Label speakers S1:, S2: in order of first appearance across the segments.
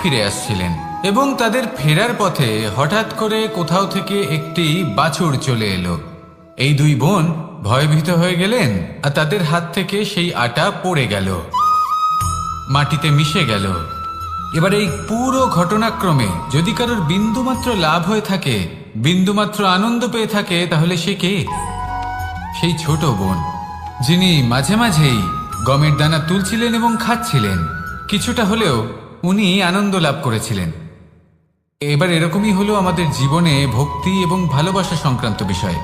S1: ফিরে আসছিলেন এবং তাদের ফেরার পথে হঠাৎ করে কোথাও থেকে একটি বাছুর চলে এলো। এই দুই বোন ভয়ভীত হয়ে গেলেন আর তাদের হাত থেকে সেই আটা পড়ে গেল, মাটিতে মিশে গেল। এবার এই পুরো ঘটনাক্রমে যদি কারোর বিন্দুমাত্র লাভ হয়ে থাকে, বিন্দুমাত্র আনন্দ পেয়ে থাকে, তাহলে সে কে? সেই ছোট বোন, যিনি মাঝে মাঝেই গমের দানা তুলছিলেন এবং খাচ্ছিলেন। কিছুটা হলেও উনি আনন্দ লাভ করেছিলেন। এবার এরকমই হলো আমাদের জীবনে ভক্তি এবং ভালোবাসা সংক্রান্ত বিষয়।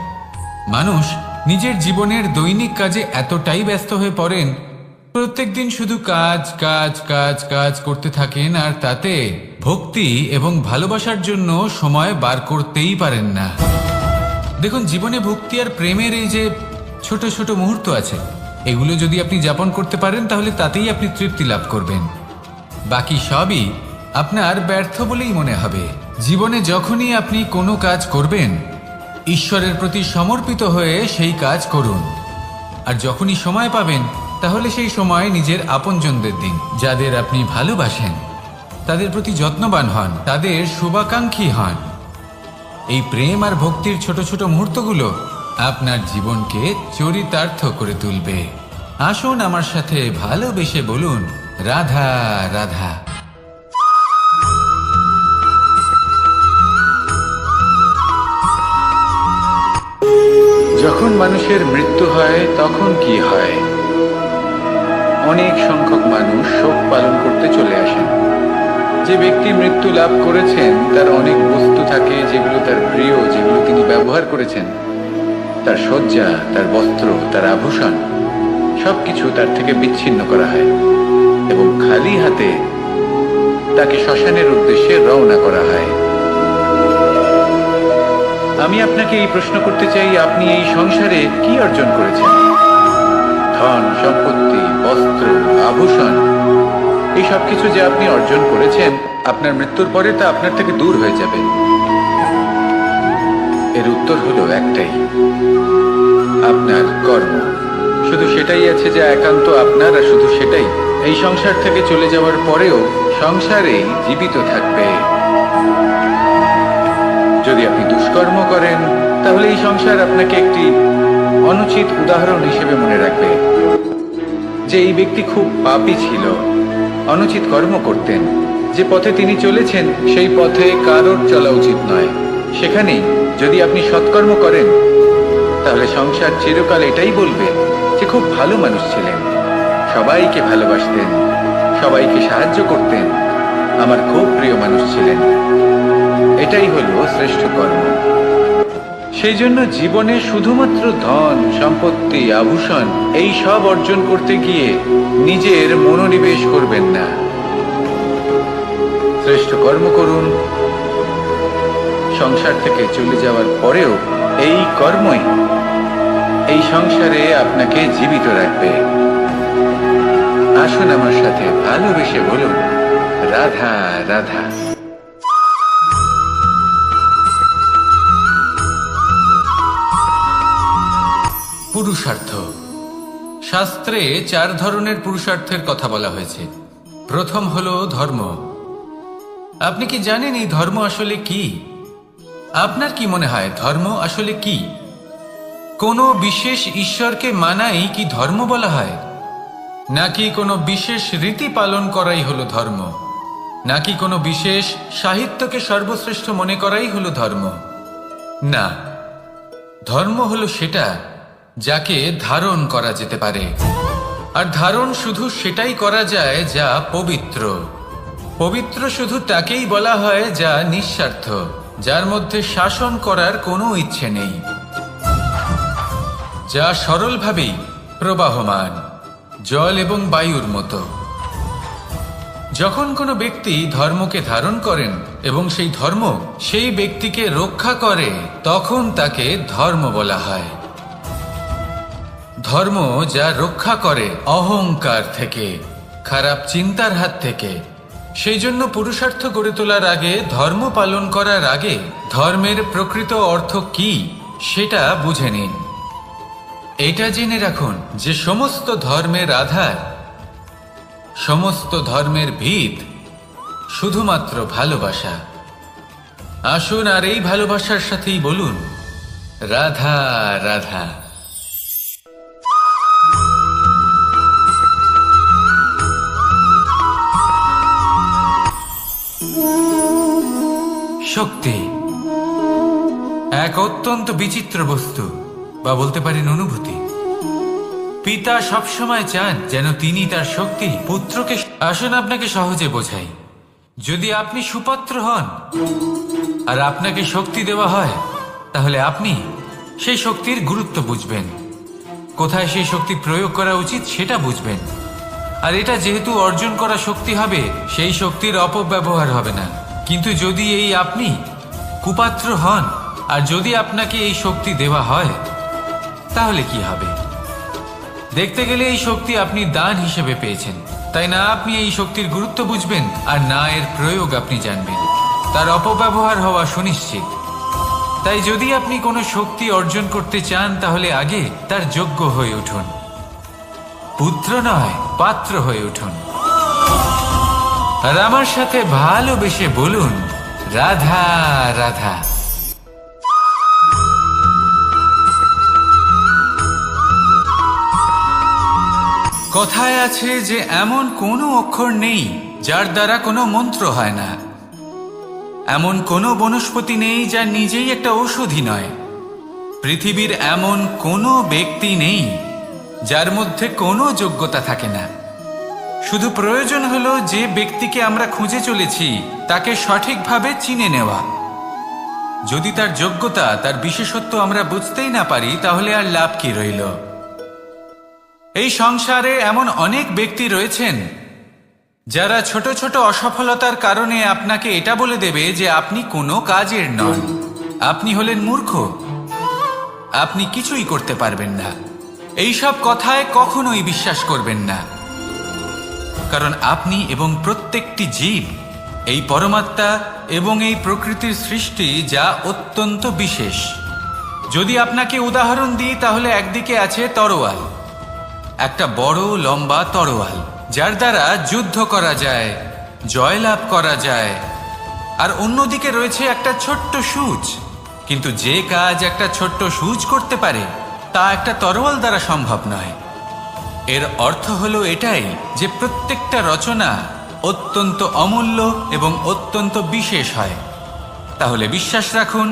S1: মানুষ নিজের জীবনের দৈনিক কাজে এতটাই ব্যস্ত হয়ে পড়েন, প্রত্যেক দিন শুধু কাজ কাজ কাজ কাজ করতে থাকেন, আর তাতে ভক্তি এবং ভালোবাসার জন্য সময় বার করতেই পারেন না। দেখুন, জীবনে ভক্তি আর প্রেমের এই যে ছোট ছোট মুহূর্ত আছে, এগুলো যদি আপনি যাপন করতে পারেন তাহলে তাতেই আপনি তৃপ্তি লাভ করবেন। বাকি সবই আপনার ব্যর্থ বলেই মনে হবে। জীবনে যখনই আপনি কোনো কাজ করবেন, ঈশ্বরের প্রতি সমর্পিত হয়ে সেই কাজ করুন। আর যখনই সময় পাবেন, তাহলে সেই সময় নিজের আপনজনদের দিন। যাদের আপনি ভালোবাসেন তাদের প্রতি যত্নবান হন, তাদের শুভাকাঙ্ক্ষী হন। এই প্রেম আর ভক্তির ছোট ছোট মুহূর্তগুলো আপনার জীবনকে চরিতার্থ করে তুলবে। আসুন আমার সাথে ভালোবেসে বলুন, রাধা রাধা।
S2: যখন মানুষের মৃত্যু হয় তখন কি হয়? অনেক সংখ্যক মানুষ শোক পালন করতে চলে আসেন। যে ব্যক্তি মৃত্যু লাভ করেছেন তার অনেক বস্তু থাকে যেগুলো তার প্রিয়, যেগুলো তিনি ব্যবহার করেছেন। তার শয্যা, তার বস্ত্র, তার আভূষণ সবকিছু তার থেকে বিচ্ছিন্ন করা হয় এবং খালি হাতে তাকে শ্মশানের উদ্দেশ্যে রওনা করা হয়। আমি আপনাকে এই প্রশ্ন করতে চাই, আপনি এই সংসারে কি অর্জন করেছেন? ধন সম্পত্তি, বস্ত্র, আভূষণ, এই সব কিছু যে আপনি অর্জন করেছেন, আপনার মৃত্যুর পরে তা আপনার থেকে দূর হয়ে যাবে। এর উত্তর হলো একটাই, আপনার কর্ম। শুধু সেটাই আছে যা একান্ত আপনার, আর শুধু সেটাই এই সংসার থেকে চলে যাওয়ার পরেও সংসারেই জীবিত থাকবে। যদি আপনি দুষ্কর্ম করেন, তাহলে এই সংসার আপনাকে একটি অনুচিত উদাহরণ হিসেবে মনে রাখবে যে এই ব্যক্তি খুব পাপী ছিল, অনুচিত কর্ম করতেন। যে পথে তিনি চলেছেন সেই পথে কারোর চলা উচিত নয়। সেখানেই যদি আপনি সৎকর্ম করেন, তাহলে সংসার চিরকাল এটাই বলবে যে খুব ভালো মানুষ ছিলেন, সবাইকে ভালোবাসতেন, সবাইকে সাহায্য করতেন, আমার খুব প্রিয় মানুষ ছিলেন। এটাই হলো শ্রেষ্ঠ কর্ম। সেই জন্য জীবনে শুধুমাত্র ধন সম্পত্তি, আভূষণ এই সব অর্জন করতে গিয়ে নিজের মনোনিবেশ করবেন না। শ্রেষ্ঠ কর্ম করুন। সংসার থেকে চলে যাওয়ার পরেও এই কর্মই এই সংসারে আপনাকে জীবিত রাখবে। আসুন আমার সাথে ভালোবেসে বলুন, রাধা রাধা।
S1: পুরুষার্থ। শাস্ত্রে 4 ধরনের পুরুষার্থের কথা বলা হয়েছে। প্রথম হলো ধর্ম। আপনি কি জানেন এই ধর্ম আসলে কি? আপনার কি মনে হয় ধর্ম আসলে কি? কোনো বিশেষ ঈশ্বরকে মানাই কি ধর্ম বলা হয়? নাকি কোনো বিশেষ রীতি পালন করাই হলো ধর্ম? নাকি কোনো বিশেষ সাহিত্যকে সর্বশ্রেষ্ঠ মনে করাই হলো ধর্ম? না, ধর্ম হলো সেটা যাকে ধারণ করা যেতে পারে। আর ধারণ শুধু সেটাই করা যায় যা পবিত্র। পবিত্র শুধু তাকেই বলা হয় যা নিঃস্বার্থ, যার মধ্যে শাসন করার কোনো ইচ্ছে নেই, যা সরলভাবেই প্রবাহমান, জল এবং বায়ুর মতো। যখন কোনো ব্যক্তি ধর্মকে ধারণ করেন এবং সেই ধর্ম সেই ব্যক্তিকে রক্ষা করে, তখন তাকে ধর্ম বলা হয়। ধর্ম যা রক্ষা করে অহংকার থেকে, খারাপ চিন্তার হাত থেকে। সেই জন্য পুরুষার্থ গড়ে তোলার আগে, ধর্ম পালন করার আগে ধর্মের প্রকৃত অর্থ কি সেটা বুঝে নিন। এটা জেনে রাখুন যে সমস্ত ধর্মের আধার, সমস্ত ধর্মের ভিত শুধুমাত্র ভালোবাসা। আসুন আর এই ভালোবাসার সাথেই বলুন, রাধা রাধা। শক্তি এক অত্যন্ত বিচিত্র বস্তু, বা বলতে পারেন অনুভূতি। পিতা সবসময় চান যেন তিনি তার শক্তি পুত্রকে। আসুন আপনাকে সহজে বোঝাই। যদি আপনি সুপাত্র হন আর আপনাকে শক্তি দেওয়া হয়, তাহলে আপনি সেই শক্তির গুরুত্ব বুঝবেন, কোথায় সেই শক্তি প্রয়োগ করা উচিত সেটা বুঝবেন। আর এটা যেহেতু অর্জন করা শক্তি হবে, সেই শক্তির অপব্যবহার হবে না। কিন্তু যদি এই আপনি কুপাত্র হন আর যদি আপনাকে এই শক্তি দেওয়া হয়, তাহলে কি হবে? দেখতে গেলে এই শক্তি আপনি দান হিসেবে পেয়েছেন, তাই না আপনি এই শক্তির গুরুত্ব বুঝবেন আর না এর প্রয়োগ আপনি জানবেন। তার অপব্যবহার হওয়া সুনিশ্চিত। তাই যদি আপনি কোনো শক্তি অর্জন করতে চান, তাহলে আগে তার যোগ্য হয়ে উঠুন। পুত্র নয়, পাত্র হয়ে উঠুন। আর আমার সাথে ভালোবেসে বলুন, রাধা রাধা। কথায় আছে যে এমন কোনো অক্ষর নেই যার দ্বারা কোনো মন্ত্র হয় না। এমন কোনো বনস্পতি নেই যা নিজেই একটা ঔষধি নয়। পৃথিবীর এমন কোনো ব্যক্তি নেই যার মধ্যে কোনো যোগ্যতা থাকে না। শুধু প্রয়োজন হলো যে ব্যক্তিকে আমরা খুঁজে চলেছি তাকে সঠিকভাবে চিনে নেওয়া। যদি তার যোগ্যতা, তার বিশেষত্ব আমরা বুঝতেই না পারি, তাহলে আর লাভ কি রইল? এই সংসারে এমন অনেক ব্যক্তি রয়েছেন যারা ছোট ছোট অসফলতার কারণে আপনাকে এটা বলে দেবে যে আপনি কোনো কাজের নন, আপনি হলেন মূর্খ, আপনি কিছুই করতে পারবেন না। এইসব কথায় কখনোই বিশ্বাস করবেন না, কারণ আপনি এবং প্রত্যেকটি জীব এই পরমাত্মা এবং এই প্রকৃতির সৃষ্টি, যা অত্যন্ত বিশেষ। যদি আপনাকে উদাহরণ দিই, তাহলে একদিকে আছে তরোয়াল, একটা বড় লম্বা তরোয়াল যার দ্বারা যুদ্ধ করা যায়, জয়লাভ করা যায়। আর অন্যদিকে রয়েছে একটা ছোট্ট সূচ, কিন্তু যে কাজ একটা ছোট্ট সূচ করতে পারে তা একটা তরোয়াল দ্বারা সম্ভব নয়। এর অর্থ হলো এটাই যে প্রত্যেকটা রচনা অত্যন্ত অমূল্য এবং অত্যন্ত বিশেষ হয়। তাহলে বিশ্বাস রাখুন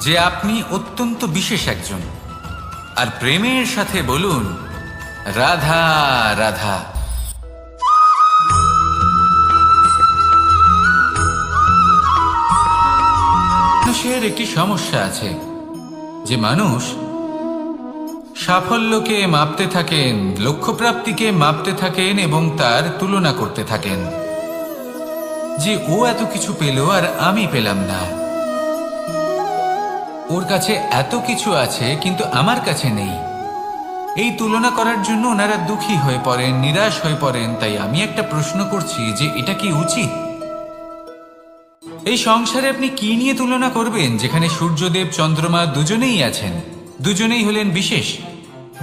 S1: যে আপনি অত্যন্ত বিশেষ একজন। আর প্রেমের সাথে বলুন, রাধা রাধা। মানুষের একটি সমস্যা আছে যে মানুষ সাফল্যকে মাপতে থাকেন, লক্ষ্যপ্রাপ্তিকে মাপতে থাকেন এবং তার তুলনা করতে থাকেন যে ও এত কিছু পেল আর আমি পেলাম না, ওর কাছে এত কিছু আছে কিন্তু আমার কাছে নেই। এই তুলনা করার জন্য ওনারা দুঃখী হয়ে পড়েন, নিরাশ হয়ে পড়েন। তাই আমি একটা প্রশ্ন করছি যে এটা কি উচিত? এই সংসারে আপনি কি নিয়ে তুলনা করবেন, যেখানে সূর্যদেব চন্দ্রমা দুজনেই আছেন, দুজনেই হলেন বিশেষ,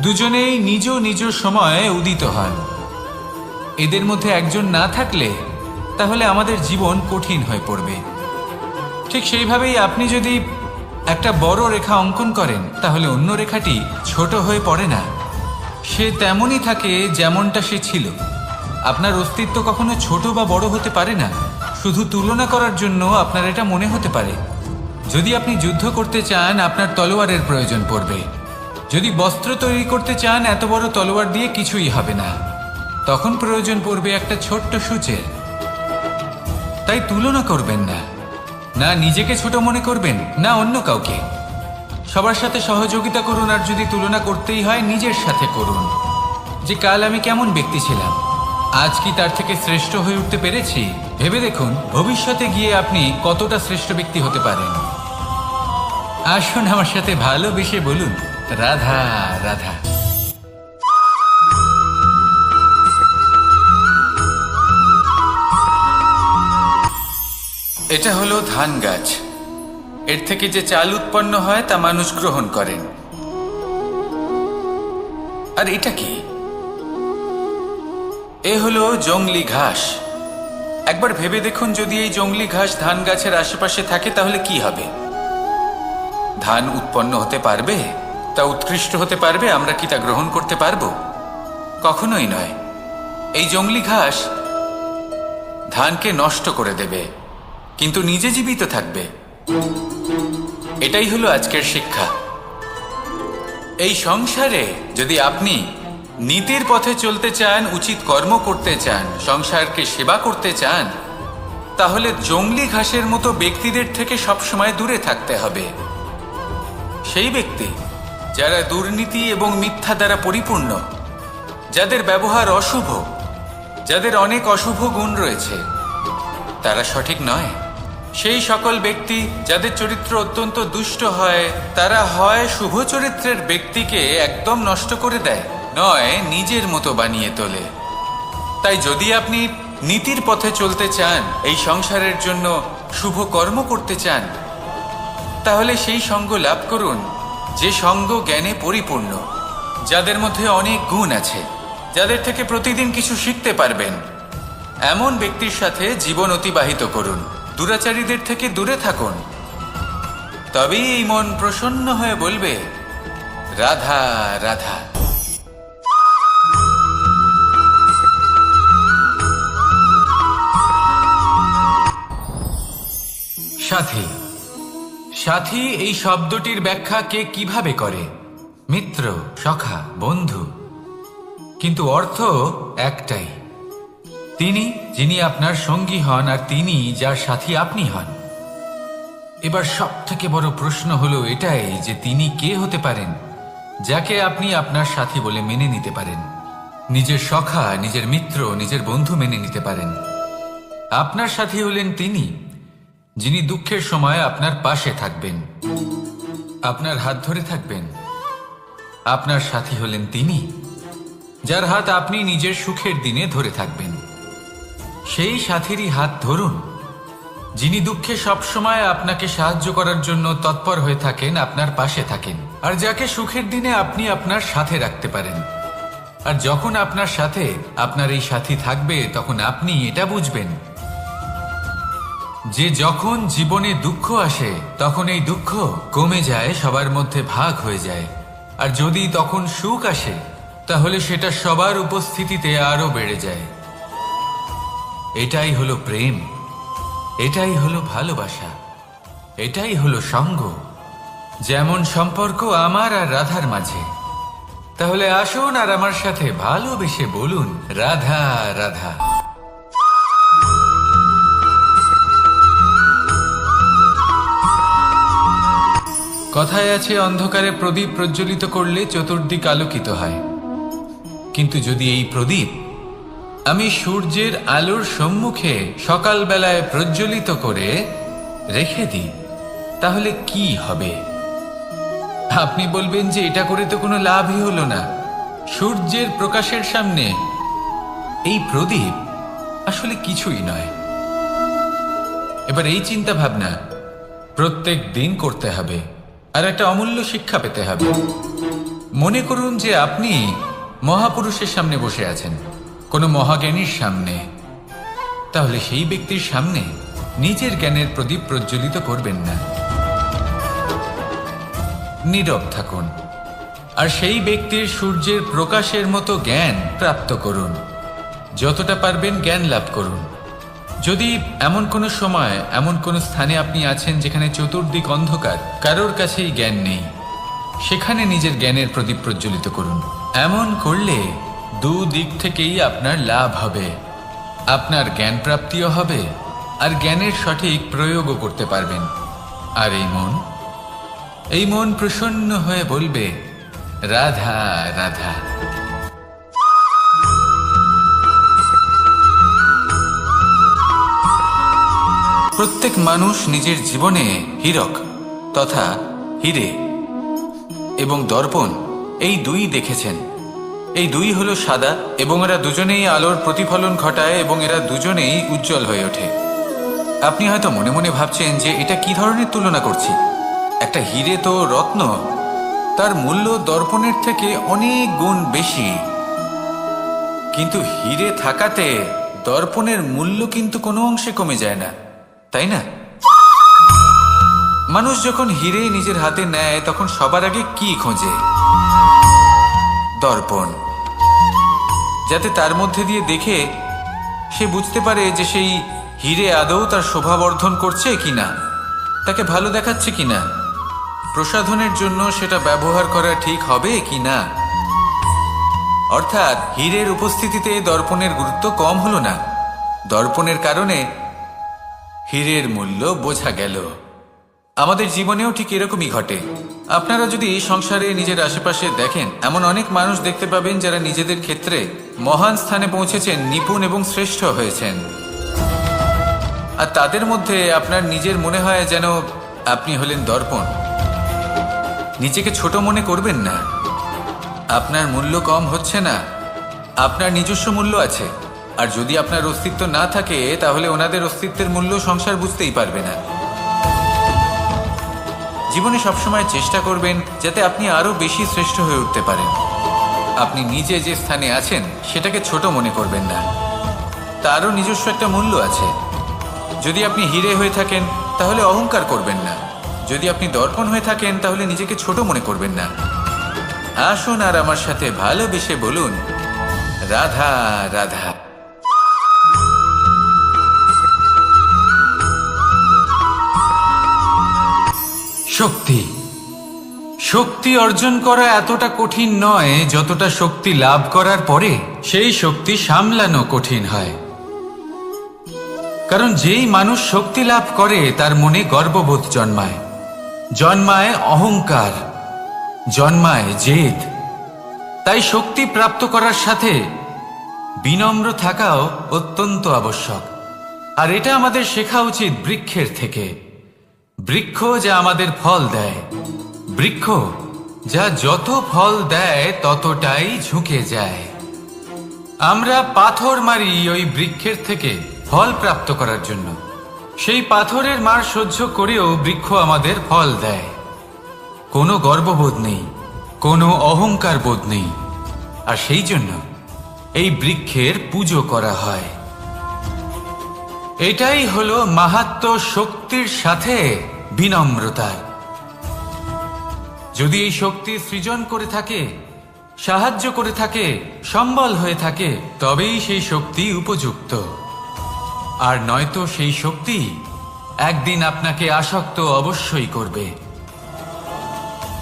S1: দুজনেই নিজ নিজ সময়ে উদিত হন। এদের মধ্যে একজন না থাকলে তাহলে আমাদের জীবন কঠিন হয়ে পড়বে। ঠিক সেইভাবেই আপনি যদি একটা বড় রেখা অঙ্কন করেন, তাহলে অন্য রেখাটি ছোট হয়ে পড়ে না, সে তেমনই থাকে যেমনটা সে ছিল। আপনার অস্তিত্ব কখনো ছোট বা বড় হতে পারে না। শুধু তুলনা করার জন্য আপনার এটা মনে হতে পারে। যদি আপনি যুদ্ধ করতে চান, আপনার তলোয়ারের প্রয়োজন পড়বে। যদি বস্ত্র তৈরি করতে চান, এত বড় তলোয়ার দিয়ে কিছুই হবে না, তখন প্রয়োজন পড়বে একটা ছোট্ট সূচের। তাই তুলনা করবেন না, না নিজেকে ছোট মনে করবেন, না অন্য কাউকে। সবার সাথে সহযোগিতা করুন, আর যদি তুলনা করতেই হয় নিজের সাথে করুন, যে কাল আমি কেমন ব্যক্তি ছিলাম, আজ কি তার থেকে শ্রেষ্ঠ হয়ে উঠতে পেরেছি? ভেবে দেখুন ভবিষ্যতে গিয়ে আপনি কতটা শ্রেষ্ঠ ব্যক্তি হতে পারেন। আসুন আমার সাথে ভালোবেসে বলুন, রাধা রাধা। এটা হলো ধান গাছ। এর থেকে যে চাল উৎপন্ন হয় তা মানুষ গ্রহণ করেন। আর এটা কি? এ হলো জংলি ঘাস।
S2: একবার ভেবে দেখুন, যদি এই জংলি ঘাস ধান গাছের আশেপাশে থাকে তাহলে কি হবে? ধান উৎপন্ন হতে পারবে? তা উৎকৃষ্ট হতে পারবে? আমরা কি তা গ্রহণ করতে পারবো? কখনোই নয়। এই জংলি ঘাস ধানকে নষ্ট করে দেবে, কিন্তু নিজে জীবিত থাকবে। এটাই হলো আজকের শিক্ষা। এই সংসারে যদি আপনি নীতির পথে চলতে চান, উচিত কর্ম করতে চান, সংসারকে সেবা করতে চান, তাহলে জংলি ঘাসের মতো ব্যক্তিদের থেকে সবসময় দূরে থাকতে হবে। সেই ব্যক্তি যারা দুর্নীতি এবং মিথ্যা দ্বারা পরিপূর্ণ, যাদের ব্যবহার অশুভ, যাদের অনেক অশুভ গুণ রয়েছে, তারা সঠিক নয়। সেই সকল ব্যক্তি যাদের চরিত্র অত্যন্ত দুষ্ট হয়, তারা হয় শুভ চরিত্রের ব্যক্তিকে একদম নষ্ট করে দেয়, নয় নিজের মতো বানিয়ে তোলে। তাই যদি আপনি নীতির পথে চলতে চান, এই সংসারের জন্য শুভ কর্ম করতে চান, তাহলে সেই সঙ্গ লাভ করুন যে সঙ্গ জ্ঞানে পরিপূর্ণ, যাদের মধ্যে অনেক গুণ আছে, যাদের থেকে প্রতিদিন কিছু শিখতে পারবেন। এমন ব্যক্তির সাথে জীবন অতিবাহিত করুন, দুরাচারীদের থেকে দূরে থাকুন। তবেই এই মন প্রসন্ন হয়ে বলবে, রাধা রাধা।
S1: সাথী। সাথী এই শব্দটির ব্যাখ্যা কে কিভাবে করে? মিত্র, সখা, বন্ধু। কিন্তু অর্থ একটাই, তিনি যিনি আপনার সঙ্গী হন আর তিনি যার সাথী আপনি হন। এবার সব থেকে বড় প্রশ্ন হলো এটাই যে তিনি কে হতে পারেন যাকে আপনি আপনার সাথী বলে মেনে নিতে পারেন, নিজের সখা, নিজের মিত্র, নিজের বন্ধু মেনে নিতে পারেন। আপনার সাথী হলেন তিনি যিনি দুঃখের সময় আপনার পাশে থাকবেন, আপনার হাত ধরে থাকবেন। আপনার সাথী হলেন তিনি যার হাত আপনি নিজের সুখের দিনে ধরে থাকবেন। সেই সাথীরই হাত ধরুন যিনি দুঃখে সবসময় আপনাকে সাহায্য করার জন্য তৎপর হয়ে থাকেন, আপনার পাশে থাকেন, আর যাকে সুখের দিনে আপনি আপনার সাথে রাখতে পারেন। আর যখন আপনার সাথে আপনার এই সাথী থাকবে, তখন আপনি এটা বুঝবেন যে যখন জীবনে দুঃখ আসে, তখন এই দুঃখ কমে যায়, সবার মধ্যে ভাগ হয়ে যায়। আর যদি তখন সুখ আসে, তাহলে সেটা সবার উপস্থিতিতে আরো বেড়ে যায়। এটাই হলো প্রেম, এটাই হলো ভালোবাসা, এটাই হলো সঙ্গ। যেমন সম্পর্ক আমার আর রাধার মাঝে। তাহলে আসুন আর আমার সাথে ভালোবেসে বলুন, রাধা রাধা। কথায় আছে, অন্ধকারে প্রদীপ প্রজ্বলিত করলে চতুর্দিক আলোকিত হয়। কিন্তু যদি এই প্রদীপ আমি সূর্যের আলোর সম্মুখে সকালবেলায় প্রজ্বলিত করে রেখে দিই, তাহলে কি হবে? আপনি বলবেন যে এটা করে তো কোনো লাভই হলো না। সূর্যের প্রকাশের সামনে এই প্রদীপ আসলে কিছুই নয়। এবার এই চিন্তা ভাবনা প্রত্যেক দিন করতে হবে, আর একটা অমূল্য শিক্ষা পেতে হবে। মনে করুন যে আপনি মহাপুরুষের সামনে বসে আছেন, কোনো মহাজ্ঞানীর সামনে। তাহলে সেই ব্যক্তির সামনে নিজের জ্ঞানের প্রদীপ প্রজ্বলিত করবেন না, নীরব থাকুন, আর সেই ব্যক্তির সূর্যের প্রকাশের মতো জ্ঞান প্রাপ্ত করুন। যতটা পারবেন জ্ঞান লাভ করুন। যদি এমন কোনো সময়, এমন কোনো স্থানে আপনি আছেন যেখানে চতুর্দিক অন্ধকার, কারোর কাছেই জ্ঞান নেই, সেখানে নিজের জ্ঞানের প্রদীপ প্রজ্বলিত করুন। এমন করলে দুদিক থেকেই আপনার লাভ হবে। আপনার জ্ঞান প্রাপ্তিও হবে, আর জ্ঞানের সঠিক প্রয়োগও করতে পারবেন। আর এই মন প্রসন্ন হয়ে বলবে, রাধা রাধা। প্রত্যেক মানুষ নিজের জীবনে হীরক তথা হীরে এবং দর্পণ এই দুই দেখেছেন। এই দুই হলো সাদা, এবং এরা দুজনেই আলোর প্রতিফলন ঘটায়, এবং এরা দুজনেই উজ্জ্বল হয়ে ওঠে। আপনি হয়তো মনে মনে ভাবছেন যে এটা কি ধরনের তুলনা করছি। একটা হীরে তো রত্ন, তার মূল্য দর্পণের থেকে অনেক গুণ বেশি। কিন্তু হীরে থাকাতে দর্পণের মূল্য কিন্তু কোনো অংশে কমে যায় না, তাই না? মানুষ যখন হিরে নিজের হাতে নেয় তখন সবার আগে কি খোঁজে? দর্পণ, যাতে তার মধ্যে দিয়ে দেখে সে বুঝতে পারে যে সেই হিরে আদৌ তার শোভাবর্ধন করছে কিনা, তাকে ভালো দেখাচ্ছে কিনা, প্রসাধনের জন্য সেটা ব্যবহার করা ঠিক হবে কিনা। অর্থাৎ হীরের উপস্থিতিতে দর্পণের গুরুত্ব কম হলো না, দর্পণের কারণে হীরের মূল্য বোঝা গেল। আমাদের জীবনেও ঠিক এরকমই ঘটে। আপনারা যদি সংসারে নিজের আশেপাশে দেখেন, এমন অনেক মানুষ দেখতে পাবেন যারা নিজেদের ক্ষেত্রে মহান স্থানে পৌঁছেছেন, নিপুণ এবং শ্রেষ্ঠ হয়েছেন। আর তাদের মধ্যে আপনার নিজের মনে হয় যেন আপনি হলেন দর্পণ। নিজেকে ছোট মনে করবেন না। আপনার মূল্য কম হচ্ছে না, আপনার নিজস্ব মূল্য আছে। আর যদি আপনার অস্তিত্ব না থাকে তাহলে ওনাদের অস্তিত্বের মূল্য সংসার বুঝতেই পারবে না। জীবনে সবসময় চেষ্টা করবেন যাতে আপনি আরো বেশি শ্রেষ্ঠ হয়ে উঠতে পারেন। আপনি নিজে যে স্থানে আছেন সেটাকে ছোট মনে করবেন না, তারও নিজস্ব একটা মূল্য আছে। যদি আপনি হিরে হয়ে থাকেন তাহলে অহংকার করবেন না, যদি আপনি দর্পণ হয়ে থাকেন তাহলে নিজেকে ছোট মনে করবেন না। আসুন আর আমার সাথে ভালোবেসে বলুন, রাধা রাধা। শক্তি, শক্তি অর্জন করা এতটা কঠিন নয় যতটা শক্তি লাভ করার পরে সেই শক্তি সামলানো কঠিন হয়। কারণ যেই মানুষ শক্তি লাভ করে তার মনে গর্ববোধ জন্মায়, জন্মায় অহংকার, জন্মায় জেদ। তাই শক্তি প্রাপ্ত করার সাথে বিনম্র থাকাও অত্যন্ত আবশ্যক। আর এটা আমাদের শেখা উচিত বৃক্ষের থেকে। বৃক্ষ যা আমাদের ফল দেয়, বৃক্ষ যা যত ফল দেয় ততটাই ঝুঁকে যায়। আমরা পাথর মারি ওই বৃক্ষের থেকে ফল প্রাপ্ত করার জন্য। সেই পাথরের মার সহ্য করেও বৃক্ষ আমাদের ফল দেয়। কোনো গর্ববোধ নেই, কোনো অহংকার বোধ নেই। আর সেই জন্য এই বৃক্ষের পুজো করা হয়। এটাই হলো মাহাত্ম্য শক্তির সাথে বিনম্রতার। যদি এই শক্তি সৃজন করে থাকে, সাহায্য করে থাকে, সম্বল হয়ে থাকে, তবেই সেই শক্তি উপযুক্ত। আর নয়তো সেই শক্তি একদিন আপনাকে আসক্ত অবশ্যই করবে।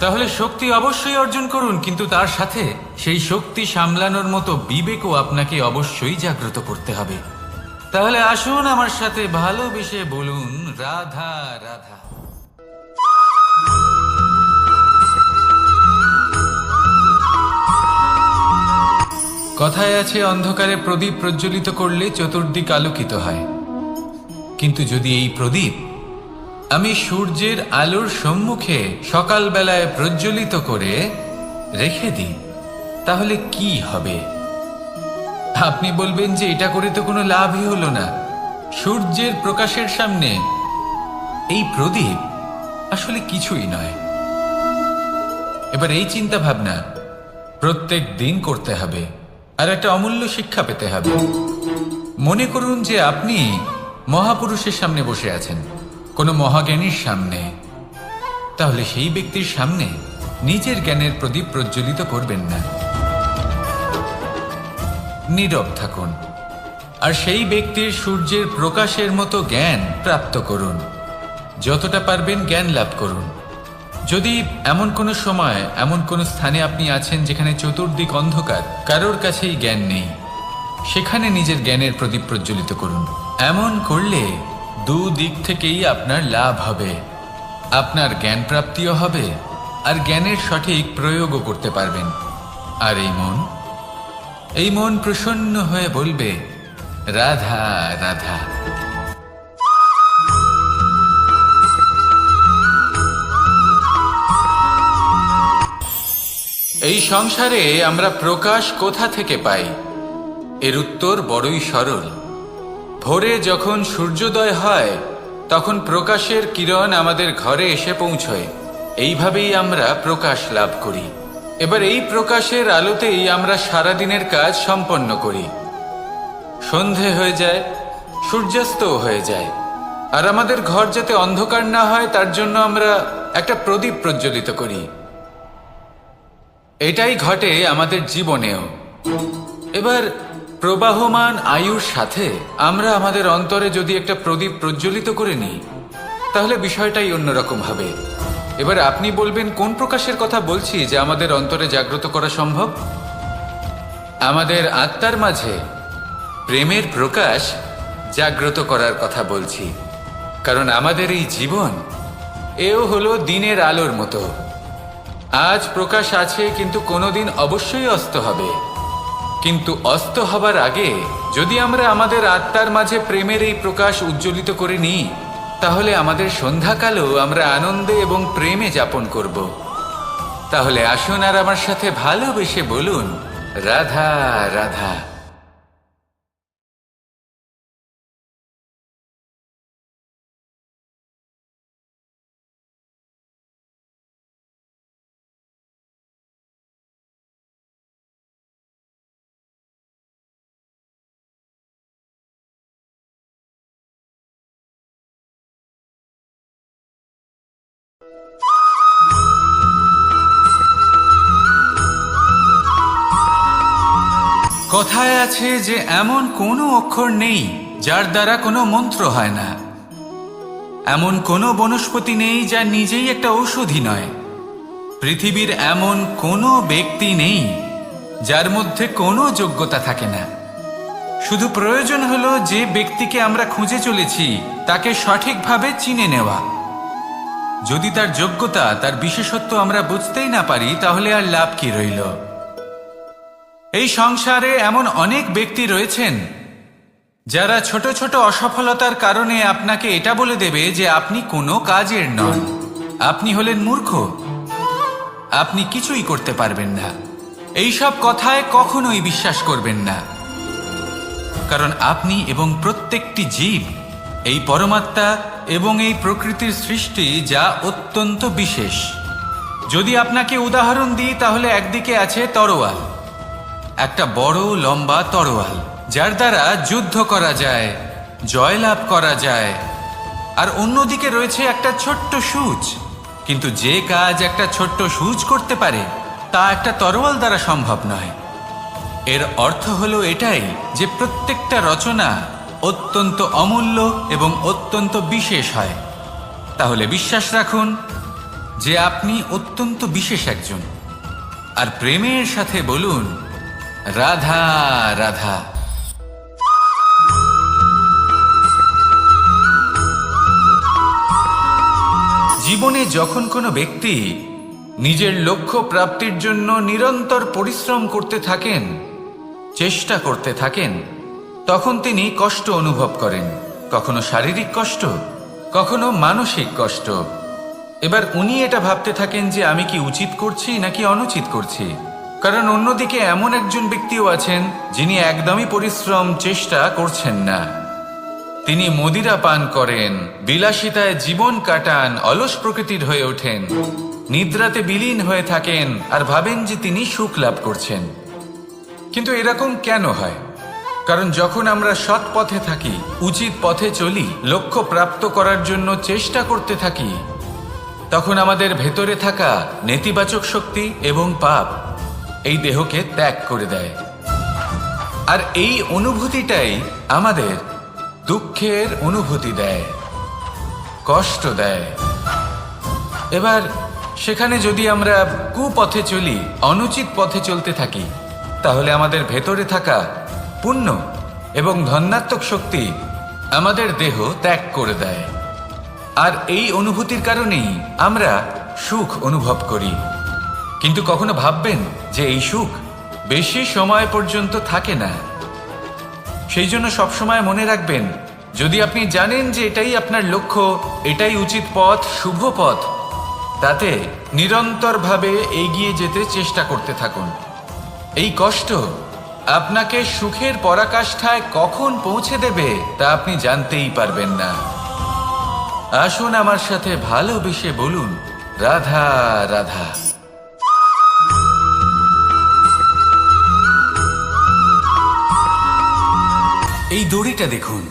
S1: তাহলে শক্তি অবশ্যই অর্জন করুন, কিন্তু তার সাথে সেই শক্তি সামলানোর মতো বিবেকও আপনাকে অবশ্যই জাগ্রত করতে হবে। তাহলে আসুন আমার সাথে ভালোবেসে বলুন, রাধা রাধা। কথায় আছে, অন্ধকারে প্রদীপ প্রজ্বলিত করলে চতুর্দিক আলোকিত হয়। কিন্তু যদি এই প্রদীপ আমি সূর্যের আলোর সম্মুখে সকালবেলায় প্রজ্বলিত করে রেখে দিই, তাহলে কি হবে? আপনি বলবেন যে এটা করে তো কোনো লাভই হলো না। সূর্যের প্রকাশের সামনে এই প্রদীপ আসলে কিছুই নয়। এবার এই চিন্তা ভাবনা প্রত্যেক দিন করতে হবে, আর একটা অমূল্য শিক্ষা পেতে হবে। মনে করুন যে আপনি মহাপুরুষের সামনে বসে আছেন, কোনো মহাজ্ঞানীর সামনে। তাহলে সেই ব্যক্তির সামনে নিজের জ্ঞানের প্রদীপ প্রজ্বলিত করবেন না, নীরব থাকুন। আর সেই ব্যক্তির সূর্যের প্রকাশের মতো জ্ঞান প্রাপ্ত করুন। যতটা পারবেন জ্ঞান লাভ করুন। যদি এমন কোনো সময়, এমন কোনো স্থানে আপনি আছেন যেখানে চতুর্দিক অন্ধকার, কারোর কাছেই জ্ঞান নেই, সেখানে নিজের জ্ঞানের প্রদীপ প্রজ্বলিত করুন। এমন করলে দুদিক থেকেই আপনার লাভ হবে। আপনার জ্ঞান প্রাপ্তিও হবে, আর জ্ঞানের সঠিক প্রয়োগও করতে পারবেন। আর এই মন প্রসন্ন হয়ে বলবে, রাধা রাধা। এই সংসারে আমরা প্রকাশ কোথা থেকে পাই? এর উত্তর বড়ই সরল। ভোরে যখন সূর্যোদয় হয় তখন প্রকাশের কিরণ আমাদের ঘরে এসে পৌঁছয়। এইভাবেই আমরা প্রকাশ লাভ করি। এবার এই প্রকাশের আলোতেই আমরা সারাদিনের কাজ সম্পন্ন করি। সন্ধে হয়ে যায়, সূর্যাস্তও হয়ে যায়, আর আমাদের ঘর যাতে অন্ধকার না হয় তার জন্য আমরা একটা প্রদীপ প্রজ্বলিত করি। এটাই ঘটে আমাদের জীবনেও। এবার প্রবাহমান আয়ুর সাথে আমরা আমাদের অন্তরে যদি একটা প্রদীপ প্রজ্বলিত করে নিই, তাহলে বিষয়টাই অন্যরকম হবে। এবার আপনি বলবেন কোন প্রকাশের কথা বলছি যে আমাদের অন্তরে জাগ্রত করা সম্ভব? আমাদের আত্মার মাঝে প্রেমের প্রকাশ জাগ্রত করার কথা বলছি। কারণ আমাদের এই জীবন এও হলো দিনের আলোর মতো। আজ প্রকাশ আছে, কিন্তু কোনোদিন অবশ্যই অস্ত হবে। কিন্তু অস্ত হবার আগে যদি আমরা আমাদের আত্মার মাঝে প্রেমের এই প্রকাশ উজ্জ্বলিত করে নিই, তাহলে আমাদের সন্ধ্যাকালও আমরা আনন্দে এবং প্রেমে যাপন করব। তাহলে আসুন আর আমার সাথে ভালোবেসে বলুন, রাধা রাধা। কথায় আছে যে এমন কোনো অক্ষর নেই যার দ্বারা কোনো মন্ত্র হয় না। এমন কোনো বনস্পতি নেই যা নিজেই একটা ঔষধি নয়। পৃথিবীর এমন কোনো ব্যক্তি নেই যার মধ্যে কোনো যোগ্যতা থাকে না। শুধু প্রয়োজন হলো যে ব্যক্তিকে আমরা খুঁজে চলেছি তাকে সঠিকভাবে চিনে নেওয়া। যদি তার যোগ্যতা, তার বিশেষত্ব আমরা বুঝতেই না পারি, তাহলে আর লাভ কি রইল? এই সংসারে এমন অনেক ব্যক্তি রয়েছেন যারা ছোট ছোট অসফলতার কারণে আপনাকে এটা বলে দেবে যে আপনি কোনো কাজের নন, আপনি হলেন মূর্খ, আপনি কিছুই করতে পারবেন না। এইসব কথায় কখনোই বিশ্বাস করবেন না। কারণ আপনি এবং প্রত্যেকটি জীব এই পরমাত্মা এবং এই প্রকৃতির সৃষ্টি, যা অত্যন্ত বিশেষ। যদি আপনাকে উদাহরণ দিই, তাহলে একদিকে আছে তরোয়াল, একটা বড় লম্বা তরোয়াল, যার দ্বারা যুদ্ধ করা যায়, জয়লাভ করা যায়। আর অন্যদিকে রয়েছে একটা ছোট্ট সূচ। কিন্তু যে কাজ একটা ছোট্ট সূচ করতে পারে, তা একটা তরোয়াল দ্বারা সম্ভব নয়। এর অর্থ হলো এটাই যে প্রত্যেকটা রচনা অত্যন্ত অমূল্য এবং অত্যন্ত বিশেষ হয়। তাহলে বিশ্বাস রাখুন যে আপনি অত্যন্ত বিশেষ একজন। আর প্রেমের সাথে বলুন, রাধা রাধা। জীবনে যখন কোনো ব্যক্তি নিজের লক্ষ্য প্রাপ্তির জন্য নিরন্তর পরিশ্রম করতে থাকেন, চেষ্টা করতে থাকেন, তখন তিনি কষ্ট অনুভব করেন। কখনো শারীরিক কষ্ট, কখনো মানসিক কষ্ট। এবার উনি এটা ভাবতে থাকেন যে আমি কি উচিত করছি নাকি অনুচিত করছি। কারণ অন্যদিকে এমন একজন ব্যক্তিও আছেন যিনি একদমই পরিশ্রম, চেষ্টা করছেন না। তিনি মদিরা পান করেন, বিলাসিতায় জীবন কাটান, অলস প্রকৃতির হয়ে ওঠেন, নিদ্রাতে বিলীন হয়ে থাকেন আর ভাবেন যে তিনি সুখ লাভ করছেন। কিন্তু এরকম কেন হয়? কারণ যখন আমরা সৎ পথে থাকি, উচিত পথে চলি, লক্ষ্য প্রাপ্ত করার জন্য চেষ্টা করতে থাকি, তখন আমাদের ভেতরে থাকা নেতিবাচক শক্তি এবং পাপ এই দেহকে ত্যাগ করে দেয়। আর এই অনুভূতিটাই আমাদের দুঃখের অনুভূতি দেয়, কষ্ট দেয়। এবার সেখানে যদি আমরা কুপথে চলি, অনুচিত পথে চলতে থাকি, তাহলে আমাদের ভেতরে থাকা পুণ্য এবং ধনাত্মক শক্তি আমাদের দেহ ত্যাগ করে দেয়। আর এই অনুভূতির কারণেই আমরা সুখ অনুভব করি। কিন্তু কখনো ভাববেন যে এই সুখ বেশি সময় পর্যন্ত থাকে না। সেই জন্য সবসময় মনে রাখবেন, যদি আপনি জানেন যে এটাই আপনার লক্ষ্য, এটাই উচিত পথ, শুভ পথ, তাতে নিরন্তরভাবে এগিয়ে যেতে চেষ্টা করতে থাকুন। এই কষ্ট আপনাকে সুখের পরাকাষ্ঠায় কখন পৌঁছে দেবে তা আপনি জানতেই পারবেন না। আসুন আমার সাথে ভালোবেসে বলুন, রাধা রাধা। এই দড়িটা দেখুন,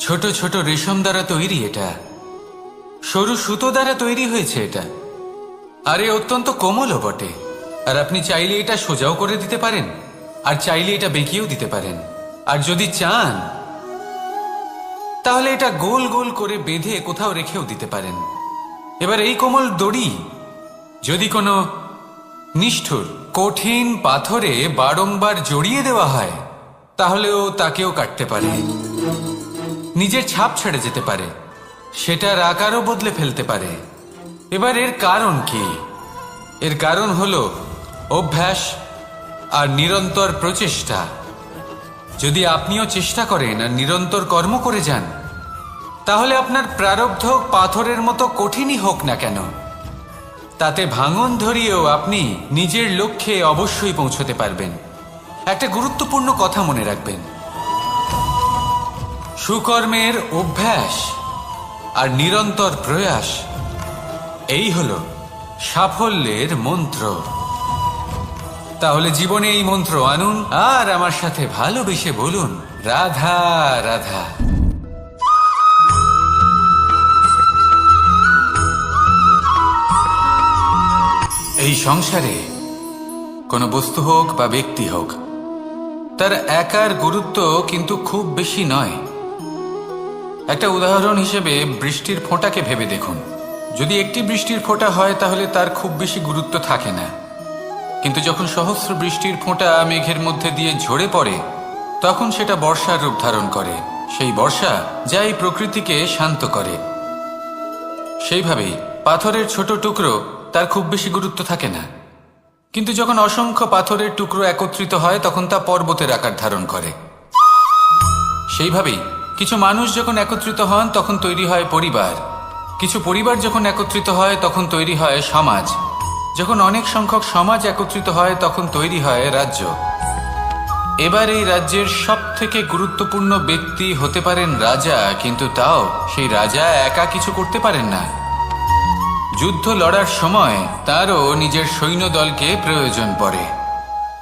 S1: ছোট ছোট রেশম দ্বারা তৈরি, এটা সরু সুতো দ্বারা তৈরি হয়েছে এটা, আর এ অত্যন্ত কোমলও বটে। আর আপনি চাইলে এটা সোজাও করে দিতে পারেন, আর চাইলে এটা বেঁকিয়েও দিতে পারেন, আর যদি চান তাহলে এটা গোল গোল করে বেঁধে কোথাও রেখেও দিতে পারেন। এবার এই কোমল দড়ি যদি কোনো নিষ্ঠুর কঠিন পাথরে বারংবার জড়িয়ে দেওয়া হয়, তাহলেও তাকেও কাটতে পারে, নিজের ছাপ ছেড়ে যেতে পারে, সেটার আকারও বদলে ফেলতে পারে। এবার এর কারণ কি? এর কারণ হলো অভ্যাস আর নিরন্তর প্রচেষ্টা। যদি আপনিও চেষ্টা করেন আর নিরন্তর কর্ম করে যান, তাহলে আপনার প্রারব্ধ পাথরের মতো কঠিনই হোক না কেন, তাতে ভাঙন ধরিয়েও আপনি নিজের লক্ষ্যে অবশ্যই পৌঁছতে পারবেন। একটা গুরুত্বপূর্ণ কথা মনে রাখবেন, সুকর্মের অভ্যাস আর নিরন্তর প্রয়াস, এই হলো সাফল্যের মন্ত্র। তাহলে জীবনে এই মন্ত্র আনুন আর আমার সাথে ভালোবেসে বলুন, রাধা রাধা। এই সংসারে কোনো বস্তু হোক বা ব্যক্তি হোক, তার একার গুরুত্ব কিন্তু খুব বেশি নয়। একটা উদাহরণ হিসেবে বৃষ্টির ফোঁটাকে ভেবে দেখুন। যদি একটি বৃষ্টির ফোঁটা হয় তাহলে তার খুব বেশি গুরুত্ব থাকে না, কিন্তু যখন সহস্র বৃষ্টির ফোঁটা মেঘের মধ্যে দিয়ে ঝরে পড়ে, তখন সেটা বর্ষার রূপ ধারণ করে। সেই বর্ষা যা এই প্রকৃতিকে শান্ত করে। সেইভাবেই পাথরের ছোট টুকরো, তার খুব বেশি গুরুত্ব থাকে না, কিন্তু যখন অসংখ্য পাথরের টুকরো একত্রিত হয় তখন তা পর্বতের আকার ধারণ করে। সেইভাবেই কিছু মানুষ যখন একত্রিত হন তখন তৈরি হয় পরিবার, কিছু পরিবার যখন একত্রিত হয় তখন তৈরি হয় সমাজ, যখন অনেক সংখ্যক সমাজ একত্রিত হয় তখন তৈরি হয় রাজ্য। এবার এই রাজ্যের সব থেকে গুরুত্বপূর্ণ ব্যক্তি হতে পারেন রাজা, কিন্তু তাও সেই রাজা একা কিছু করতে পারেন না। যুদ্ধ লড়ার সময় তারও নিজের সৈন্যদলকে প্রয়োজন পড়ে।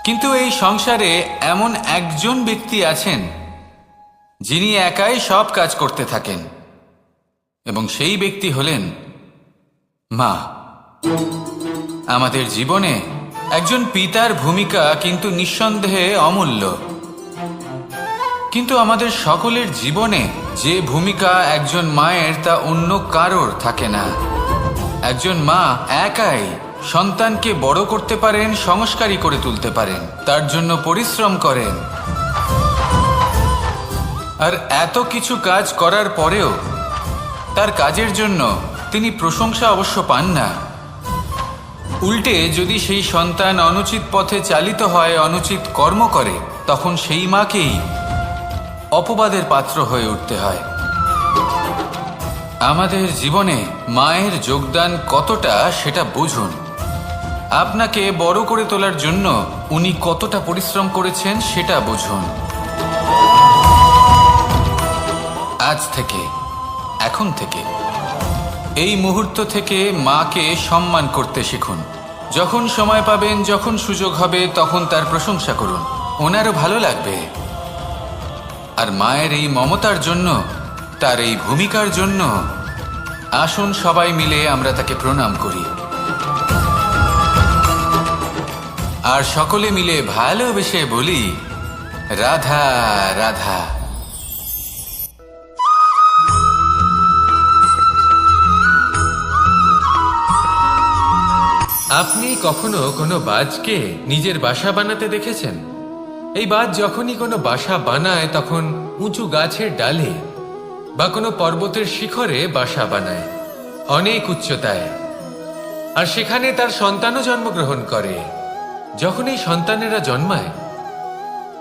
S1: কিন্তু এই সংসারে এমন একজন ব্যক্তি আছেন যিনি একাই সব কাজ করতে থাকেন, এবং সেই ব্যক্তি হলেন মা। আমাদের জীবনে একজন পিতার ভূমিকা কিন্তু নিঃসন্দেহে অমূল্য, কিন্তু আমাদের সকলের জীবনে যে ভূমিকা একজন মায়ের তা অন্য কারোর থাকে না। একজন মা একাই সন্তানকে বড় করতে পারেন, সংস্কারী করে তুলতে পারেন, তার জন্য পরিশ্রম করেন। আর এত কিছু কাজ করার পরেও তার কাজের জন্য তিনি প্রশংসা অবশ্য পান না। উল্টে যদি সেই সন্তান অনুচিত পথে চালিত হয়, অনুচিত কর্ম করে, তখন সেই মাকেই অপবাদের পাত্র হয়ে উঠতে হয়। আমাদের জীবনে মায়ের যোগদান কতটা সেটা বুঝুন। আপনাকে বড় করে তোলার জন্য উনি কতটা পরিশ্রম করেছেন সেটা বুঝুন। আজ থেকে, এখন থেকে, এই মুহূর্ত থেকে মাকে সম্মান করতে শিখুন। যখন সময় পাবেন, যখন সুযোগ হবে, তখন তার প্রশংসা করুন, ওনারও ভালো লাগবে। আর মায়ের এই মমতার জন্য, তার এই ভূমিকার জন্য আসুন সবাই মিলে আমরা তাকে প্রণাম করি, আর সকলে মিলে ভালোবেসে বলি, রাধা রাধা।
S3: আপনি কখনো কোনো বাজকে নিজের বাসা বানাতে দেখেছেন? এই বাজ যখনই কোনো বাসা বানায় তখন উঁচু গাছের ডালে বা কোনো পর্বতের শিখরে বাসা বানায়, অনেক উচ্চতায়, আর সেখানে তার সন্তানও জন্মগ্রহণ করে। যখন এই সন্তানেরা জন্মায়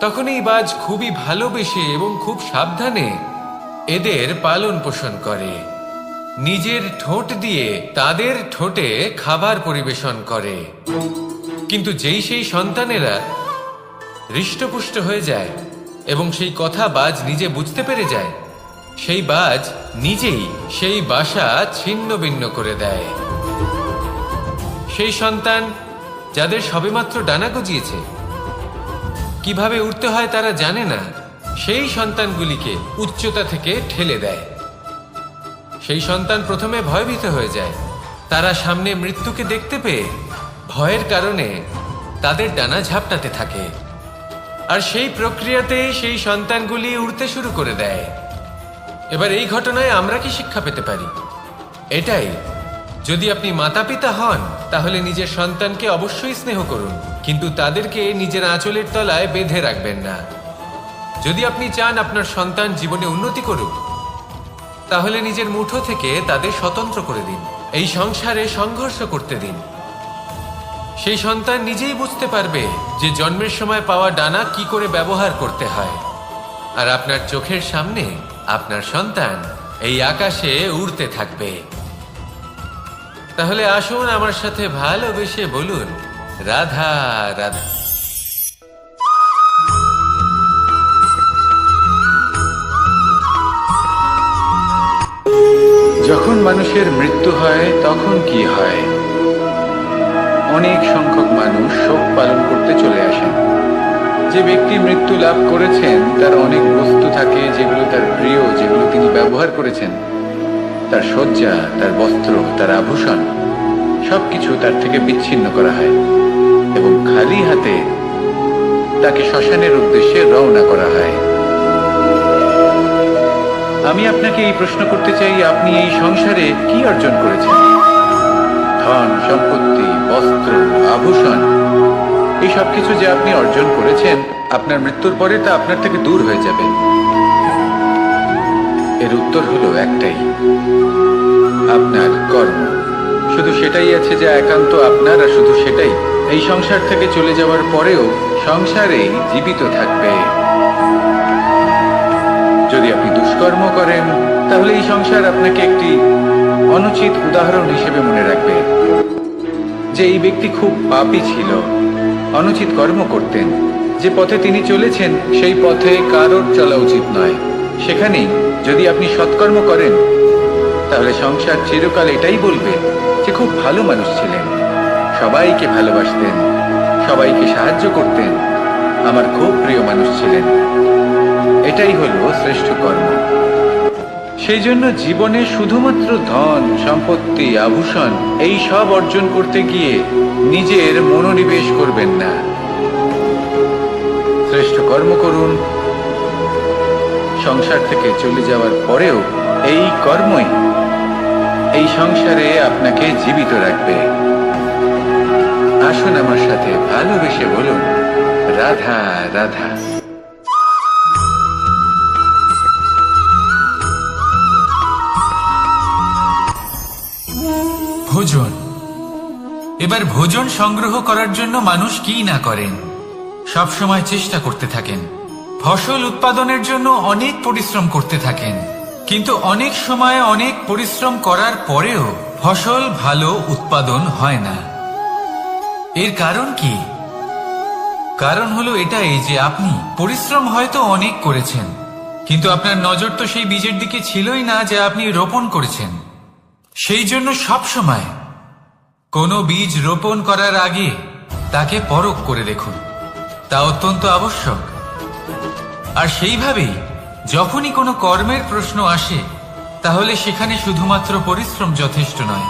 S3: তখন এই বাজ খুবই ভালোবেসে এবং খুব সাবধানে এদের পালন পোষণ করে, নিজের ঠোঁট দিয়ে তাদের ঠোঁটে খাবার পরিবেশন করে। কিন্তু যেই সেই সন্তানেরা হৃষ্টপুষ্ট হয়ে যায় এবং সেই কথা বাজ নিজে বুঝতে পেরে যায়, সেই বাজ নিজেই সেই বাসা ছিন্ন ভিন্ন করে দেয়। সেই সন্তান যাদের সবেমাত্র ডানা গজিয়েছে, কিভাবে উঠতে হয় তারা জানে না, সেই সন্তানগুলিকে উচ্চতা থেকে ঠেলে দেয়। সেই সন্তান প্রথমে ভয়ভীত হয়ে যায়। তারা সামনে মৃত্যুকে দেখতে পেয়ে ভয়ের কারণে তাদের ডানা ঝাপটাতে থাকে, আর সেই প্রক্রিয়াতে সেই সন্তানগুলি উড়তে শুরু করে দেয়। এবার এই ঘটনায় আমরা কি শিক্ষা পেতে পারি? এটাই, যদি আপনি মাতা পিতা হন তাহলে নিজের সন্তানকে অবশ্যই স্নেহ করুন, কিন্তু তাদেরকে নিজের আঁচলের তলায় বেঁধে রাখবেন না। যদি আপনি চান আপনার সন্তান জীবনে উন্নতি করুক, তাহলে নিজের মুঠো থেকে তাদের স্বতন্ত্র করে দিন। এই সংসারে সংঘর্ষ করতে দিন। সেই সন্তান নিজেই বুঝতে পারবে যে জন্মের সময় পাওয়া ডানা কি করে ব্যবহার করতে হয়। আর আপনার চোখের সামনে আপনার সন্তান এই আকাশে উড়তে থাকবে। তাহলে আসুন আমার সাথে ভালোবেসে বলুন, রাধা রাধা।
S2: যখন মানুষের মৃত্যু হয় তখন কি হয়? অনেক সংখ্যক মানুষ শোক পালন করতে চলে আসেন। যে ব্যক্তি মৃত্যু লাভ করেছেন তার অনেক বস্তু থাকে যেগুলো তার প্রিয়, যেগুলো তিনি ব্যবহার করেছেন। তার শয্যা, তার বস্ত্র, তার আভূষণ সবকিছু তার থেকে বিচ্ছিন্ন করা হয় এবং খালি হাতে তাকে শ্মশানের উদ্দেশ্যে রওনা করা হয়। আমি আপনাকে এই প্রশ্ন করতে চাই, আপনি এই সংসারে কি অর্জন করেছেন? ধন সম্পত্তি, বস্ত্র, আভূষণ, এই সব কিছু যে আপনি অর্জন করেছেন, আপনার মৃত্যুর পরে তা আপনার থেকে দূর হয়ে যাবে। এর উত্তর হলো একটাই, আপনার কর্ম। শুধু সেটাই আছে যা একান্ত আপনার, আর শুধু সেটাই এই সংসার থেকে চলে যাওয়ার পরেও সংসারেই জীবিত থাকবে। যদি আপনি দুষ্কর্ম করেন তাহলে এই সংসার আপনাকে একটি অনুচিত উদাহরণ হিসেবে মনে রাখবে যে এই ব্যক্তি খুব পাপী ছিল, অনুচিত কর্ম করতেন। যে পথে তিনি চলেছেন সেই পথে কারোর চলা উচিত নয়। সেখানেই যদি আপনি সৎকর্ম করেন তাহলে সংসার চিরকাল এটাই বলবে যে খুব ভালো মানুষ ছিলেন, সবাইকে ভালোবাসতেন, সবাইকে সাহায্য করতেন, আমার খুব প্রিয় মানুষ ছিলেন। এটাই হলো শ্রেষ্ঠ কর্ম। সেই জন্য জীবনে শুধুমাত্র ধন সম্পত্তি, আভূষণ এই সব অর্জন করতে গিয়ে নিজের মনোনিবেশ করবেন না। শ্রেষ্ঠ কর্ম করুন। সংসার থেকে চলে যাওয়ার পরেও এই কর্মই এই সংসারে আপনাকে জীবিত রাখবে। আসুন আমার সাথে ভালোবেসে বলুন, রাধা রাধা।
S1: ভোজন। এবার ভোজন সংগ্রহ করার জন্য মানুষ কি না করেন, সব সময় চেষ্টা করতে থাকেন। ফসল উৎপাদনের জন্য অনেক পরিশ্রম করতে থাকেন, কিন্তু অনেক সময় অনেক পরিশ্রম করার পরেও ফসল ভালো উৎপাদন হয় না। এর কারণ কি? কারণ হলো এটাই যে আপনি পরিশ্রম হয়তো অনেক করেছেন, কিন্তু আপনার নজর তো সেই বীজের দিকে ছিলই না যা আপনি রোপণ করেছেন। সেই জন্য সব সময় কোনো বীজ রোপণ করার আগে তাকে পরখ করে দেখুন, তা অত্যন্ত আবশ্যক। আর সেইভাবেই যখনই কোনো কর্মের প্রশ্ন আসে তাহলে সেখানে শুধুমাত্র পরিশ্রম যথেষ্ট নয়,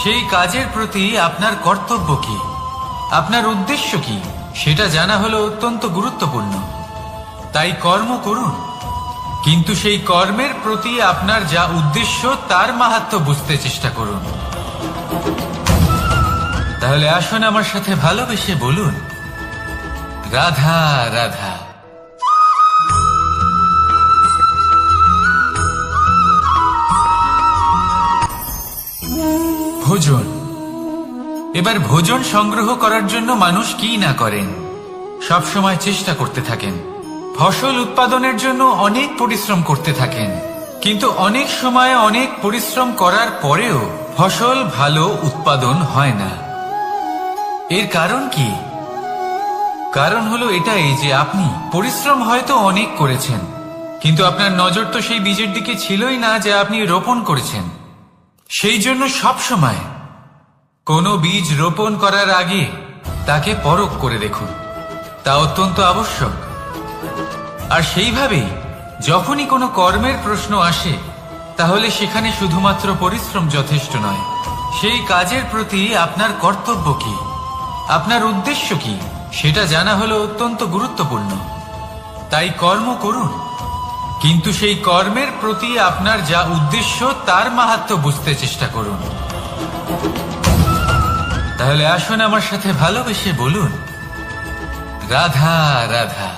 S1: সেই কাজের প্রতি আপনার কর্তব্য কি, আপনার উদ্দেশ্য কি, সেটা জানা হলো অত্যন্ত গুরুত্বপূর্ণ। তাই কর্ম করুন, কিন্তু সেই কর্মের প্রতি আপনার যা উদ্দেশ্য তার মাহাত্ম্য বুঝতে চেষ্টা করুন। তাহলে আসুন আমার সাথে ভালোবেসে বলুন, রাধা রাধা। ভোজন। এবার ভোজন সংগ্রহ করার জন্য মানুষ কি না করেন, সব সময় চেষ্টা করতে থাকেন। ফসল উৎপাদনের জন্য অনেক পরিশ্রম করতে থাকেন, কিন্তু অনেক সময় অনেক পরিশ্রম করার পরেও ফসল ভালো উৎপাদন হয় না। এর কারণ কি? কারণ হলো এটাই যে আপনি পরিশ্রম হয়তো অনেক করেছেন, কিন্তু আপনার নজর তো সেই বীজের দিকে ছিলই না যা আপনি রোপণ করেছেন। সেই জন্য সব সময় কোনো বীজ রোপণ করার আগে তাকে পরখ করে দেখুন, তা অত্যন্ত আবশ্যক। আর সেইভাবেই যখনই কোনো কর্মের প্রশ্ন আসে, তাহলে সেখানে শুধুমাত্র পরিশ্রম যথেষ্ট নয়। সেই কাজের প্রতি আপনার কর্তব্য কি, আপনার উদ্দেশ্য কি, সেটা জানা হলো অত্যন্ত গুরুত্বপূর্ণ। তাই কর্ম করুন, কিন্তু সেই কর্মের প্রতি আপনার যা উদ্দেশ্য তার মাহাত্ম্য বুঝতে চেষ্টা করুন। তাহলে আসুন আমার সাথে ভালোবেসে বলুন, রাধা রাধা।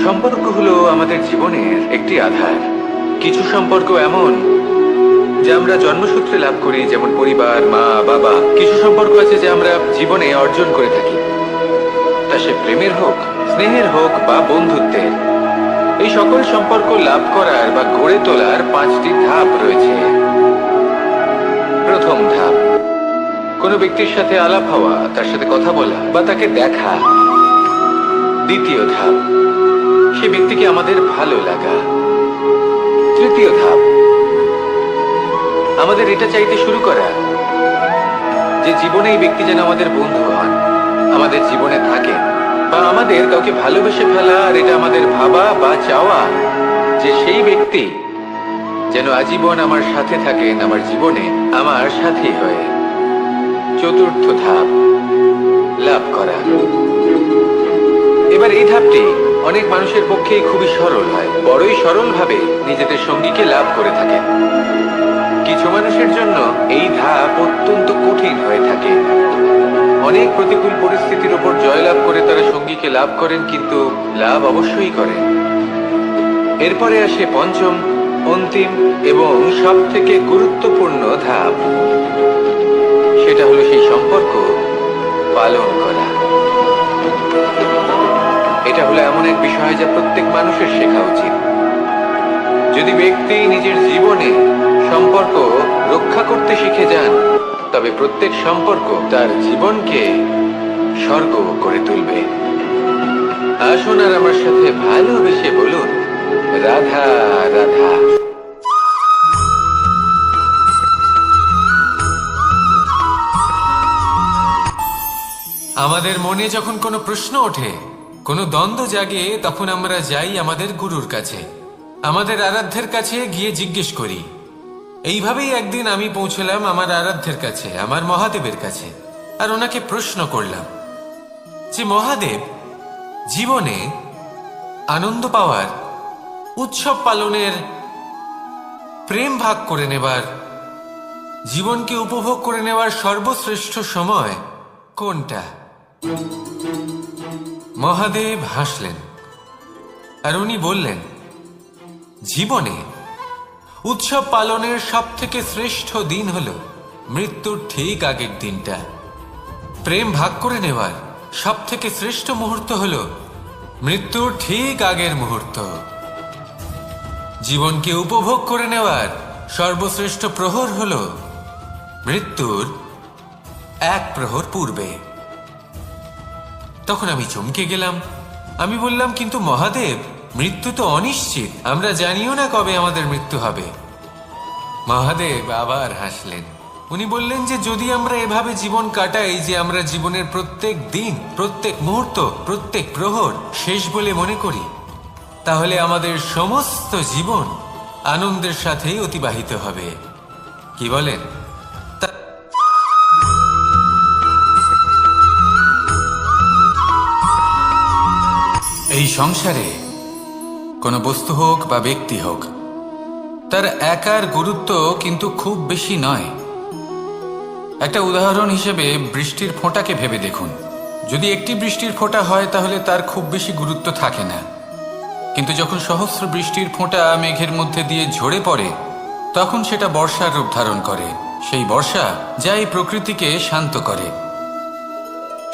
S2: সম্পর্ক হলো আমাদের জীবনের একটি আধার। কিছু সম্পর্ক এমন যে আমরা জন্মসূত্রে লাভ করি, যেমন পরিবার, মা, বাবা। কিছু সম্পর্ক আছে যে আমরা জীবনে অর্জন করে থাকি, তা সে প্রেমের হোক, স্নেহের হোক বা বন্ধুত্বের। এই সকল সম্পর্ক লাভ করার বা গড়ে তোলার 5টি ধাপ রয়েছে। প্রথম ধাপ, কোনো ব্যক্তির সাথে আলাপ হওয়া, তার সাথে কথা বলা বা তাকে দেখা। দ্বিতীয় ধাপ, সে ব্যক্তিকে আমাদের ভালো লাগা। তৃতীয় ধাপ, আমাদের এটা চাইতে শুরু করা যে জীবনে এই ব্যক্তি যেন আমাদের বন্ধু হন, আমাদের জীবনে থাকেন, বা আমাদের কাউকে ভালোবেসে ফেলা। আর এটা আমাদের ভাবা বা চাওয়া যে সেই ব্যক্তি যেন আজীবন আমার সাথে থাকেন, আমার জীবনে আমার সাথী হয়ে। চতুর্থ ধাপ, লাভ করা। এবার এই ধাপটি অনেক মানুষের পক্ষেই খুবই সরল হয়, বড়ই সরলভাবে নিজেদের সঙ্গীকে লাভ করে থাকেন। কিছু মানুষের জন্য এই ধাপ অত্যন্ত কঠিন হয়ে থাকে। অনেক প্রতিকূল পরিস্থিতির উপর জয়লাভ করে তারা সঙ্গীকে লাভ করেন, কিন্তু লাভ অবশ্যই করেন। এরপরে আসে পঞ্চম, অন্তিম এবং সব থেকে গুরুত্বপূর্ণ ধাপ। সেটা হলো সেই সম্পর্ক পালন করা। এটা হলো এমন এক বিষয় যা প্রত্যেক মানুষের শেখা উচিত। যদি ব্যক্তি নিজের জীবনে সম্পর্ক রক্ষা করতে শিখে যান, তবে প্রত্যেক সম্পর্ক তার জীবনকে স্বর্গ করে তুলবে। আসুন আর আমার সাথে ভালোবেসে বলুন, রাধা রাধা।
S3: আমাদের মনে যখন কোনো প্রশ্ন ওঠে, কোনো দ্বন্দ্ব জাগে, তখন আমরা যাই আমাদের গুরুর কাছে, আমাদের আরাধ্যের কাছে গিয়ে জিজ্ঞেস করি। এইভাবেই একদিন আমি পৌঁছলাম আমার আরাধ্যের কাছে, আমার মহাদেবের কাছে, আর ওনাকে প্রশ্ন করলাম যে মহাদেব, জীবনে আনন্দ পাওয়ার, উৎসব পালনের, প্রেম ভাগ করে নেবার, জীবনকে উপভোগ করে নেওয়ার সর্বশ্রেষ্ঠ সময় কোনটা? মহাদেব হাসলেন আর উনি বললেন, জীবনে উৎসব পালনের সব থেকে শ্রেষ্ঠ দিন হল মৃত্যুর ঠিক আগের দিনটা। প্রেম ভাগ করে নেওয়ার সব থেকে শ্রেষ্ঠ মুহূর্ত হল মৃত্যুর ঠিক আগের মুহূর্ত। জীবনকে উপভোগ করে নেওয়ার সর্বশ্রেষ্ঠ প্রহর হল মৃত্যুর 1 প্রহর পূর্বে। তখন আমি চমকে গেলাম। আমি বললাম, কিন্তু মহাদেব, মৃত্যু তো অনিশ্চিত, আমরা জানিও না কবে আমাদের মৃত্যু হবে। মহাদেব আবার হাসলেন। উনি বললেন যে যদি আমরা এভাবে জীবন কাটাই যে আমরা জীবনের প্রত্যেক দিন, প্রত্যেক মুহূর্ত, প্রত্যেক প্রহর শেষ বলে মনে করি, তাহলে আমাদের সমস্ত জীবন আনন্দের সাথেই অতিবাহিত হবে। কি বলেন?
S1: এই সংসারে কোনো বস্তু হোক বা ব্যক্তি হোক, তার একার গুরুত্ব কিন্তু খুব বেশি নয়। একটা উদাহরণ হিসেবে বৃষ্টির ফোঁটাকে ভেবে দেখুন। যদি একটি বৃষ্টির ফোঁটা হয় তাহলে তার খুব বেশি গুরুত্ব থাকে না, কিন্তু যখন সহস্র বৃষ্টির ফোঁটা মেঘের মধ্যে দিয়ে ঝরে পড়ে, তখন সেটা বর্ষার রূপ ধারণ করে। সেই বর্ষা যা এই প্রকৃতিকে শান্ত করে।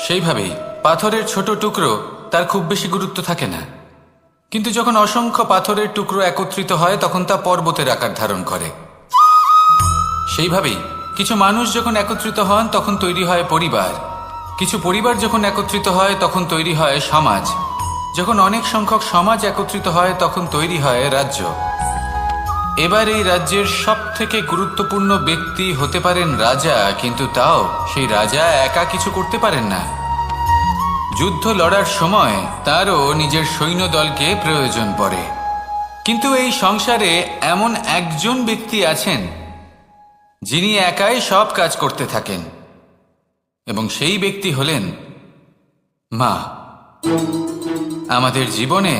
S1: সেইভাবেই পাথরের ছোট টুকরো, তার খুব বেশি গুরুত্ব থাকে না, কিন্তু যখন অসংখ্য পাথরের টুকরো একত্রিত হয় তখন তা পর্বতের আকার ধারণ করে। সেইভাবেই কিছু মানুষ যখন একত্রিত হন তখন তৈরি হয় পরিবার, কিছু পরিবার যখন একত্রিত হয় তখন তৈরি হয় সমাজ, যখন অনেক সংখ্যক সমাজ একত্রিত হয় তখন তৈরি হয় রাজ্য। এবার এই রাজ্যের সব থেকে গুরুত্বপূর্ণ ব্যক্তি হতে পারেন রাজা, কিন্তু তাও সেই রাজা একা কিছু করতে পারেন না। যুদ্ধ লড়ার সময় তারও নিজের সৈন্যদলকে প্রয়োজন পড়ে। কিন্তু এই সংসারে এমন একজন ব্যক্তি আছেন যিনি একাই সব কাজ করতে থাকেন, এবং সেই ব্যক্তি হলেন মা। আমাদের জীবনে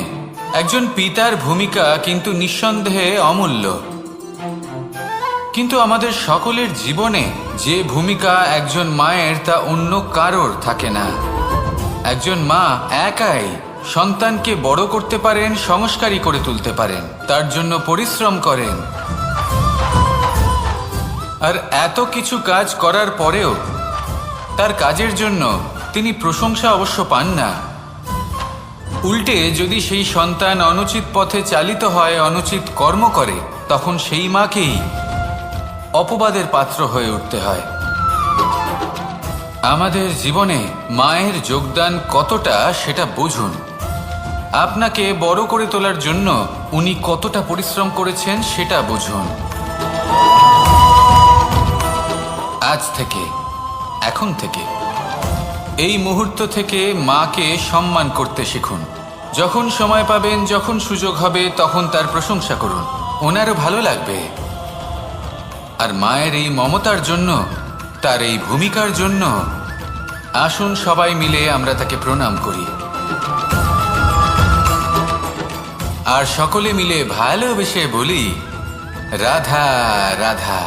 S1: একজন পিতার ভূমিকা কিন্তু নিঃসন্দেহে অমূল্য, কিন্তু আমাদের সকলের জীবনে যে ভূমিকা একজন মায়ের তা অন্য কারোর থাকে না। একজন মা একাই সন্তানকে বড় করতে পারেন, সংস্কারী করে তুলতে পারেন, তার জন্য পরিশ্রম করেন। আর এত কিছু কাজ করার পরেও তার কাজের জন্য তিনি প্রশংসা অবশ্য পান না। উল্টে যদি সেই সন্তান অনুচিত পথে চালিত হয়, অনুচিত কর্ম করে, তখন সেই মাকেই অপবাদের পাত্র হয়ে উঠতে হয়। আমাদের জীবনে মায়ের যোগদান কতটা সেটা বুঝুন। আপনাকে বড় করে তোলার জন্য উনি কতটা পরিশ্রম করেছেন সেটা বুঝুন। আজ থেকে, এখন থেকে, এই মুহূর্ত থেকে মাকে সম্মান করতে শিখুন। যখন সময় পাবেন, যখন সুযোগ হবে, তখন তার প্রশংসা করুন, ওনারও ভালো লাগবে। আর মায়ের এই মমতার জন্য, তার এই ভূমিকার জন্য আসুন সবাই মিলে আমরা তাকে প্রণাম করি, আর সকলে মিলে ভালোবেসে বলি, রাধা রাধা।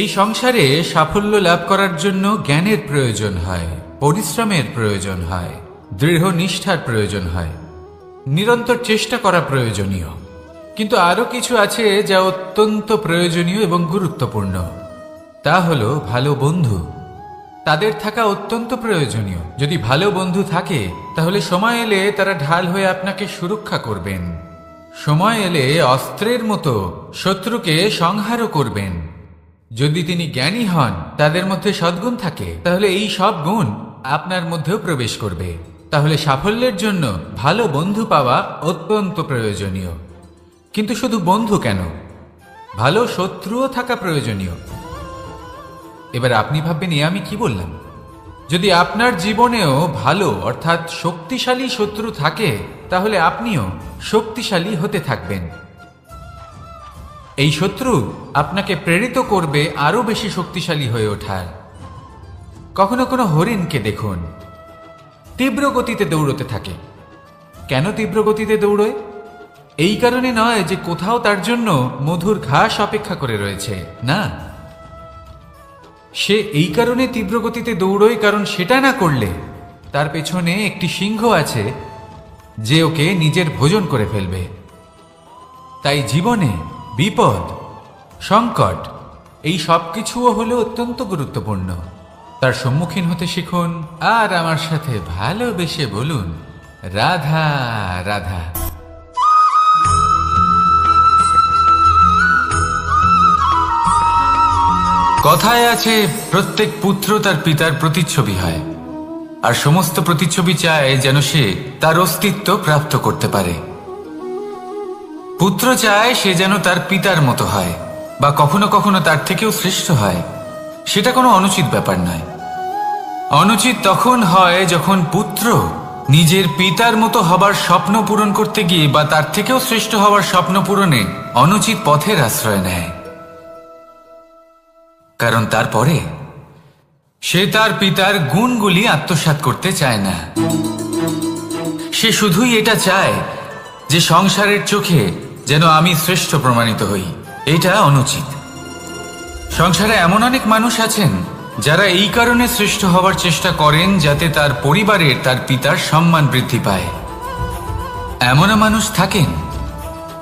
S1: এই সংসারে সাফল্য লাভ করার জন্য জ্ঞানের প্রয়োজন হয়, পরিশ্রমের প্রয়োজন হয়, দৃঢ় নিষ্ঠার প্রয়োজন হয়, নিরন্তর চেষ্টা করা প্রয়োজনীয়। কিন্তু আরো কিছু আছে যা অত্যন্ত প্রয়োজনীয় এবং গুরুত্বপূর্ণ। তা হলো ভালো বন্ধু। তাদের থাকা অত্যন্ত প্রয়োজনীয়। যদি ভালো বন্ধু থাকে তাহলে সময় এলে তারা ঢাল হয়ে আপনাকে সুরক্ষা করবেন। সময় এলে অস্ত্রের মতো শত্রুকে সংহারও করবেন। যদি তিনি জ্ঞানী হন, তাদের মধ্যে সদ্গুণ থাকে, তাহলে এই সব গুণ আপনার মধ্যেও প্রবেশ করবে। তাহলে সাফল্যের জন্য ভালো বন্ধু পাওয়া অত্যন্ত প্রয়োজনীয়। কিন্তু শুধু বন্ধু কেন, ভালো শত্রুও থাকা প্রয়োজনীয়। এবার আপনি ভাববেন, আমি কি বললাম? যদি আপনার জীবনেও ভালো অর্থাৎ শক্তিশালী শত্রু থাকে, তাহলে আপনিও শক্তিশালী হতে থাকবেন। এই শত্রু আপনাকে প্রেরিত করবে আরো বেশি শক্তিশালী হয়ে ওঠার। কখনো কোনো হরিণকে দেখুন, তীব্র গতিতে দৌড়তে থাকে। কেন তীব্র গতিতে দৌড়য়? এই কারণে নয় যে কোথাও তার জন্য মধুর ঘাস অপেক্ষা করে রয়েছে, না। সে এই কারণে তীব্র গতিতে দৌড়য় কারণ সেটা না করলে তার পেছনে একটি সিংহ আছে যে ওকে নিজের ভোজন করে ফেলবে। তাই জীবনে বিপদ, সংকট, এই সব কিছুও হলো অত্যন্ত গুরুত্বপূর্ণ। তার সম্মুখীন হতে শিখুন, আর আমার সাথে ভালোবেসে বলুন, রাধা রাধা। কথায় আছে, প্রত্যেক পুত্র তার পিতার প্রতিচ্ছবি হয়, আর সমস্ত প্রতিচ্ছবি চায় যেন সে তার অস্তিত্ব প্রাপ্ত করতে পারে। পুত্র চায় সে যেন তার পিতার মতো হয়, বা কখনো কখনো তার থেকেও শ্রেষ্ঠ হয়। সেটা কোনো অনুচিত ব্যাপার নয়। অনুচিত তখন হয় যখন পুত্র নিজের পিতার মতো হবার স্বপ্ন পূরণ করতে গিয়ে বা তার থেকেও শ্রেষ্ঠ হওয়ার স্বপ্ন পূরণে অনুচিত পথের আশ্রয় নেয়। কারণ তারপরে সে তার পিতার গুণগুলি আত্মসাৎ করতে চায় না। সে শুধুই এটা চায় যে সংসারের চোখে যেন আমি শ্রেষ্ঠ প্রমাণিত হই। এটা অনুচিত। সংসারে এমন অনেক মানুষ আছেন যারা এই কারণে শ্রেষ্ঠ হওয়ার চেষ্টা করেন যাতে তার পরিবারের, তার পিতার সম্মান বৃদ্ধি পায়। এমনও মানুষ থাকেন,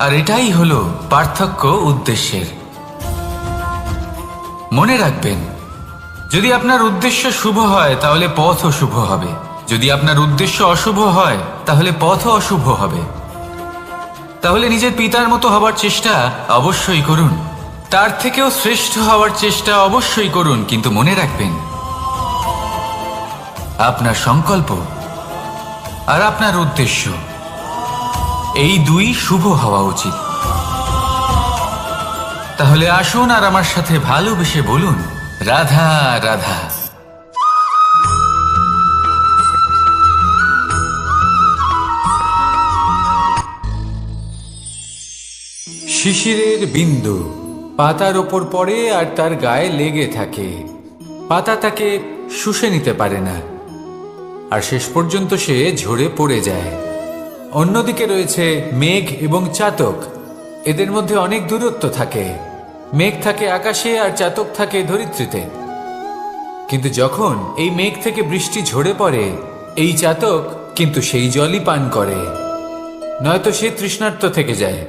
S1: আর এটাই হলো পার্থক্য উদ্দেশ্যের। মনে রাখবেন, যদি আপনার উদ্দেশ্য শুভ হয় তাহলে পথও শুভ হবে, যদি আপনার উদ্দেশ্য অশুভ হয় তাহলে পথও অশুভ হবে। তাহলে নিজের পিতার মতো হবার চেষ্টা অবশ্যই করুন, তার থেকেও শ্রেষ্ঠ হওয়ার চেষ্টা অবশ্যই করুন, কিন্তু মনে রাখবেন আপনার সংকল্প আর আপনার উদ্দেশ্য এই দুই শুভ হওয়া উচিত। তাহলে আসুন আর আমার সাথে ভালোবেসে বলুন, রাধা রাধা। শিশিরের বিন্দু পাতার ওপর পড়ে আর তার গায়ে লেগে থাকে। পাতা তাকে শুষে নিতে পারে না, আর শেষ পর্যন্ত সে ঝরে পড়ে যায়। অন্যদিকে রয়েছে মেঘ এবং চাতক। এদের মধ্যে অনেক দূরত্ব থাকে। মেঘ থাকে আকাশে আর চাতক থাকে ধরিত্রীতে। কিন্তু যখন এই মেঘ থেকে বৃষ্টি ঝরে পড়ে, এই চাতক কিন্তু সেই জলই পান করে, নয়তো সে তৃষ্ণার্ত থেকে যায়।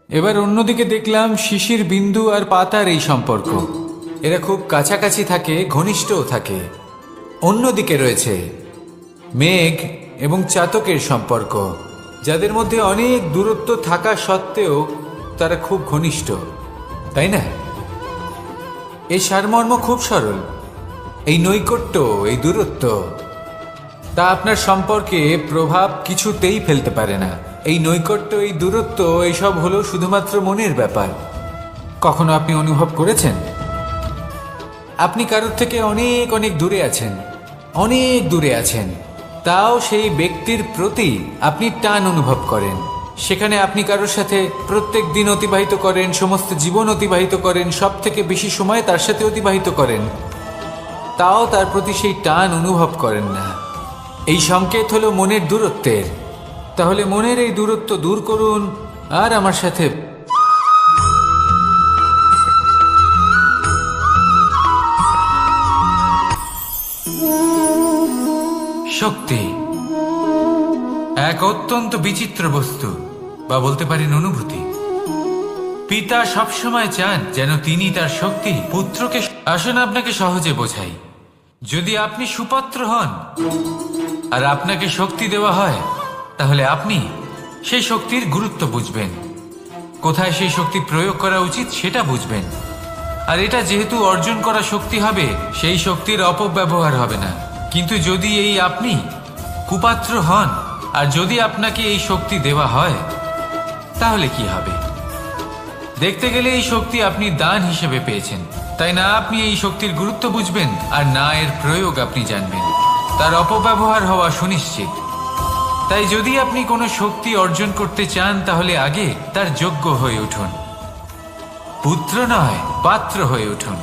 S1: এবার অন্যদিকে দেখলাম শিশির বিন্দু আর পাতার এই সম্পর্ক। এরা খুব কাছাকাছি থাকে, ঘনিষ্ঠও থাকে। অন্যদিকে রয়েছে মেঘ এবং চাতকের সম্পর্ক, যাদের মধ্যে অনেক দূরত্ব থাকা সত্ত্বেও তারা খুব ঘনিষ্ঠ, তাই না? এই সারমর্ম খুব সরল। এই নৈকট্য, এই দূরত্ব, তা আপনার সম্পর্কে প্রভাব কিছুতেই ফেলতে পারে না। এই নৈকট্য, এই দূরত্ব, এইসব হলো শুধুমাত্র মনের ব্যাপার। কখনো আপনি অনুভব করেছেন আপনি কারোর থেকে অনেক অনেক দূরে আছেন, অনেক দূরে আছেন, তাও সেই ব্যক্তির প্রতি আপনি টান অনুভব করেন। সেখানে আপনি কারোর সাথে প্রত্যেক দিন অতিবাহিত করেন, সমস্ত জীবন অতিবাহিত করেন, সব থেকে বেশি সময় তার সাথে অতিবাহিত করেন, তাও তার প্রতি সেই টান অনুভব করেন না। এই সংকেত হলো মনের দূরত্বের। তাহলে মনের এই দূরত্ব দূর করুন আর আমার সাথে শক্তি এক অত্যন্ত বিচিত্র বস্তু, বা বলতে পারেন অনুভূতি। পিতা সবসময় চান যেন তিনি তার শক্তি পুত্রকে। আসুন আপনাকে সহজে বোঝাই। যদি আপনি সুপাত্র হন আর আপনাকে শক্তি দেওয়া হয়, তাহলে আপনি সেই শক্তির গুরুত্ব বুঝবেন, কোথায় সেই শক্তি প্রয়োগ করা উচিত সেটা বুঝবেন। আর এটা যেহেতু অর্জন করা শক্তি হবে, সেই শক্তির অপব্যবহার হবে না। কিন্তু যদি এই আপনি কুপাত্র হন আর যদি আপনাকে এই শক্তি দেওয়া হয়, তাহলে কি হবে? দেখতে গেলে এই শক্তি আপনি দান হিসেবে পেয়েছেন, তাই না আপনি এই শক্তির গুরুত্ব বুঝবেন আর না এর প্রয়োগ আপনি জানবেন। তার অপব্যবহার হওয়া সুনিশ্চিত। তাই যদি আপনি কোনো শক্তি অর্জন করতে চান, তাহলে আগে তার যোগ্য হয়ে উঠুন। পুত্র নয়, পাত্র হয়ে উঠুন।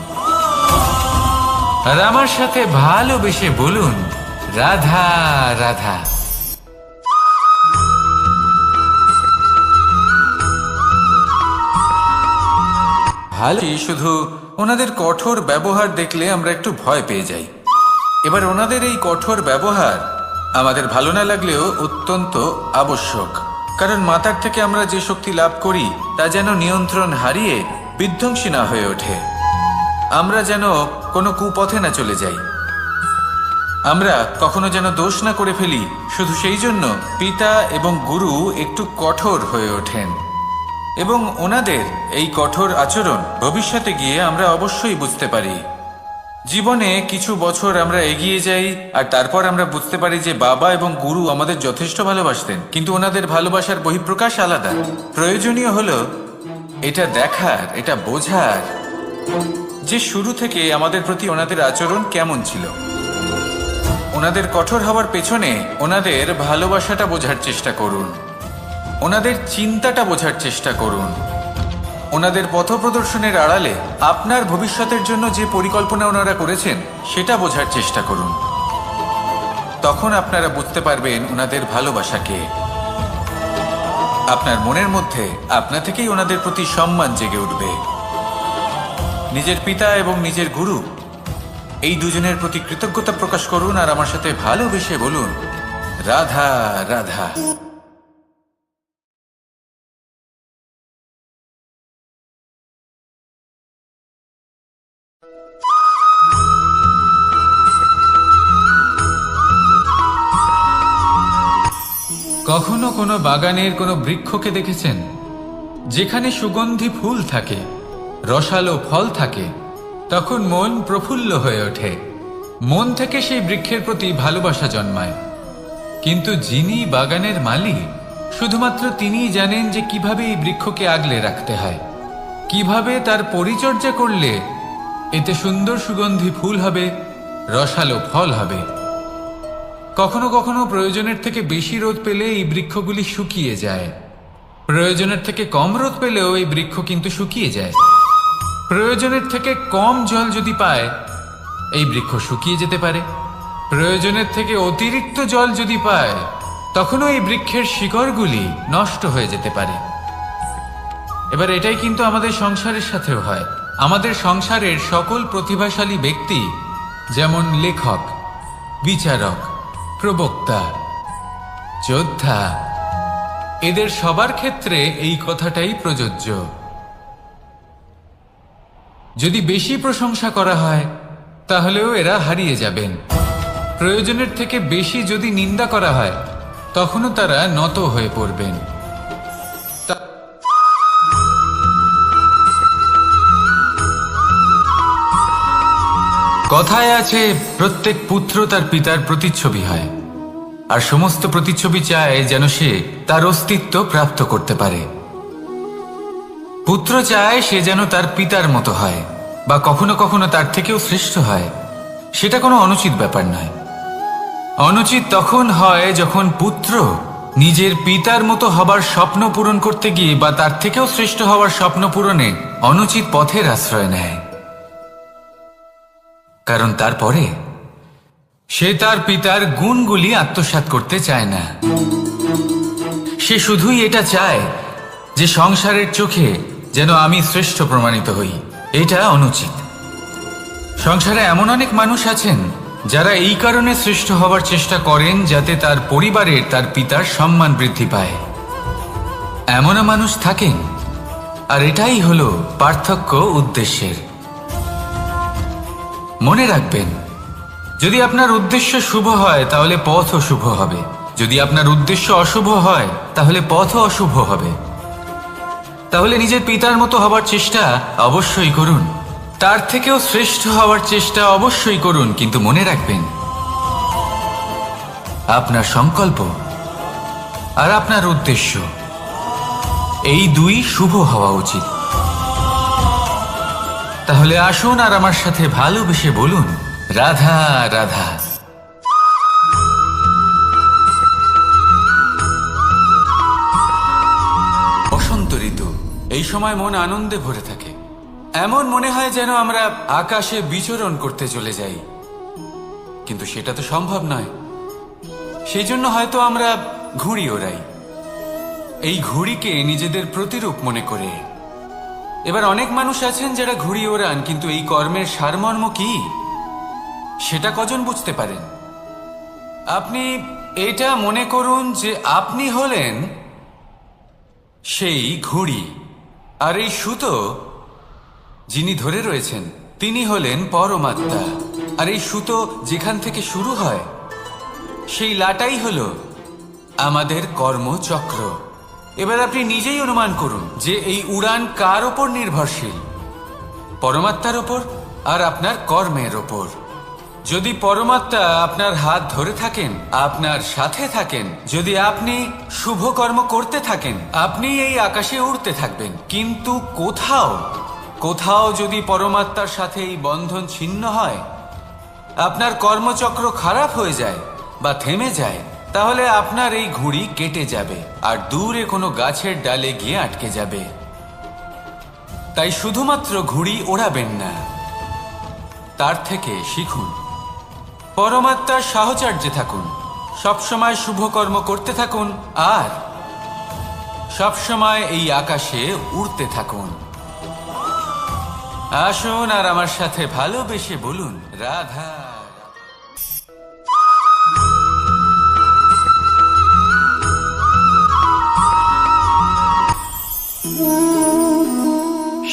S1: আর আমার সাথে ভালোবেসে বলুন, রাধা রাধা। ভালো, শুধু ওনাদের কঠোর ব্যবহার দেখলে আমরা একটু ভয় পেয়ে যাই। এবার ওনাদের এই কঠোর ব্যবহার আমাদের ভালো না লাগলেও অত্যন্ত আবশ্যক, কারণ মাতার থেকে আমরা যে শক্তি লাভ করি তা যেন নিয়ন্ত্রণ হারিয়ে বিধ্বংসী না হয়ে ওঠে। আমরা যেন কোনো কুপথে না চলে যাই, আমরা কখনো যেন দোষ না করে ফেলি। শুধু সেই জন্য পিতা এবং গুরু একটু কঠোর হয়ে ওঠেন, এবং ওনাদের এই কঠোর আচরণ ভবিষ্যতে গিয়ে আমরা অবশ্যই বুঝতে পারি। জীবনে কিছু বছর আমরা এগিয়ে যাই আর তারপর আমরা বুঝতে পারি যে বাবা এবং গুরু আমাদের যথেষ্ট ভালোবাসতেন, কিন্তু ওনাদের ভালোবাসার বহিঃপ্রকাশ আলাদা। প্রয়োজনীয় হলো এটা দেখার, এটা বোঝার যে শুরু থেকে আমাদের প্রতি ওনাদের আচরণ কেমন ছিল। ওনাদের কঠোর হওয়ার পেছনে ওনাদের ভালোবাসাটা বোঝার চেষ্টা করুন, ওনাদের চিন্তাটা বোঝার চেষ্টা করুন, ওনাদের পথপ্রদর্শনের আড়ালে আপনার ভবিষ্যতের জন্য যে পরিকল্পনা ওনারা করেছেন সেটা বোঝার চেষ্টা করুন। তখন আপনারা বুঝতে পারবেন ওনাদের ভালোবাসাকে। আপনার মনের মধ্যে আপনা থেকেই ওনাদের প্রতি সম্মান জেগে উঠবে। নিজের পিতা এবং নিজের গুরু এই দুজনের প্রতি কৃতজ্ঞতা প্রকাশ করুন আর আমার সাথে ভালোবেসে বলুন, রাধা রাধা। কখনো কোনো বাগানের কোনো বৃক্ষকে দেখেছেন যেখানে সুগন্ধি ফুল থাকে, রসালো ফল থাকে? তখন মন প্রফুল্ল হয়ে ওঠে। মন থেকে সেই বৃক্ষের প্রতি ভালোবাসা জন্মায়। কিন্তু যিনি বাগানের মালিক, শুধুমাত্র তিনিই জানেন যে কিভাবে এই বৃক্ষকে আগলে রাখতে হয়, কিভাবে তার পরিচর্যা করলে এতে সুন্দর সুগন্ধি ফুল হবে, রসালো ফল হবে। কখনো কখনো প্রয়োজনের থেকে বেশি রোদ পেলে এই বৃক্ষগুলি শুকিয়ে যায়, প্রয়োজনের থেকে কম রোদ পেলেও এই বৃক্ষ কিন্তু শুকিয়ে যায়। প্রয়োজনের থেকে কম জল যদি পায়, এই বৃক্ষ শুকিয়ে যেতে পারে। প্রয়োজনের থেকে অতিরিক্ত জল যদি পায়, তখনও এই বৃক্ষের শিকড়গুলি নষ্ট হয়ে যেতে পারে। এবার এটাই কিন্তু আমাদের সংসারের সাথেও হয়। আমাদের সংসারের সকল প্রতিভাশালী ব্যক্তি, যেমন লেখক, বিচারক, প্রবক্তা, যোদ্ধা, এদের সবার ক্ষেত্রে এই কথাটাই প্রযোজ্য। যদি বেশি প্রশংসা করা হয়, তাহলেও এরা হারিয়ে যাবেন। প্রয়োজনের থেকে বেশি যদি নিন্দা করা হয়, তখনও তারা নত হয়ে পড়বেন। কথায় আছে, প্রত্যেক পুত্র তার পিতার প্রতিচ্ছবি হয়, আর সমস্ত প্রতিচ্ছবি চায় যেন সে তার অস্তিত্ব প্রাপ্ত করতে পারে। পুত্র চায় সে যেন তার পিতার মতো হয়, বা কখনো কখনো তার থেকেও শ্রেষ্ঠ হয়। সেটা কোনো অনুচিত ব্যাপার নয়। অনুচিত তখন হয় যখন পুত্র নিজের পিতার মতো হবার স্বপ্ন পূরণ করতে গিয়ে বা তার থেকেও শ্রেষ্ঠ হওয়ার স্বপ্ন পূরণে অনুচিত পথের আশ্রয় নেয়। কারণ তারপরে সে তার পিতার গুণগুলি আত্মসাৎ করতে চায় না। সে শুধুই এটা চায় যে সংসারের চোখে যেন আমি শ্রেষ্ঠ প্রমাণিত হই। এটা অনুচিত। সংসারে এমন অনেক মানুষ আছেন যারা এই কারণে শ্রেষ্ঠ হবার চেষ্টা করেন যাতে তার পরিবারের তার পিতার সম্মান বৃদ্ধি পায়। এমনও মানুষ থাকেন, আর এটাই হলো পার্থক্য উদ্দেশ্যের। মনে রাখবেন, যদি আপনার উদ্দেশ্য শুভ হয় তাহলে পথও শুভ হবে, যদি আপনার উদ্দেশ্য অশুভ হয় তাহলে পথও অশুভ হবে। তাহলে নিজের পিতার মতো হবার চেষ্টা অবশ্যই করুন, তার থেকেও শ্রেষ্ঠ হওয়ার চেষ্টা অবশ্যই করুন, কিন্তু মনে রাখবেন আপনার সংকল্প আর আপনার উদ্দেশ্য এই দুই শুভ হওয়া উচিত। তাহলে আসুন আর আমার সাথে ভালোবেসে বলুন, রাধা রাধা। বসন্ত ঋতু, এই সময় মন আনন্দে ভরে থাকে। এমন মনে হয় যেন আমরা আকাশে বিচরণ করতে চলে যাই, কিন্তু সেটা তো সম্ভব নয়। সেই জন্য হয়তো আমরা ঘুড়ি ওড়াই, এই ঘুড়িকে নিজেদের প্রতিরূপ মনে করে। এবার অনেক মানুষ আছেন যারা ঘুড়ি ওড়ান, কিন্তু এই কর্মের সারমর্ম কি সেটা কজন বুঝতে পারেন? আপনি এটা মনে করুন যে আপনি হলেন সেই ঘুড়ি, আর এই সুতো যিনি ধরে রয়েছেন তিনি হলেন পরমাত্মা। আর এই সুতো যেখান থেকে শুরু হয় সেই লাটাই হলো আমাদের কর্মচক্র। এবার আপনি নিজেই অনুমান করুন যে এই উড়ান কার ওপর নির্ভরশীল? পরমাত্মার ওপর আর আপনার কর্মের ওপর। যদি পরমাত্মা আপনার হাত ধরে থাকেন, আপনার সাথে থাকেন, যদি আপনি শুভ কর্ম করতে থাকেন, আপনি এই আকাশে উড়তে থাকবেন। কিন্তু কোথাও কোথাও যদি পরমাত্মার সাথে এই বন্ধন ছিন্ন হয়, আপনার কর্মচক্র খারাপ হয়ে যায় বা থেমে যায়, তাহলে আপনার এই ঘুড়ি কেটে যাবে আর দূরে কোনো গাছের ডালে গিয়ে আটকে যাবে। তাই শুধুমাত্র ঘুড়ি ওড়াবেন না, তার থেকে শিখুন, পরমাত্মার সাহচর্যে থাকুন, সবসময় শুভ কর্ম করতে থাকুন, আর সবসময় এই আকাশে উড়তে থাকুন। আসুন আর আমার সাথে ভালোবেসে বলুন, রাধা।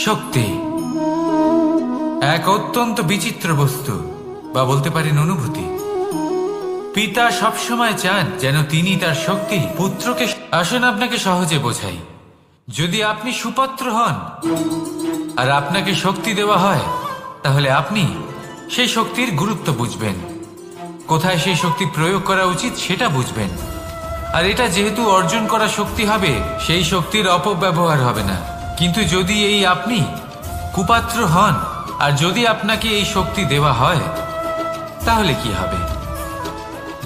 S1: শক্তি এক অত্যন্ত বিচিত্র বস্তু, বা বলতে পারেন অনুভূতি। পিতা সবসময় চান যেন তিনি তার শক্তি পুত্রকে। আসুন আপনাকে সহজে বোঝাই। যদি আপনি সুপাত্র হন আর আপনাকে শক্তি দেওয়া হয়, তাহলে আপনি সেই শক্তির গুরুত্ব বুঝবেন, কোথায় সেই শক্তি প্রয়োগ করা উচিত সেটা বুঝবেন। আর এটা যেহেতু অর্জন করা শক্তি হবে, সেই শক্তির অপব্যবহার হবে না। কিন্তু যদি এই আপনি কুপাত্র হন আর যদি আপনাকে এই শক্তি দেওয়া হয়, তাহলে কি হবে?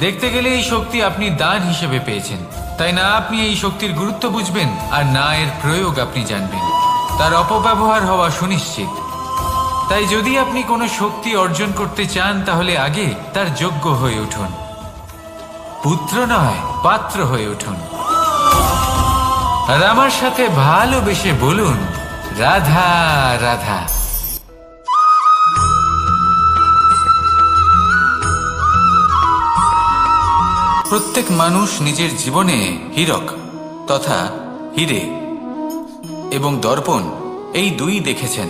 S1: দেখতে গেলে এই শক্তি আপনি দান হিসেবে পেয়েছেন, তাই না আপনি এই শক্তির গুরুত্ব বুঝবেন আর না এর প্রয়োগ আপনি জানবেন। তার অপব্যবহার হওয়া সুনিশ্চিত। তাই যদি আপনি কোনো শক্তি অর্জন করতে চান, তাহলে আগে তার যোগ্য হয়ে উঠুন। পুত্র নয়, পাত্র হয়ে উঠুন। আর আমার সাথে ভালোবেসে বলুন, রাধা রাধা। প্রত্যেক মানুষ নিজের জীবনে হীরক তথা হীরে এবং দর্পণ এই দুই দেখেছেন।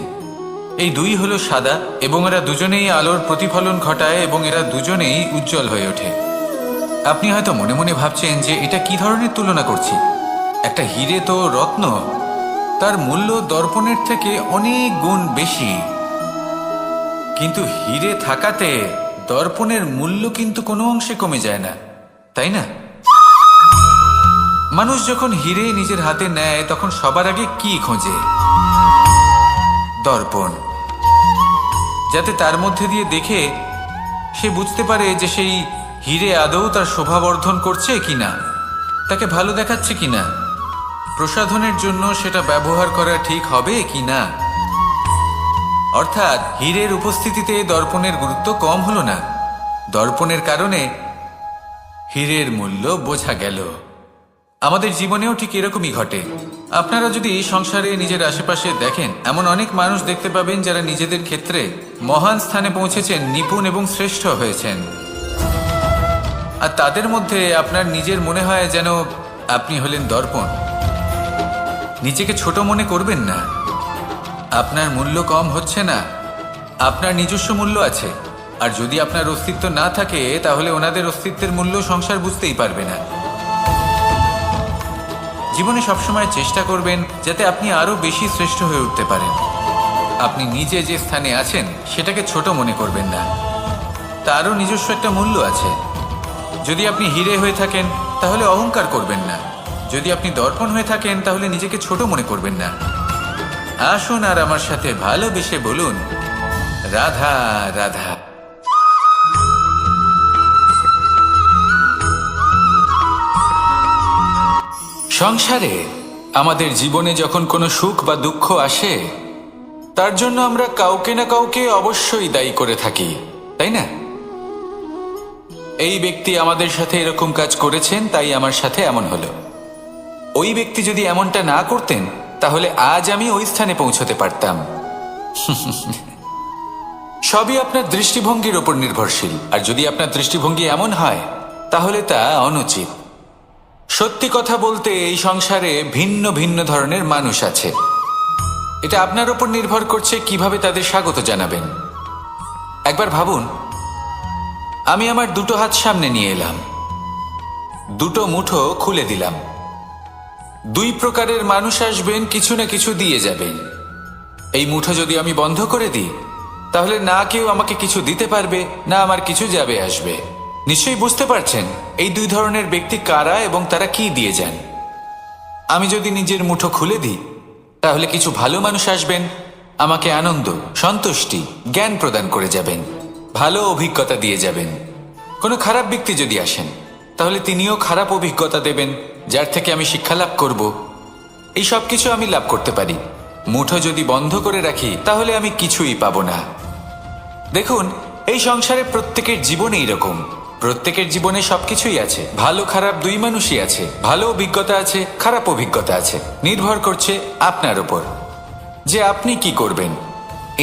S1: এই দুই হলো সাদা এবং এরা দুজনেই আলোর প্রতিফলন ঘটায় এবং এরা দুজনেই উজ্জ্বল হয়ে ওঠে। আপনি হয়তো মনে মনে ভাবছেন যে এটা কি ধরনের তুলনা করছি। একটা হীরে তো রত্ন, তার মূল্য দর্পণের থেকে অনেক গুণ বেশি। কিন্তু হীরে থাকাতে দর্পণের মূল্য কিন্তু কোনো অংশে কমে যায় না, তাই না? মানুষ যখন হীরে নিজের হাতে নেয় তখন সবার আগে কি খোঁজে? দর্পণ, যাতে তার মধ্যে দিয়ে দেখে সে বুঝতে পারে যে সেই হীরে আদৌ তার শোভাবর্ধন করছে কিনা, তাকে ভালো দেখাচ্ছে কিনা, প্রসাধনের জন্য সেটা ব্যবহার করা ঠিক হবে কিনা। অর্থাৎ হীরের উপস্থিতিতে দর্পণের গুরুত্ব কম হলো না, দর্পণের কারণে হীরের মূল্য বোঝা গেল। আমাদের জীবনেও ঠিক এরকমই ঘটে। আপনারা যদি সংসারে নিজের আশেপাশে দেখেন, এমন অনেক মানুষ দেখতে পাবেন যারা নিজেদের ক্ষেত্রে মহান স্থানে পৌঁছেছেন, নিপুণ এবং শ্রেষ্ঠ হয়েছেন। আর তাদের মধ্যে আপনার নিজের মনে হয় যেন আপনি হলেন দর্পণ। নিজেকে ছোট মনে করবেন না। আপনার মূল্য কম হচ্ছে না, আপনার নিজস্ব মূল্য আছে। আর যদি আপনার অস্তিত্ব না থাকে, তাহলে ওনাদের অস্তিত্বের মূল্য সংসার বুঝতেই পারবে না। জীবনে সবসময় চেষ্টা করবেন যাতে আপনি আরো বেশি শ্রেষ্ঠ হয়ে উঠতে পারেন। আপনি নিজে যে স্থানে আছেন সেটাকে ছোট মনে করবেন না, তারও নিজস্ব একটা মূল্য আছে। যদি আপনি হীরে হয়ে থাকেন তাহলে অহংকার করবেন না, যদি আপনি দর্পণ হয়ে থাকেন তাহলে নিজেকে ছোট মনে করবেন না। আসুন আর আমার সাথে ভালোবেসে বলুন, রাধা রাধা। সংসারে আমাদের জীবনে যখন কোনো সুখ বা দুঃখ আসে, তার জন্য আমরা কাউকে না কাউকে অবশ্যই দায়ী করে থাকি, তাই না? এই ব্যক্তি আমাদের সাথে এরকম কাজ করেছেন, তাই আমার সাথে এমন হলো। ওই ব্যক্তি যদি এমনটা না করতেন, তাহলে আজ আমি ওই স্থানে পৌঁছতে পারতাম। সবই আপনার দৃষ্টিভঙ্গির উপর নির্ভরশীল। আর যদি আপনার দৃষ্টিভঙ্গি এমন হয়, তাহলে তা অনুচিত। সত্যি কথা বলতে, এই সংসারে ভিন্ন ভিন্ন ধরনের মানুষ আছে। এটা আপনার উপর নির্ভর করছে কিভাবে তাদের স্বাগত জানাবেন। একবার ভাবুন, আমি আমার দুটো হাত সামনে নিয়ে এলাম, দুটো মুঠো খুলে দিলাম। দুই প্রকারের মানুষ আসবেন, কিছু না কিছু দিয়ে যাবেন। এই মুঠো যদি আমি বন্ধ করে দিই, তাহলে না কেউ আমাকে কিছু দিতে পারবে, না আমার কিছু যাবে আসবে। নিশ্চয়ই বুঝতে পারছেন এই দুই ধরনের ব্যক্তি কারা এবং তারা কি দিয়ে যান। আমি যদি নিজের মুঠো খুলে দিই, তাহলে কিছু ভালো মানুষ আসবেন, আমাকে আনন্দ, সন্তুষ্টি, জ্ঞান প্রদান করে যাবেন, ভালো অভিজ্ঞতা দিয়ে যাবেন। কোনো খারাপ ব্যক্তি যদি আসেন, তাহলে তিনিও খারাপ অভিজ্ঞতা দেবেন, যার থেকে আমি শিক্ষা লাভ করব। এই সব কিছু আমি লাভ করতে পারি। মুঠো যদি বন্ধ করে রাখি, তাহলে আমি কিছুই পাবো না। দেখুন, এই সংসারে প্রত্যেকের জীবনে এইরকম। প্রত্যেকের জীবনে সবকিছুই আছে, ভালো খারাপ দুই মানুষই আছে। ভালো অভিজ্ঞতা আছে, খারাপ অভিজ্ঞতা আছে। নির্ভর করছে আপনার উপর যে আপনি কি করবেন,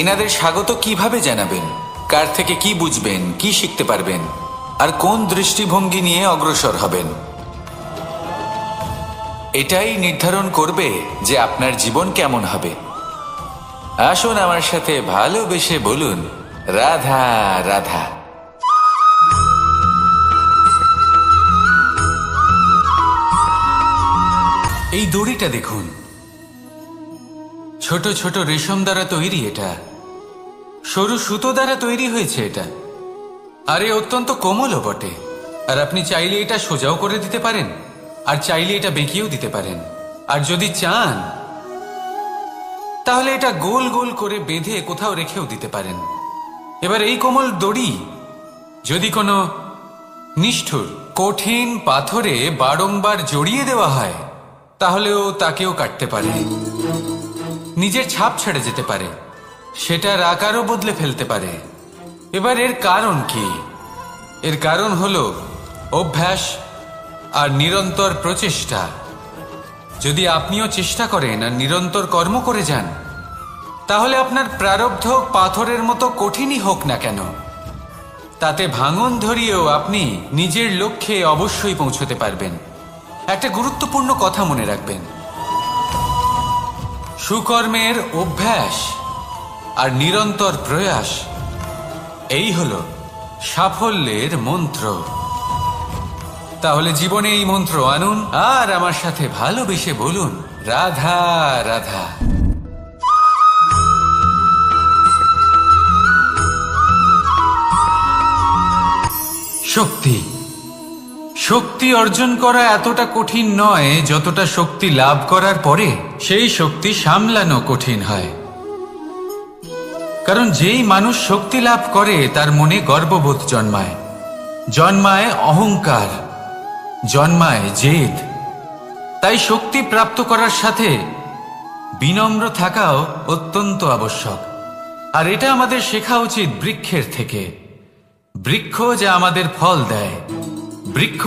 S1: এনাদের স্বাগত কিভাবে জানাবেন, কার থেকে কি বুঝবেন, কি শিখতে পারবেন, আর কোন দৃষ্টিভঙ্গি নিয়ে অগ্রসর হবেন। এটাই নির্ধারণ করবে যে আপনার জীবন কেমন হবে। আসুন আমার সাথে ভালোবেসে বলুন, রাধা রাধা। এই দড়িটা দেখুন, ছোট ছোট রেশম দ্বারা তৈরি। এটা সরু সুতো দ্বারা তৈরি হয়েছে এটা, আর এ অত্যন্ত কোমলও বটে। আর আপনি চাইলে এটা সোজাও করে দিতে পারেন, আর চাইলে এটা বেঁকিয়েও দিতে পারেন, আর যদি চান তাহলে এটা গোল গোল করে বেঁধে কোথাও রেখেও দিতে পারেন। এবার এই কোমল দড়ি যদি কোনো নিষ্ঠুর কঠিন পাথরে বারংবার জড়িয়ে দেওয়া হয়, তাহলেও তাকেও কাটতে পারে, নিজের ছাপ ছেড়ে যেতে পারে, সেটার আকারও বদলে ফেলতে পারে। এবার এর কারণ কি? এর কারণ হলো অভ্যাস আর নিরন্তর প্রচেষ্টা। যদি আপনিও চেষ্টা করেন আর নিরন্তর কর্ম করে যান, তাহলে আপনার প্রারব্ধ পাথরের মতো কঠিনই হোক না কেন, তাতে ভাঙন ধরিয়েও আপনি নিজের লক্ষ্যে অবশ্যই পৌঁছতে পারবেন। একটা গুরুত্বপূর্ণ কথা মনে রাখবেন, সুকর্মের অভ্যাস আর নিরন্তর প্রয়াস, এই হলো সাফল্যের মন্ত্র। তাহলে জীবনে এই মন্ত্র আনুন আর আমার সাথে ভালোবেসে বলুন, রাধা রাধা। শক্তি শক্তি অর্জন করা এতটা কঠিন নয় যতটা শক্তি লাভ করার পরে সেই শক্তি সামলানো কঠিন হয়। কারণ যেই মানুষ শক্তি লাভ করে তার মনে গর্ববোধ জন্মায়, জন্মায় অহংকার, জন্মায় জেদ। তাই শক্তি প্রাপ্ত করার সাথে বিনম্র থাকাও অত্যন্ত আবশ্যক। আর এটা আমাদের শেখা উচিত বৃক্ষের থেকে। বৃক্ষ যা আমাদের ফল দেয়, বৃক্ষ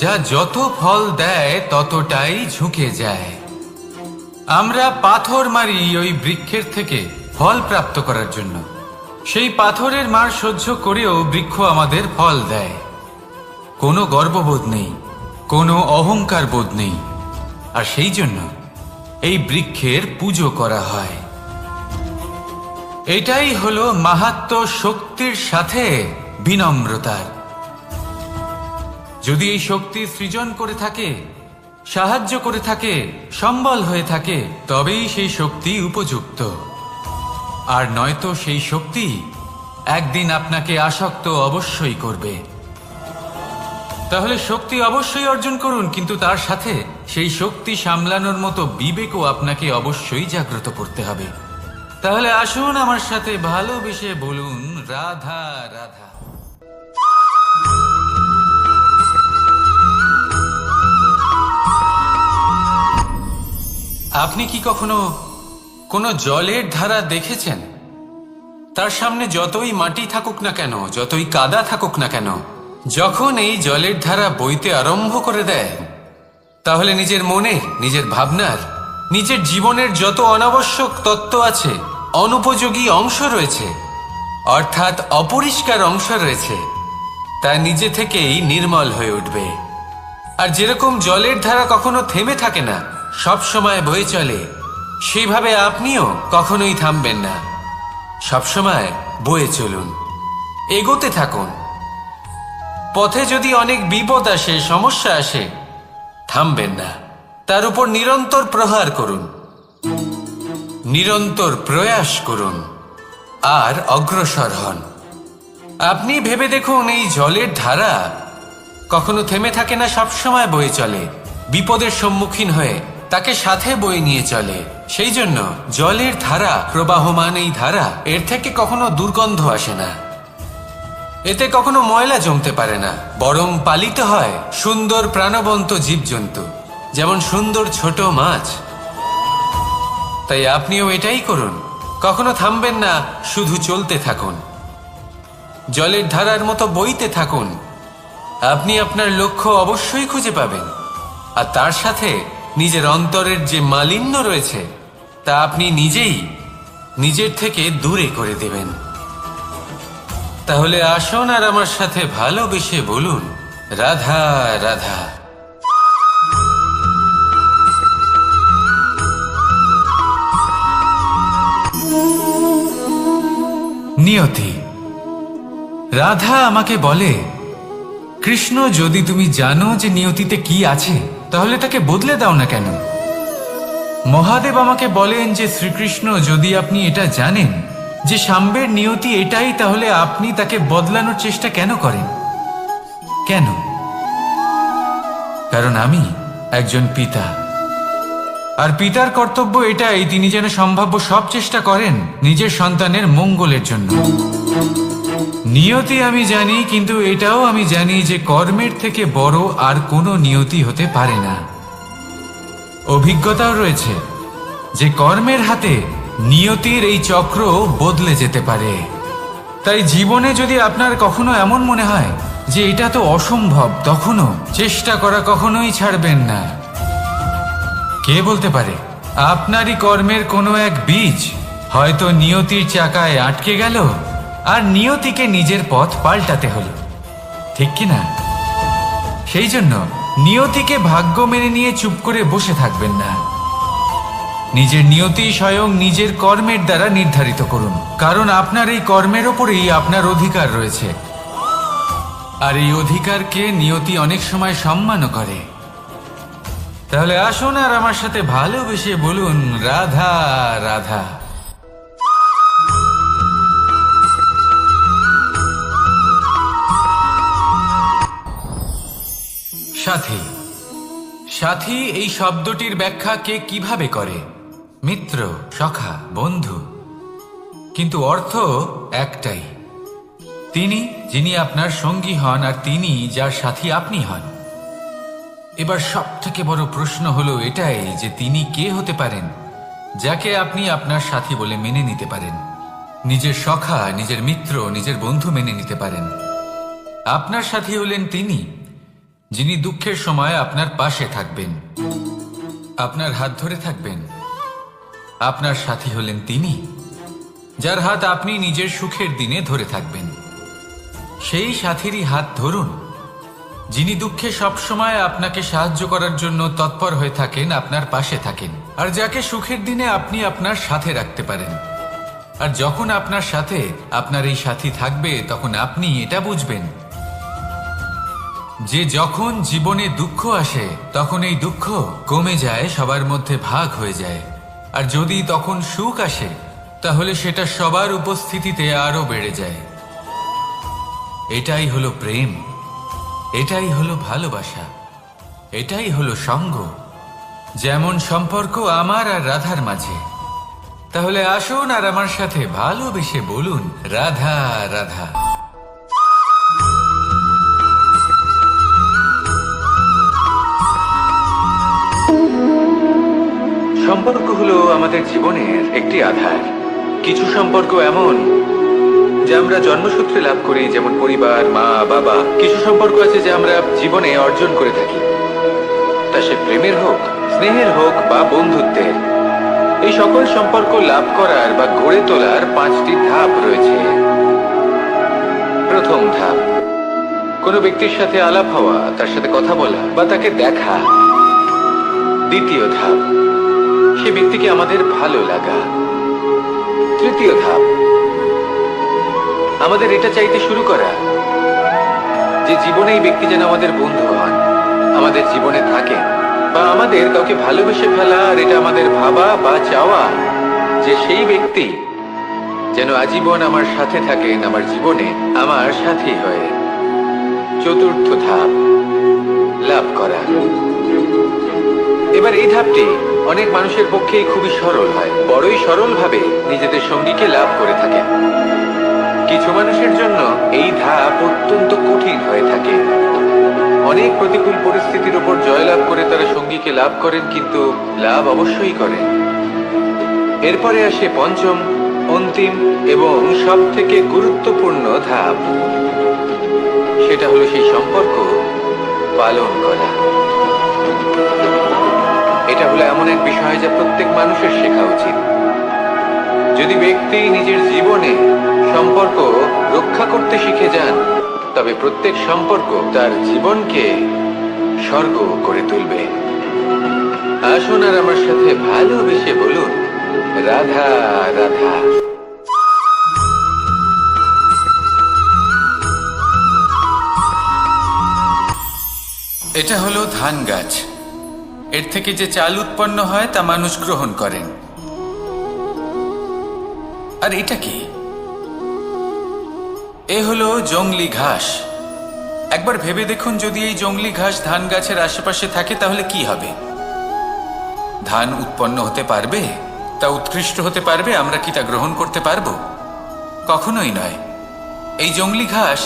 S1: যা যত ফল দেয় ততটাই ঝুঁকে যায়। আমরা পাথর মারি ওই বৃক্ষের থেকে ফল প্রাপ্ত করার জন্য। সেই পাথরের মার সহ্য করেও বৃক্ষ আমাদের ফল দেয়। কোনো গর্ববোধ নেই, কোনো অহংকার বোধ নেই, আর সেই জন্য এই বৃক্ষের পুজো করা হয়। এটাই হলো মাহাত্ম্য শক্তির সাথে বিনম্রতার। যদি এই শক্তি সৃজন করে থাকে, সাহায্য করে থাকে, সম্বল হয়ে থাকে, তবেই সেই শক্তি উপযুক্ত। আর নয়তো সেই শক্তি একদিন আপনাকে আসক্ত অবশ্যই করবে। তাহলে শক্তি অবশ্যই অর্জন করুন, কিন্তু তার সাথে সেই শক্তি সামলানোর মতো বিবেকও আপনাকে অবশ্যই জাগ্রত করতে হবে। তাহলে আসুন আমার সাথে ভালোবেসে বলুন, রাধা রাধা। আপনি কি কখনো কোনো জলের ধারা দেখেছেন? তার সামনে যতই মাটি থাকুক না কেন, যতই কাদা থাকুক না কেন, যখন এই জলের ধারা বইতে আরম্ভ করে দেয়, তাহলে নিজের মনের, নিজের ভাবনার, নিজের জীবনের যত অনাবশ্যক তত্ত্ব আছে, অনুপযোগী অংশ রয়েছে, অর্থাৎ অপরিষ্কার অংশ রয়েছে, তা নিজে থেকেই নির্মল হয়ে উঠবে। আর যেরকম জলের ধারা কখনো থেমে থাকে না, সব সময় বয়ে চলে, সেইভাবে আপনিও কখনোই থামবেন না। সবসময় বয়ে চলুন, এগোতে থাকুন। পথে যদি অনেক বিপদ আসে, সমস্যা আসে, থামবেন না, তার উপর নিরন্তর প্রহার করুন, নিরন্তর প্রয়াস করুন, আর অগ্রসর হন। আপনি ভেবে দেখুন, এই জলের ধারা কখনো থেমে থাকে না, সবসময় বয়ে চলে, বিপদের সম্মুখীন হয়ে তাকে সাথে বয়ে নিয়ে চলে। সেই জন্য জলের ধারা, প্রবাহমান এই ধারা, এর থেকে কখনো দুর্গন্ধ আসে না, এতে কখনো ময়লা জমতে পারে না, বরং পালিত হয় সুন্দর প্রাণবন্ত জীবজন্তু, যেমন সুন্দর ছোট মাছ। তাই আপনিও এটাই করুন, কখনো থামবেন না, শুধু চলতে থাকুন, জলের ধারার মতো বইতে থাকুন। আপনি আপনার লক্ষ্য অবশ্যই খুঁজে পাবেন, আর তার সাথে নিজের অন্তরের যে মালিন্য রয়েছে তা আপনি নিজেই নিজের থেকে দূরে করে দেবেন। তাহলে আসুন আর আমার সাথে ভালোবেসে বলুন, রাধা রাধা। নিয়তি। রাধা আমাকে বলে, কৃষ্ণ, যদি তুমি জানো যে নিয়তিতে কি আছে, তাহলে তাকে বদলে দাও না কেন? মহাদেব আমাকে বলেন যে শ্রীকৃষ্ণ, যদি আপনি এটা জানেন যে সাম্বের নিয়তি এটাই, তাহলে আপনি তাকে বদলানোর চেষ্টা কেন করেন? কেন? কারণ আমি একজন পিতা, আর পিতার কর্তব্য এটাই, তিনি যেন সম্ভাব্য সব চেষ্টা করেন নিজের সন্তানের মঙ্গলের জন্য। নিয়তি আমি জানি, কিন্তু এটাও আমি জানি যে কর্মের থেকে বড় আর কোনো নিয়তি হতে পারে না। অভিজ্ঞতাও রয়েছে যে কর্মের হাতে নিয়তির এই চক্র বদলে যেতে পারে। তাই জীবনে যদি আপনার কখনো এমন মনে হয় যে এটা তো অসম্ভব, তখনও চেষ্টা করা কখনোই ছাড়বেন না। কে বলতে পারে আপনারই কর্মের কোনো এক বীজ হয়তো নিয়তির চাকায় আটকে গেল, আর নিয়তিকে নিজের পথ পাল্টাতে হলো, ঠিক কি না? সেই জন্য নিয়তিকে ভাগ্য মেনে নিয়ে চুপ করে বসে থাকবেন না। নিজের নিয়তি স্বয়ং নিজের কর্মের দ্বারা নির্ধারিত করুন, কারণ আপনার এই কর্মের ওপরেই আপনার অধিকার রয়েছে। আর এই অধিকারকে নিয়তি অনেক সময় সম্মানও করে। তাহলে আসুন আর আমার সাথে ভালোবেসে বলুন, রাধা রাধা। সাথী। সাথী এই শব্দটির ব্যাখ্যা কে কিভাবে করে? মিত্র, সখা, বন্ধু। কিন্তু অর্থ একটাই, তিনি যিনি আপনার সঙ্গী হন আর তিনি যার সাথী আপনি হন। এবার সব থেকে বড় প্রশ্ন হলো এটাই যে তিনি কে হতে পারেন যাকে আপনি আপনার সাথী বলে মেনে নিতে পারেন, নিজের সখা, নিজের মিত্র, নিজের বন্ধু মেনে নিতে পারেন। আপনার সাথী হলেন তিনি যিনি দুঃখের সময় আপনার পাশে থাকবেন, আপনার হাত ধরে থাকবেন। আপনার সাথী হলেন তিনি যার হাত আপনি নিজের সুখের দিনে ধরে থাকবেন। সেই সাথীরই হাত ধরুন যিনি দুঃখে সবসময় আপনাকে সাহায্য করার জন্য তৎপর হয়ে থাকেন, আপনার পাশে থাকেন, আর যাকে সুখের দিনে আপনি আপনার সাথে রাখতে পারেন। আর যখন আপনার সাথে আপনার এই সাথী থাকবে, তখন আপনি এটা বুঝবেন যে যখন জীবনে দুঃখ আসে তখন এই দুঃখ কমে যায়, সবার মধ্যে ভাগ হয়ে যায়। আর যদি তখন সুখ আসে তাহলে সেটা সবার উপস্থিতিতে আরো বেড়ে যায়। এটাই হলো প্রেম, এটাই হলো ভালোবাসা, এটাই হলো সঙ্গ। যেমন সম্পর্ক আমার আর রাধার মাঝে। তাহলে আসুন আর আমার সাথে ভালোবেসে বলুন, রাধা রাধা।
S2: সম্পর্ক হলো আমাদের জীবনের একটি আধার। কিছু সম্পর্ক এমন যা আমরা জন্মসূত্রে লাভ করি, যেমন পরিবার, মা, বাবা। কিছু সম্পর্ক আছে যা আমরা জীবনে অর্জন করে থাকি, তা সে প্রেমের হোক, স্নেহের হোক বা বন্ধুত্বের। এই সকল সম্পর্ক লাভ করার বা গড়ে তোলার 5টি ধাপ রয়েছে। প্রথম ধাপ, কোনো ব্যক্তির সাথে আলাপ হওয়া, তার সাথে কথা বলা বা তাকে দেখা। দ্বিতীয় ধাপ, সে ব্যক্তিকে আমাদের ভালো লাগা। তৃতীয় ধাপ, আমাদের এটা চাইতে শুরু করা যে জীবনে এই ব্যক্তি যেন আমাদের বন্ধু হন, আমাদের জীবনে থাকেন, বা আমাদের কাউকে ভালোবেসে ফেলা আর এটা আমাদের ভাবা বা চাওয়া যে সেই ব্যক্তি যেন আজীবন আমার সাথে থাকেন, আমার জীবনে আমার সাথী হয়ে। চতুর্থ ধাপ, লাভ করা। এবার এই ধাপটি অনেক মানুষের পক্ষেই খুবই সরল হয়, বড়ই সরলভাবে নিজেদের সঙ্গীকে লাভ করে থাকেন। কিছু মানুষের জন্য এই ধাপ অত্যন্ত কঠিন হয়ে থাকে। অনেক প্রতিকূল পরিস্থিতির উপর জয়লাভ করে তারা সঙ্গীকে লাভ করেন, কিন্তু লাভ অবশ্যই করেন। এরপরে আসে পঞ্চম, অন্তিম এবং সব থেকে গুরুত্বপূর্ণ ধাপ। সেটা হলো সেই সম্পর্ক পালন করা। এটা হলো এমন এক বিষয় যা প্রত্যেক মানুষের শেখা উচিত। যদি ব্যক্তি নিজের জীবনে সম্পর্ক রক্ষা করতে শিখে যান, তবে প্রত্যেক সম্পর্ক তার জীবনকে স্বর্গ করে তুলবে। আসুন আর আমার সাথে ভালোবেসে বলুন, রাধা রাধা।
S1: এটা হলো ধান গাছ। এর থেকে যে চাল উৎপন্ন হয় তা মানুষ গ্রহণ করেন। আর এটা কি?
S2: এ হলো জংলি ঘাস। একবার ভেবে দেখুন, যদি এই জংলি ঘাস ধান গাছের আশেপাশে থাকে তাহলে কি হবে? ধান উৎপন্ন হতে পারবে? তা উৎকৃষ্ট হতে পারবে? আমরা কি তা গ্রহণ করতে পারবো? কখনোই নয়। এই জংলি ঘাস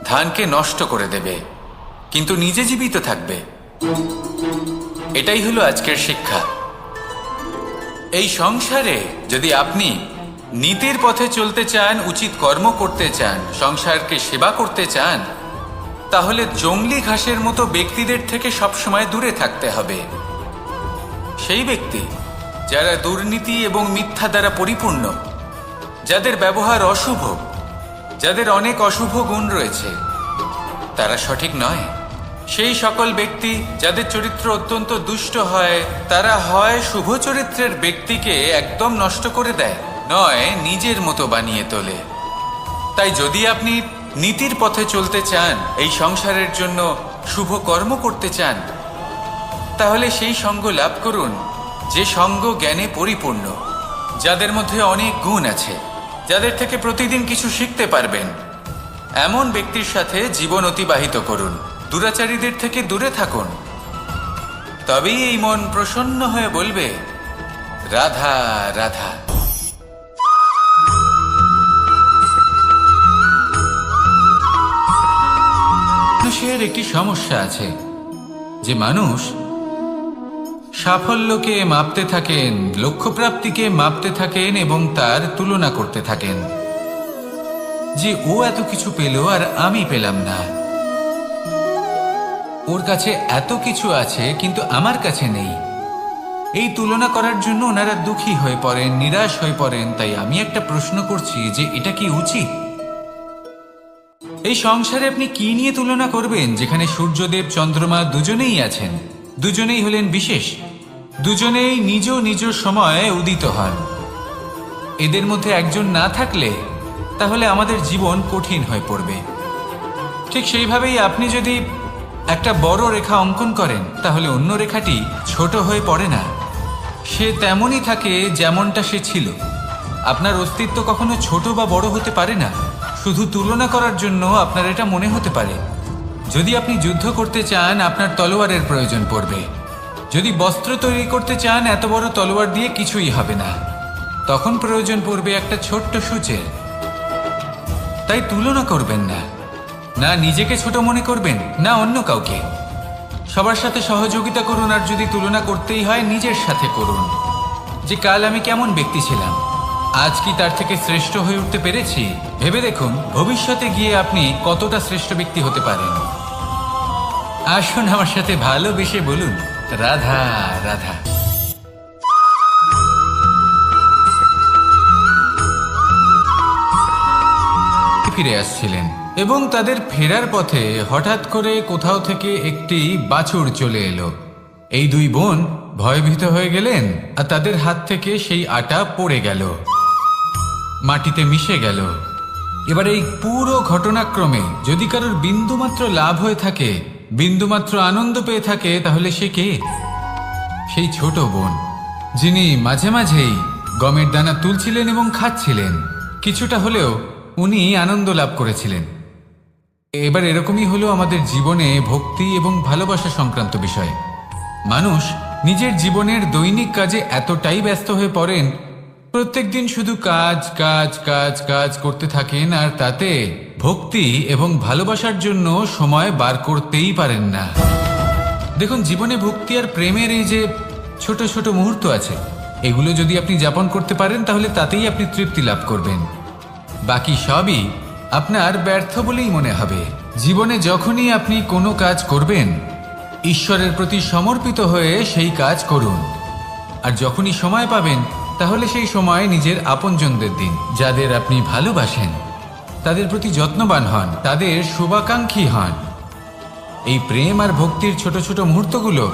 S2: ধানকে নষ্ট করে দেবে, কিন্তু নিজে জীবিত থাকবে। এটাই হলো আজকের শিক্ষা। এই সংসারে যদি আপনি নীতির পথে চলতে চান, উচিত কর্ম করতে চান, সংসারকে সেবা করতে চান, তাহলে জংলি ঘাসের মতো ব্যক্তিদের থেকে সবসময় দূরে থাকতে হবে। সেই ব্যক্তি যারা দুর্নীতি এবং মিথ্যা দ্বারা পরিপূর্ণ, যাদের ব্যবহার অশুভ, যাদের অনেক অশুভ গুণ রয়েছে, তারা সঠিক নয়। সেই সকল ব্যক্তি যাদের চরিত্র অত্যন্ত দুষ্ট হয়, তারা হয় শুভ চরিত্রের ব্যক্তিকে একদম নষ্ট করে দেয়, নয় নিজের মতো বানিয়ে তোলে। তাই যদি আপনি নীতির পথে চলতে চান, এই সংসারের জন্য শুভ কর্ম করতে চান, তাহলে সেই সঙ্গ লাভ করুন যে সঙ্গ জ্ঞানে পরিপূর্ণ, যাদের মধ্যে অনেক গুণ আছে, যাদের থেকে প্রতিদিন কিছু শিখতে পারবেন। এমন ব্যক্তির সাথে জীবন অতিবাহিত করুন, দুরাচারীদের থেকে দূরে থাকুন। তবেই এই মন প্রসন্ন হয়ে বলবে, রাধা রাধা।
S1: মানুষের একটি সমস্যা আছে যে মানুষ সাফল্যকে মাপতে থাকেন, লক্ষ্যপ্রাপ্তিকে মাপতে থাকেন এবং তার তুলনা করতে থাকেন যে ও এত কিছু পেল আর আমি পেলাম না, ওর কাছে এত কিছু আছে কিন্তু আমার কাছে নেই। এই তুলনা করার জন্য ওনারা দুঃখী হয়ে পড়েন, নিরাশ হয়ে পড়েন। তাই আমি একটা প্রশ্ন করছি যে এটা কি উচিত? এই সংসারে আপনি কি নিয়ে তুলনা করবেন, যেখানে সূর্যদেব চন্দ্রমা দুজনেই আছেন, দুজনেই হলেন বিশেষ, দুজনেই নিজ নিজ সময়ে উদিত হন। এদের মধ্যে একজন না থাকলে তাহলে আমাদের জীবন কঠিন হয়ে পড়বে। ঠিক সেইভাবেই আপনি যদি একটা বড় রেখা অঙ্কন করেন, তাহলে অন্য রেখাটি ছোট হয়ে পড়ে না, সে তেমনই থাকে যেমনটা সে ছিল। আপনার অস্তিত্ব কখনো ছোট বা বড় হতে পারে না। শুধু তুলনা করার জন্য আপনার এটা মনে হতে পারে। যদি আপনি যুদ্ধ করতে চান, আপনার তলোয়ারের প্রয়োজন পড়বে। যদি বস্ত্র তৈরি করতে চান, এত বড় তলোয়ার দিয়ে কিছুই হবে না, তখন প্রয়োজন পড়বে একটা ছোট্ট সূচের। তাই তুলনা করবেন না, না নিজেকে ছোট মনে করবেন, না অন্য কাউকে। সবার সাথে সহযোগিতা করুন, আর যদি তুলনা করতেই হয় নিজের সাথে করুন, যে কাল আমি কেমন ব্যক্তি ছিলাম, আজ কি তার থেকে শ্রেষ্ঠ হয়ে উঠতে পেরেছি। ভেবে দেখুন ভবিষ্যতে গিয়ে আপনি কতটা শ্রেষ্ঠ ব্যক্তি হতে পারেন। আসুন আমার সাথে ভালোবেসে বলুন, রাধা রাধা। ফিরে আসছিলেন এবং তাদের ফেরার পথে হঠাৎ করে কোথাও থেকে একটি বাছুর চলে এলো। এই দুই বোন ভয়ভীত হয়ে গেলেন, আর তাদের হাত থেকে সেই আটা পড়ে গেল, মাটিতে মিশে গেল। এবার এই পুরো ঘটনাক্রমে যদি কারোর বিন্দুমাত্র লাভ হয়ে থাকে, বিন্দুমাত্র আনন্দ পেয়ে থাকে, তাহলে সে কে? সেই ছোট বোন, যিনি মাঝে মাঝেই গমের দানা তুলছিলেন এবং খাচ্ছিলেন। কিছুটা হলেও উনি আনন্দ লাভ করেছিলেন। এবার এরকমই হলো আমাদের জীবনে ভক্তি এবং ভালোবাসা সংক্রান্ত বিষয়। মানুষ নিজের জীবনের দৈনিক কাজে এতটাই ব্যস্ত হয়ে পড়েন, প্রত্যেক দিন শুধু কাজ কাজ কাজ কাজ করতে থাকেন, আর তাতে ভক্তি এবং ভালোবাসার জন্য সময় বার করতেই পারেন না। দেখুন, জীবনে ভক্তি আর প্রেমের এই যে ছোট ছোট মুহূর্ত আছে, এগুলো যদি আপনি যাপন করতে পারেন, তাহলে তাতেই আপনি তৃপ্তি লাভ করবেন। বাকি সবই আপনার ব্যর্থ বলেই মনে হবে। জীবনে যখনই আপনি কোনো কাজ করবেন, ঈশ্বরের প্রতি সমর্পিত হয়ে সেই কাজ করুন। আর যখনই সময় পাবেন, তাহলে সেই সময় নিজের আপনজনদের দিন, যাদের আপনি ভালোবাসেন, তাদের প্রতি যত্নবান হন, তাদের শুভাকাঙ্ক্ষী হন। এই প্রেম আর ভক্তির ছোট ছোট মুহূর্তগুলো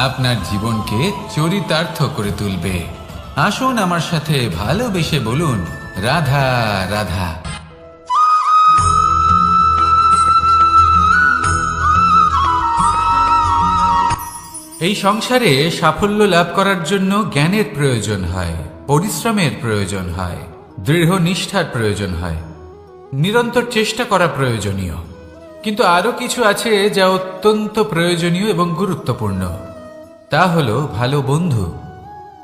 S1: আপনার জীবনকে চরিতার্থ করে তুলবে। আসুন আমার সাথে ভালোবেসে বলুন, রাধা রাধা। এই সংসারে সাফল্য লাভ করার জন্য জ্ঞানের প্রয়োজন হয়, পরিশ্রমের প্রয়োজন হয়, দৃঢ় নিষ্ঠার প্রয়োজন হয়। নিরন্তর চেষ্টা করা প্রয়োজনীয়। কিন্তু আরো কিছু আছে যা অত্যন্ত প্রয়োজনীয় এবং গুরুত্বপূর্ণ। তা হলো ভালো বন্ধু।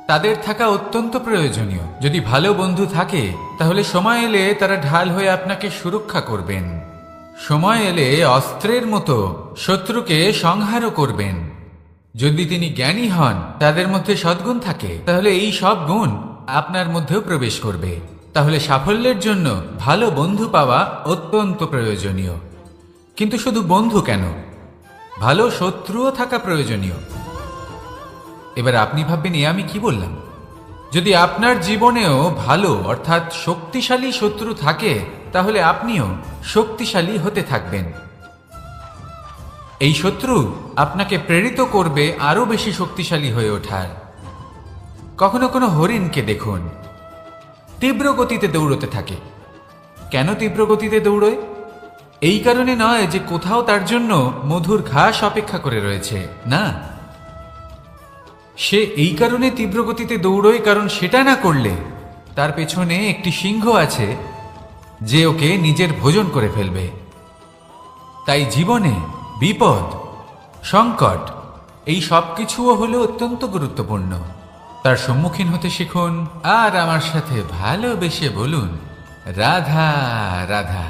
S1: তাদের থাকা অত্যন্ত প্রয়োজনীয়। যদি ভালো বন্ধু থাকে তাহলে সময় এলে তারা ঢাল হয়ে আপনাকে সুরক্ষা করবেন। সময় এলে অস্ত্রের মতো শত্রুকে সংহারও করবেন। যদি তিনি জ্ঞানী হন, তাদের মধ্যে সদ্গুণ থাকে, তাহলে এই সব গুণ আপনার মধ্যেও প্রবেশ করবে। তাহলে সাফল্যের জন্য ভালো বন্ধু পাওয়া অত্যন্ত প্রয়োজনীয়। কিন্তু শুধু বন্ধু কেন, ভালো শত্রুও থাকা প্রয়োজনীয়। এবার আপনি ভাববেন, এ আমি কি বললাম? যদি আপনার জীবনেও ভালো অর্থাৎ শক্তিশালী শত্রু থাকে, তাহলে আপনিও শক্তিশালী হতে থাকবেন। এই শত্রু আপনাকে প্রেরিত করবে আরো বেশি শক্তিশালী হয়ে ওঠার। কখনো কোনো হরিণকে দেখুন, তীব্র গতিতে দৌড়তে থাকে। কেন তীব্র গতিতে দৌড়য়? এই কারণে নয় যে কোথাও তার জন্য মধুর ঘাস অপেক্ষা করে রয়েছে, না। সে এই কারণে তীব্র গতিতে দৌড়য় কারণ সেটা না করলে তার পেছনে একটি সিংহ আছে যে ওকে নিজের ভোজন করে ফেলবে। তাই জীবনে বিপদ, সংকট, এই সব কিছুও হলো অত্যন্ত গুরুত্বপূর্ণ। তার সম্মুখীন হতে শিখুন আর আমার সাথে ভালোবেসে বলুন, রাধা রাধা।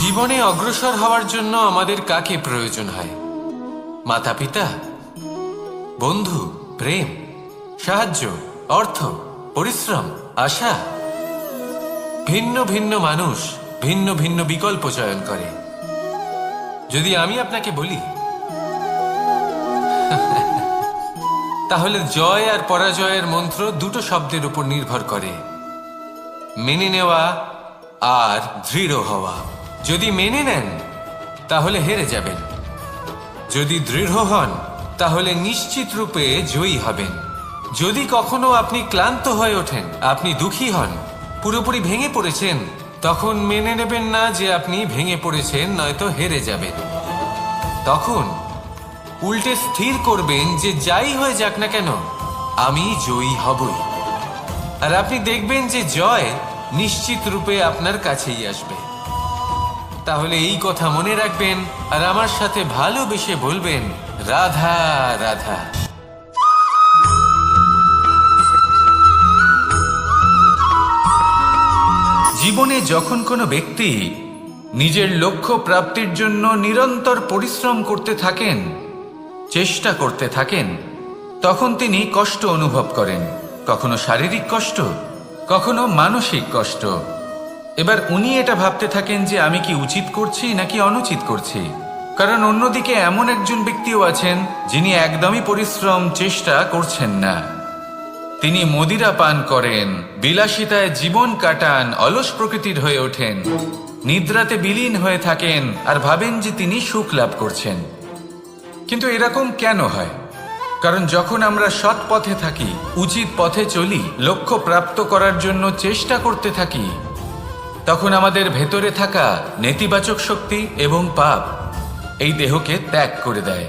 S3: জীবনে অগ্রসর হওয়ার জন্য আমাদের কাকে প্রয়োজন হয়? মাতা পিতা, বন্ধু, প্রেম, সাহায্য, অর্থ, পরিশ্রম, আশা। ভিন্ন ভিন্ন মানুষ ভিন্ন ভিন্ন বিকল্প চয়ন করে। যদি আমি আপনাকে বলি তাহলে জয় আর পরাজয়ের মন্ত্র দুটো শব্দের উপর নির্ভর করে, মেনে নেওয়া আর দৃঢ় হওয়া। যদি মেনে নেন তাহলে হেরে যাবেন, যদি দৃঢ় হন তাহলে নিশ্চিত রূপে জয়ী হবেন। যদি কখনো আপনি ক্লান্ত হয়ে ওঠেন, আপনি দুঃখী হন, পুরোপুরি ভেঙে পড়েছেন, তখন মেনে নেবেন না যে আপনি ভেঙে পড়েছেন, নয়তো হেরে যাবেন। তখন উল্টে স্থির করবেন যে যাই হয়ে যাক না কেন, আমি জয়ী হবই। আর আপনি দেখবেন যে জয় নিশ্চিত রূপে আপনার কাছেই আসবে। তাহলে এই কথা মনে রাখবেন আর আমার সাথে ভালোবেসে বলবেন, রাধা রাধা।
S1: জীবনে যখন কোনো ব্যক্তি নিজের লক্ষ্য প্রাপ্তির জন্য নিরন্তর পরিশ্রম করতে থাকেন, চেষ্টা করতে থাকেন, তখন তিনি কষ্ট অনুভব করেন। কখনো শারীরিক কষ্ট, কখনো মানসিক কষ্ট। এবার উনি এটা ভাবতে থাকেন যে আমি কি উচিত করছি নাকি অনুচিত করছি। কারণ অন্যদিকে এমন একজন ব্যক্তিও আছেন যিনি একদমই পরিশ্রম চেষ্টা করছেন না। তিনি মদিরা পান করেন, বিলাসিতায় জীবন কাটান, অলস প্রকৃতির হয়ে ওঠেন, নিদ্রাতে বিলীন হয়ে থাকেন আর ভাবেন যে তিনি সুখ লাভ করছেন। কিন্তু এরকম কেন হয়? কারণ যখন আমরা সৎ পথে থাকি, উচিত পথে চলি, লক্ষ্য প্রাপ্ত করার জন্য চেষ্টা করতে থাকি, তখন আমাদের ভেতরে থাকা নেতিবাচক শক্তি এবং পাপ এই দেহকে ত্যাগ করে দেয়।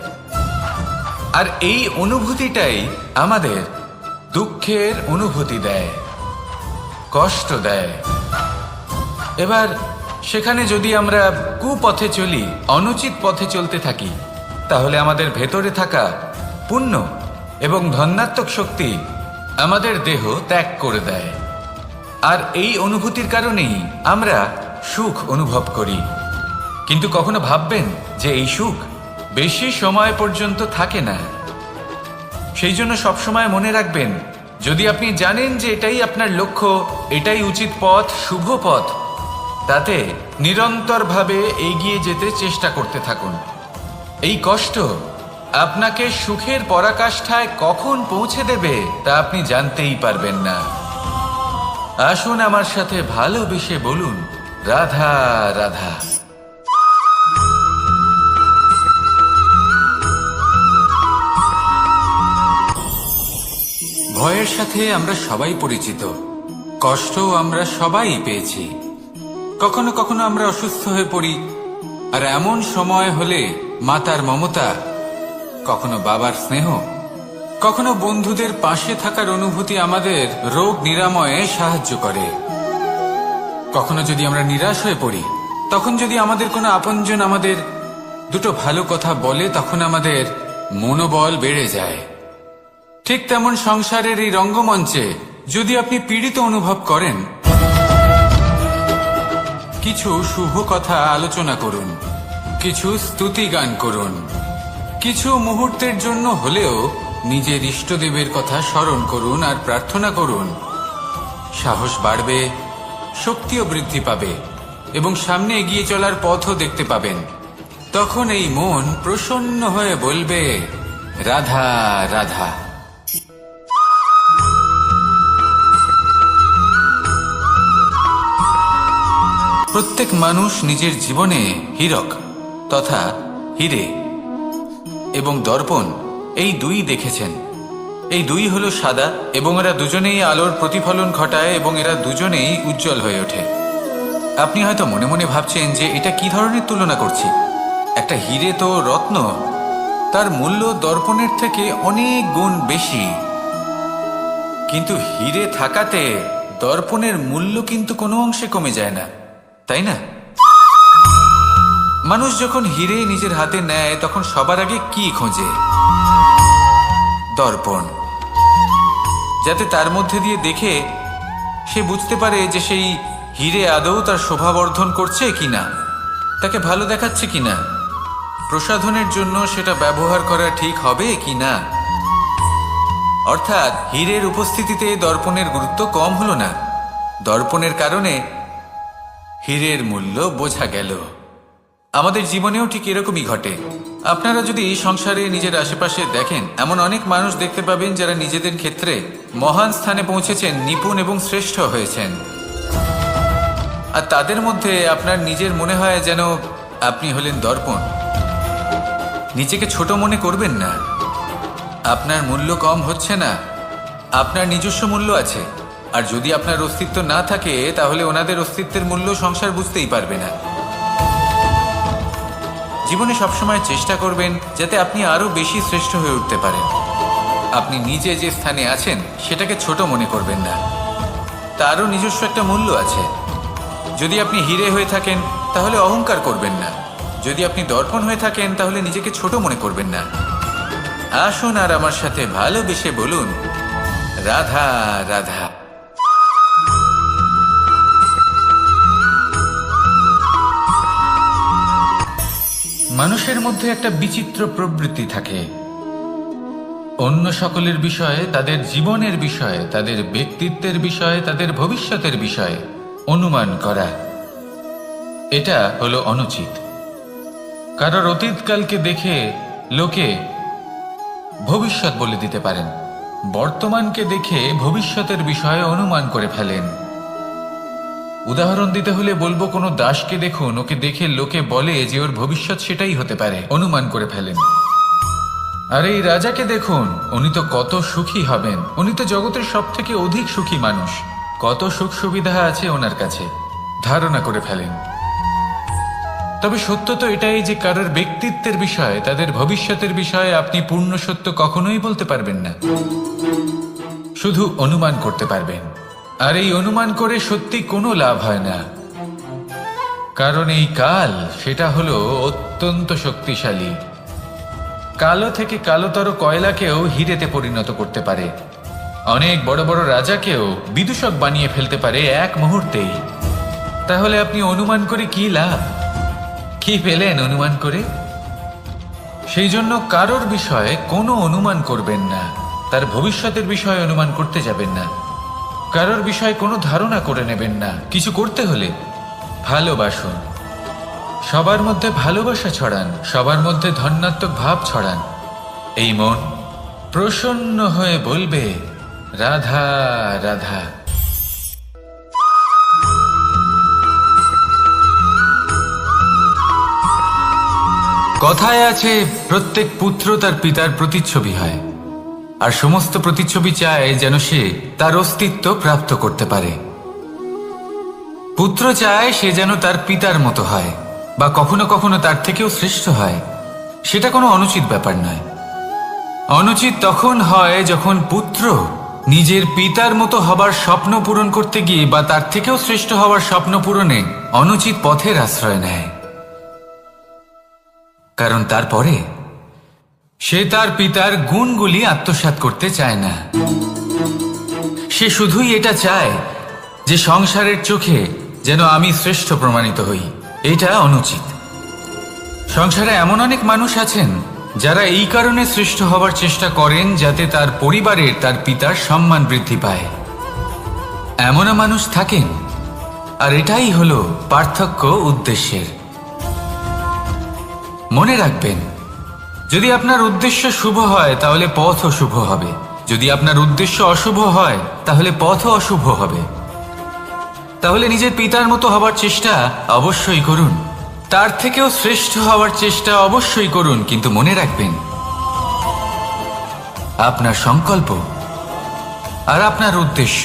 S1: আর এই অনুভূতিটাই আমাদের দুঃখের অনুভূতি দেয়, কষ্ট দেয়। এবার সেখানে যদি আমরা কুপথে চলি, অনুচিত পথে চলতে থাকি, তাহলে আমাদের ভেতরে থাকা পুণ্য এবং ধনাত্মক শক্তি আমাদের দেহ ত্যাগ করে দেয়। আর এই অনুভূতির কারণেই আমরা সুখ অনুভব করি। কিন্তু কখনো ভাববেন যে এই সুখ বেশি সময় পর্যন্ত থাকে না। সেই জন্য সবসময় মনে রাখবেন, যদি আপনি জানেন যে এটাই আপনার লক্ষ্য, এটাই উচিত পথ, শুভ পথ, তাতে নিরন্তরভাবে এগিয়ে যেতে চেষ্টা করতে থাকুন। এই কষ্ট আপনাকে সুখের পরাকাষ্ঠায় কখন পৌঁছে দেবে তা আপনি জানতেই পারবেন না। আসুন আমার সাথে ভালোবেসে বলুন, রাধা রাধা। ভয়ের সাথে আমরা সবাই পরিচিত, কষ্টও আমরা সবাই পেয়েছি। কখনো কখনো আমরা অসুস্থ হয়ে পড়ি, আর এমন সময় হলে মাতার মমতা, কখনো বাবার স্নেহ, কখনো বন্ধুদের পাশে থাকার অনুভূতি আমাদের রোগ নিরাময়ে সাহায্য করে। কখনো যদি আমরা নিরাশ হয়ে পড়ি, তখন যদি আমাদের কোনো আপনজন আমাদের দুটো ভালো কথা বলে, তখন আমাদের মনোবল বেড়ে যায়। ঠিক তেমন সংসারের এই রঙ্গমঞ্চে যদি আপনি পীড়িত অনুভব করেন, কিছু শুভ কথা আলোচনা করুন, কিছু স্তুতি গান করুন, কিছু মুহূর্তের জন্য হলেও নিজের ইষ্টদেবের কথা স্মরণ করুন আর প্রার্থনা করুন। সাহস বাড়বে, শক্তিও বৃদ্ধি পাবে এবং সামনে এগিয়ে চলার পথও দেখতে পাবেন। তখন এই মন প্রসন্ন হয়ে বলবে, রাধা রাধা। প্রত্যেক মানুষ নিজের জীবনে হীরক তথা হীরে এবং দর্পণ এই দুই দেখেছেন। এই দুই হলো সাদা এবং এরা দুজনেই আলোর প্রতিফলন ঘটায় এবং এরা দুজনেই উজ্জ্বল হয়ে ওঠে। আপনি হয়তো মনে মনে ভাবছেন যে এটা কি ধরনের তুলনা করছি। একটা হীরে তো রত্ন, তার মূল্য দর্পণের থেকে অনেক গুণ বেশি। কিন্তু হীরে থাকাতে দর্পণের মূল্য কিন্তু কোনো অংশে কমে যায় না, তাই না? মানুষ যখন হীরে নিজের হাতে নেয় তখন সবার আগে কি খোঁজে? দর্পণ, যাতে তার মধ্যে দিয়ে দেখে সে বুঝতে পারে যে সেই হীরে আদৌ তার শোভাবর্ধন করছে কিনা, তাকে ভালো দেখাচ্ছে কিনা, প্রসাধনের জন্য সেটা ব্যবহার করা ঠিক হবে কিনা। অর্থাৎ হীরের উপস্থিতিতে দর্পণের গুরুত্ব কম হলো না, দর্পণের কারণে হীরের মূল্য বোঝা গেল। আমাদের জীবনেও ঠিক এরকমই ঘটে। আপনারা যদি এই সংসারে নিজের আশেপাশে দেখেন, এমন অনেক মানুষ দেখতে পাবেন যারা নিজেদের ক্ষেত্রে মহান স্থানে পৌঁছেছেন, নিপুণ এবং শ্রেষ্ঠ হয়েছেন। আর তাদের মধ্যে আপনার নিজের মনে হয় যেন আপনি হলেন দর্পণ। নিজেকে ছোট মনে করবেন না। আপনার মূল্য কম হচ্ছে না, আপনার নিজস্ব মূল্য আছে। আর যদি আপনার অস্তিত্ব না থাকে, তাহলে ওনাদের অস্তিত্বের মূল্য সংসার বুঝতেই পারবে না। জীবনে সবসময় চেষ্টা করবেন যাতে আপনি আরো বেশি শ্রেষ্ঠ হয়ে উঠতে পারেন। আপনি নিজে যে স্থানে আছেন সেটাকে ছোট মনে করবেন না, তারও নিজস্ব একটা মূল্য আছে। যদি আপনি হীরে হয়ে থাকেন তাহলে অহংকার করবেন না, যদি আপনি দর্পণ হয়ে থাকেন তাহলে নিজেকে ছোট মনে করবেন না। আসুন আর আমার সাথে ভালোবেসে বলুন, রাধা রাধা। মানুষের মধ্যে একটা বিচিত্র প্রবৃত্তি থাকে, অন্য সকলের বিষয়ে, তাদের জীবনের বিষয়ে, তাদের ব্যক্তিত্বের বিষয়ে, তাদের ভবিষ্যতের বিষয়ে অনুমান করা। এটা হলো অনুচিত। কারোর অতীতকালকে দেখে লোকে ভবিষ্যৎ বলে দিতে পারেন, বর্তমানকে দেখে ভবিষ্যতের বিষয়ে অনুমান করে ফেলেন। উদাহরণ দিতে হলে বলবো, কোনো দাসকে দেখুন, ওকে দেখে লোকে বলে যে ওর ভবিষ্যৎ সেটাই হতে পারে, অনুমান করে ফেলেন। আর এই রাজাকে দেখুন, উনি তো কত সুখী হবেন, উনি তো জগতের সব থেকে অধিক সুখী মানুষ, কত সুখ সুবিধা আছে ওনার কাছে, ধারণা করে ফেলেন। তবে সত্য তো এটাই যে কারোর ব্যক্তিত্বের বিষয়ে, তাদের ভবিষ্যতের বিষয়ে আপনি পূর্ণ সত্য কখনোই বলতে পারবেন না, শুধু অনুমান করতে পারবেন। আর এই অনুমান করে সত্যি কোনো লাভ হয় না, কারণ এই কাল সেটা হলো অত্যন্ত শক্তিশালী। কালো থেকে কালোতর কয়লাকেও হীরেতে পরিণত করতে পারে, অনেক বড় বড় রাজাকেও বিদূষক বানিয়ে ফেলতে পারে এক মুহূর্তেই। তাহলে আপনি অনুমান করে কি লাভ? কি পেলেন অনুমান করে? সেই জন্য কারোর বিষয়ে কোনো অনুমান করবেন না, তার ভবিষ্যতের বিষয়ে অনুমান করতে যাবেন না, কারোর বিষয়ে কোনো ধারণা করে নেবেন না। কিছু করতে হলে ভালোবাসুন, সবার মধ্যে ভালোবাসা ছড়ান, সবার মধ্যে ধন্যাত্মক ভাব ছড়ান। এই মন প্রসন্ন হয়ে বলবে, রাধা রাধা। কথায় আছে, প্রত্যেক পুত্র তার পিতার প্রতিচ্ছবি হয়, আর সমস্ত প্রতিচ্ছবি চায় যেন সে তার অস্তিত্ব প্রাপ্ত করতে পারে। পুত্র চায় সে যেন তার পিতার মতো হয়, বা কখনো কখনো তার থেকেও শ্রেষ্ঠ হয়। সেটা কোনো অনুচিত ব্যাপার নয়। অনুচিত তখন হয় যখন পুত্র নিজের পিতার মতো হবার স্বপ্ন পূরণ করতে গিয়ে বা তার থেকেও শ্রেষ্ঠ হওয়ার স্বপ্ন পূরণে অনুচিত পথের আশ্রয় নেয়। কারণ তারপরে সে তার পিতার গুণগুলি আত্মসাৎ করতে চায় না। সে শুধুই এটা চায় যে সংসারের চোখে যেন আমি শ্রেষ্ঠ প্রমাণিত হই। এটা অনুচিত। সংসারে এমন অনেক মানুষ আছেন যারা এই কারণে শ্রেষ্ঠ হবার চেষ্টা করেন যাতে তার পরিবারের তার পিতার সম্মান বৃদ্ধি পায়। এমনও মানুষ থাকেন, আর এটাই হলো পার্থক্য উদ্দেশ্যের। মনে রাখবেন, যদি আপনার উদ্দেশ্য শুভ হয় তাহলে পথও শুভ হবে, যদি আপনার উদ্দেশ্য অশুভ হয় তাহলে পথও অশুভ হবে। তাহলে নিজের পিতার মতো হবার চেষ্টা অবশ্যই করুন, তার থেকেও শ্রেষ্ঠ হওয়ার চেষ্টা অবশ্যই করুন, কিন্তু মনে রাখবেন আপনার সংকল্প আর আপনার উদ্দেশ্য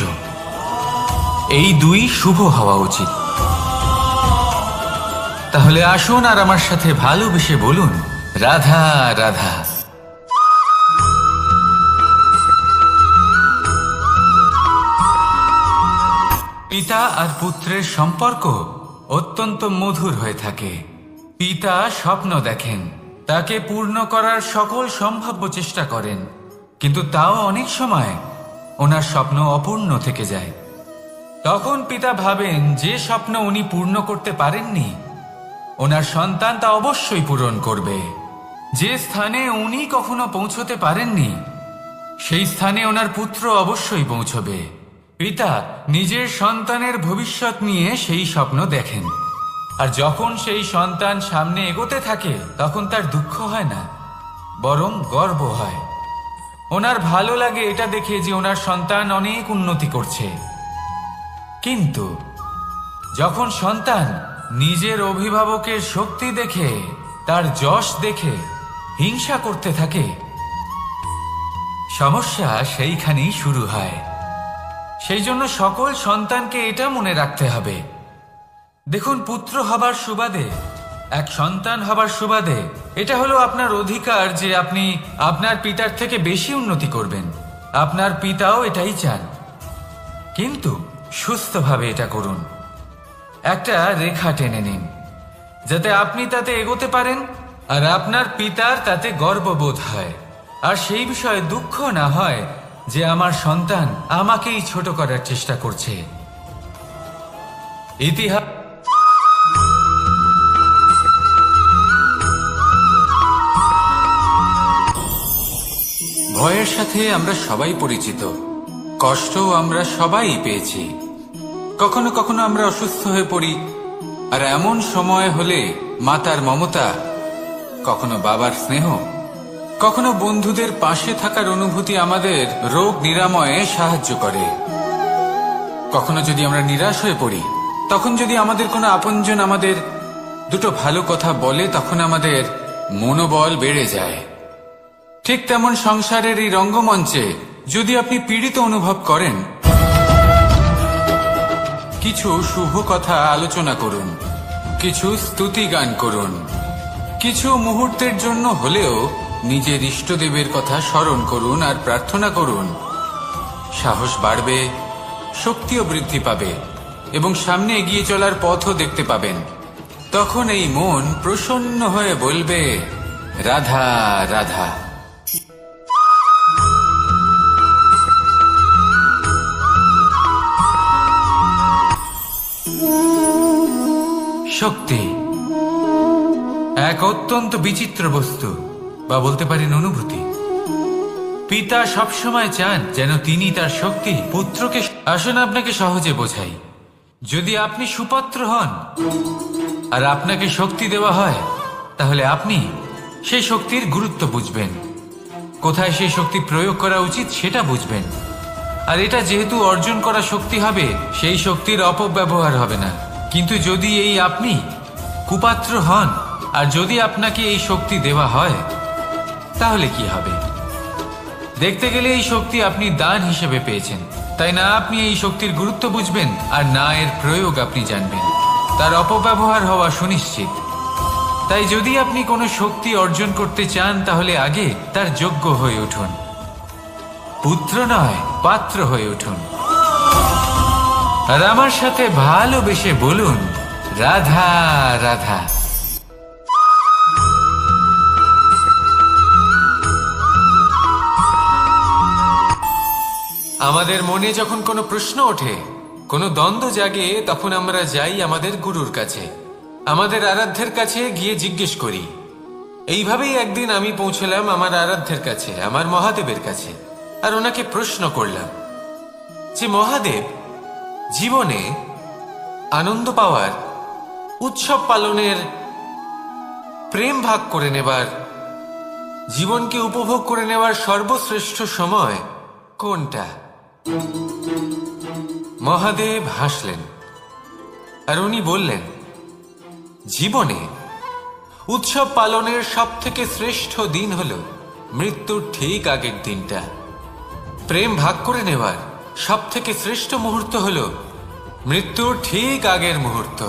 S1: এই দুই শুভ হওয়া উচিত। তাহলে আসুন আর আমার সাথে ভালোবেসে বলুন, রাধা রাধা। পিতা আর পুত্রের সম্পর্ক অত্যন্ত মধুর হয়ে থাকে। পিতা স্বপ্ন দেখেন, তাকে পূর্ণ করার সকল সম্ভাব্য চেষ্টা করেন, কিন্তু তাও অনেক সময় ওনার স্বপ্ন অপূর্ণ থেকে যায়। তখন পিতা ভাবেন যে স্বপ্ন উনি পূর্ণ করতে পারেননি ওনার সন্তান তা অবশ্যই পূরণ করবে। যে স্থানে উনি কখনো পৌঁছতে পারেননি সেই স্থানে ওনার পুত্র অবশ্যই পৌঁছবে। পিতা নিজের সন্তানের ভবিষ্যৎ নিয়ে সেই স্বপ্ন দেখেন, আর যখন সেই সন্তান সামনে এগোতে থাকে তখন তার দুঃখ হয় না, বরং গর্ব হয়। ওনার ভালো লাগে এটা দেখে যে ওনার সন্তান অনেক উন্নতি করছে। কিন্তু যখন সন্তান নিজের অভিভাবকের শক্তি দেখে, তার যশ দেখে হিংসা করতে থাকে, সমস্যা সেইখানেই শুরু হয়। সেই জন্য সকল সন্তানকে এটা মনে রাখতে হবে, দেখুন, পুত্র হবার সুবাদে, এক সন্তান হবার সুবাদে এটা হলো আপনার অধিকার যে আপনি আপনার পিতার থেকে বেশি উন্নতি করবেন। আপনার পিতাও এটাই চান, কিন্তু সুস্থভাবে এটা করুন। একটা রেখা টেনে নিন যাতে আপনি তাতে এগোতে পারেন আর আপনার পিতার তাতে গর্ববোধ হয়, আর সেই বিষয়ে দুঃখ না হয় যে আমার সন্তান আমাকেই ছোট করার চেষ্টা করছে। ইতিহাস ভয়ের সাথে আমরা সবাই পরিচিত, কষ্টও আমরা সবাই পেয়েছি। কখনো কখনো আমরা অসুস্থ হয়ে পড়ি, আর এমন সময় হলে মাতার মমতা, কখনো বাবার স্নেহ, কখনো বন্ধুদের পাশে থাকার অনুভূতি আমাদের রোগ নিরাময়ে সাহায্য করে। কখনো যদি আমরা নিরাশ হয়ে পড়ি, তখন যদি আমাদের কোনো আপনজন আমাদের দুটো ভালো কথা বলে, তখন আমাদের মনোবল বেড়ে যায়। ঠিক তেমন সংসারের এই রঙ্গমঞ্চে যদি আপনি পীড়িত অনুভব করেন, কিছু শুভ কথা আলোচনা করুন, কিছু স্তুতি গান করুন, কিছু মুহূর্তের জন্য হলেও নিজের ইষ্টদেবের কথা স্মরণ করুন আর প্রার্থনা করুন। সাহস বাড়বে, শক্তিও বৃদ্ধি পাবে এবং সামনে এগিয়ে চলার পথও দেখতে পাবেন। তখন এই মন প্রসন্ন হয়ে বলবে, রাধা রাধা। শক্তি এক অত্যন্ত বিচিত্র বস্তু, বা বলতে পারেন অনুভূতি। পিতা সবসময় চান যেন তিনি তার শক্তি পুত্রকে। আসুন আপনাকে সহজে বোঝাই, যদি আপনি সুপাত্র হন আর আপনাকে শক্তি দেওয়া হয়, তাহলে আপনি সেই শক্তির গুরুত্ব বুঝবেন, কোথায় সেই শক্তি প্রয়োগ করা উচিত সেটা বুঝবেন। আর এটা যেহেতু অর্জন করা শক্তি হবে, সেই শক্তির অপব্যবহার হবে না। কিন্তু যদি এই আপনি কুপাত্র হন আর যদি আপনাকে এই শক্তি দেওয়া হয়, তাহলে কি হবে? দেখতে গেলে এই শক্তি আপনি দান হিসেবে পেয়েছেন, তাই না আপনি এই শক্তির গুরুত্ব বুঝবেন আর না এর প্রয়োগ আপনি জানবেন। তার অপব্যবহার হওয়া সুনিশ্চিত। তাই যদি আপনি কোনো শক্তি অর্জন করতে চান তাহলে আগে তার যোগ্য হয়ে উঠুন, পুত্র নয় পাত্র হয়ে উঠুন। আর আমার সাথে ভালোবেসে বলুন, রাধা রাধা।
S3: আমাদের মনে যখন কোনো প্রশ্ন ওঠে, কোনো দ্বন্দ্ব জাগে, তখন আমরা যাই আমাদের গুরুর কাছে, আমাদের আরাধ্যের কাছে গিয়ে জিজ্ঞেস করি। এইভাবেই একদিন আমি পৌঁছলাম আমার আরাধ্যের কাছে, আমার মহাদেবের কাছে, আর ওনাকে প্রশ্ন করলাম যে মহাদেব, জীবনে আনন্দ পাওয়ার, উৎসব পালনের, প্রেম ভাগ করে নেবার, জীবনকে উপভোগ করে নেওয়ার সর্বশ্রেষ্ঠ সময় কোনটা? মহাদেব হাসলেন আর উনি বললেন, জীবনে উৎসব পালনের সব থেকে শ্রেষ্ঠ দিন হল মৃত্যুর ঠিক আগের দিনটা। প্রেম ভাগ করে নেওয়ার সব থেকে শ্রেষ্ঠ মুহূর্ত হল মৃত্যুর ঠিক আগের মুহূর্ত।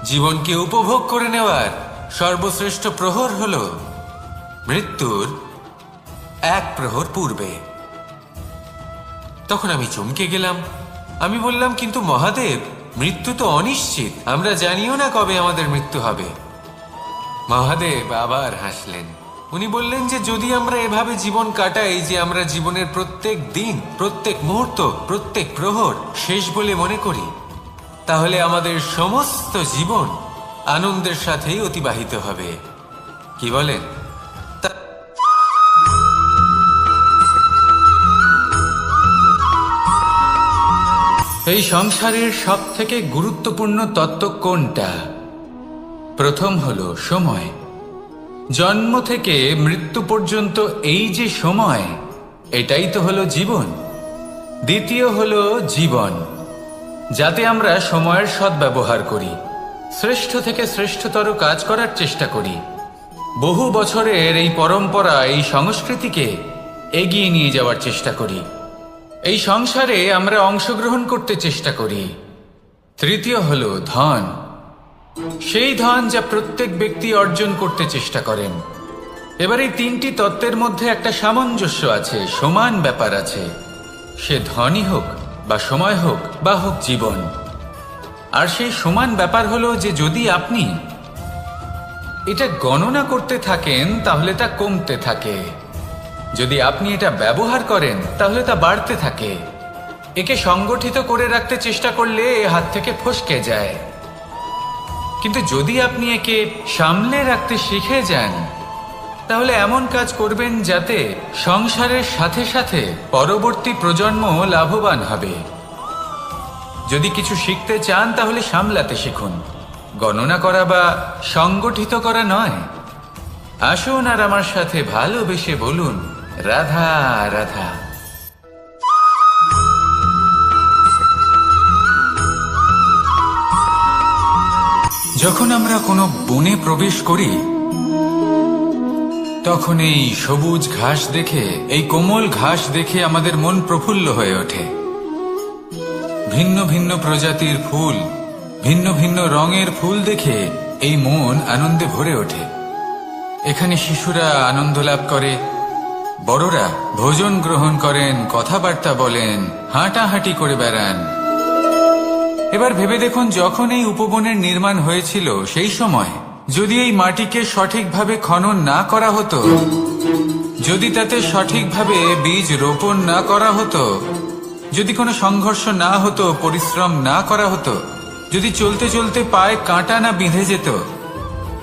S3: জীবনকে উপভোগ করে নেওয়ার সর্বশ্রেষ্ঠ প্রহর হল মৃত্যুর এক প্রহর পূর্বে। তখন আমি চমকে গেলাম। আমি বললাম, কিন্তু মহাদেব, মৃত্যু তো অনিশ্চিত, আমরা জানিও না কবে আমাদের মৃত্যু হবে। মহাদেব আবার হাসলেন। উনি বললেন যে যদি আমরা এভাবে জীবন কাটাই যে আমরা জীবনের প্রত্যেক দিন, প্রত্যেক মুহূর্ত, প্রত্যেক প্রহর শেষ বলে মনে করি, তাহলে আমাদের সমস্ত জীবন আনন্দের সাথেই অতিবাহিত হবে। কি বলেন?
S1: এই সংসারের সব থেকে গুরুত্বপূর্ণ তত্ত্ব কোনটা? প্রথম হলো সময়। জন্ম থেকে মৃত্যু পর্যন্ত এই যে সময়, এটাই তো হলো জীবন। দ্বিতীয় হলো জীবন, যাতে আমরা সময়ের সদ্ব্যবহার করি, শ্রেষ্ঠ থেকে শ্রেষ্ঠতর কাজ করার চেষ্টা করি, বহু বছরের এই পরম্পরা, এই সংস্কৃতিকে এগিয়ে নিয়ে যাওয়ার চেষ্টা করি, এই সংসারে আমরা অংশগ্রহণ করতে চেষ্টা করি। তৃতীয় হলো ধন, সেই ধন যা প্রত্যেক ব্যক্তি অর্জন করতে চেষ্টা করেন। এবার এই তিনটি তত্ত্বের মধ্যে একটা সামঞ্জস্য আছে, সমান ব্যাপার আছে, সে ধনই হোক বা সময় হোক বা হোক জীবন। আর সেই সমান ব্যাপার হলো যে যদি আপনি এটা গণনা করতে থাকেন তাহলে তা কমতে থাকে, যদি আপনি এটা ব্যবহার করেন তাহলে তা বাড়তে থাকে। একে সংগঠিত করে রাখতে চেষ্টা করলে এ হাত থেকে ফসকে যায়, কিন্তু যদি আপনি একে সামলে রাখতে শিখে যান তাহলে এমন কাজ করবেন যাতে সংসারের সাথে সাথে পরবর্তী প্রজন্ম লাভবান হবে। যদি কিছু শিখতে চান তাহলে সামলাতে শিখুন, গণনা করা বা সংগঠিত করা নয়। আসুন আর আমার সাথে ভালোবেসে বলুন, রাধা রাধা। যখন আমরা কোনো বনে প্রবেশ করি তখন এই সবুজ ঘাস দেখে, এই কোমল ঘাস দেখে আমাদের মন প্রফুল্ল হয়ে ওঠে। ভিন্ন ভিন্ন প্রজাতির ফুল, ভিন্ন ভিন্ন রঙের ফুল দেখে এই মন আনন্দে ভরে ওঠে। এখানে শিশুরা আনন্দ লাভ করে, বড়রা ভোজন গ্রহণ করেন, কথাবার্তা বলেন, হাঁটাহাঁটি করে বেড়ান। এবার ভেবে দেখুন, যখন এই উপবনের নির্মাণ হয়েছিল সেই সময় যদি এই মাটিকে সঠিকভাবে খনন না করা হতো, যদি তাতে সঠিকভাবে বীজ রোপণ না করা হতো, যদি কোনো সংঘর্ষ না হতো, পরিশ্রম না করা হতো, যদি চলতে চলতে পায়ে কাঁটা না বিঁধে যেত,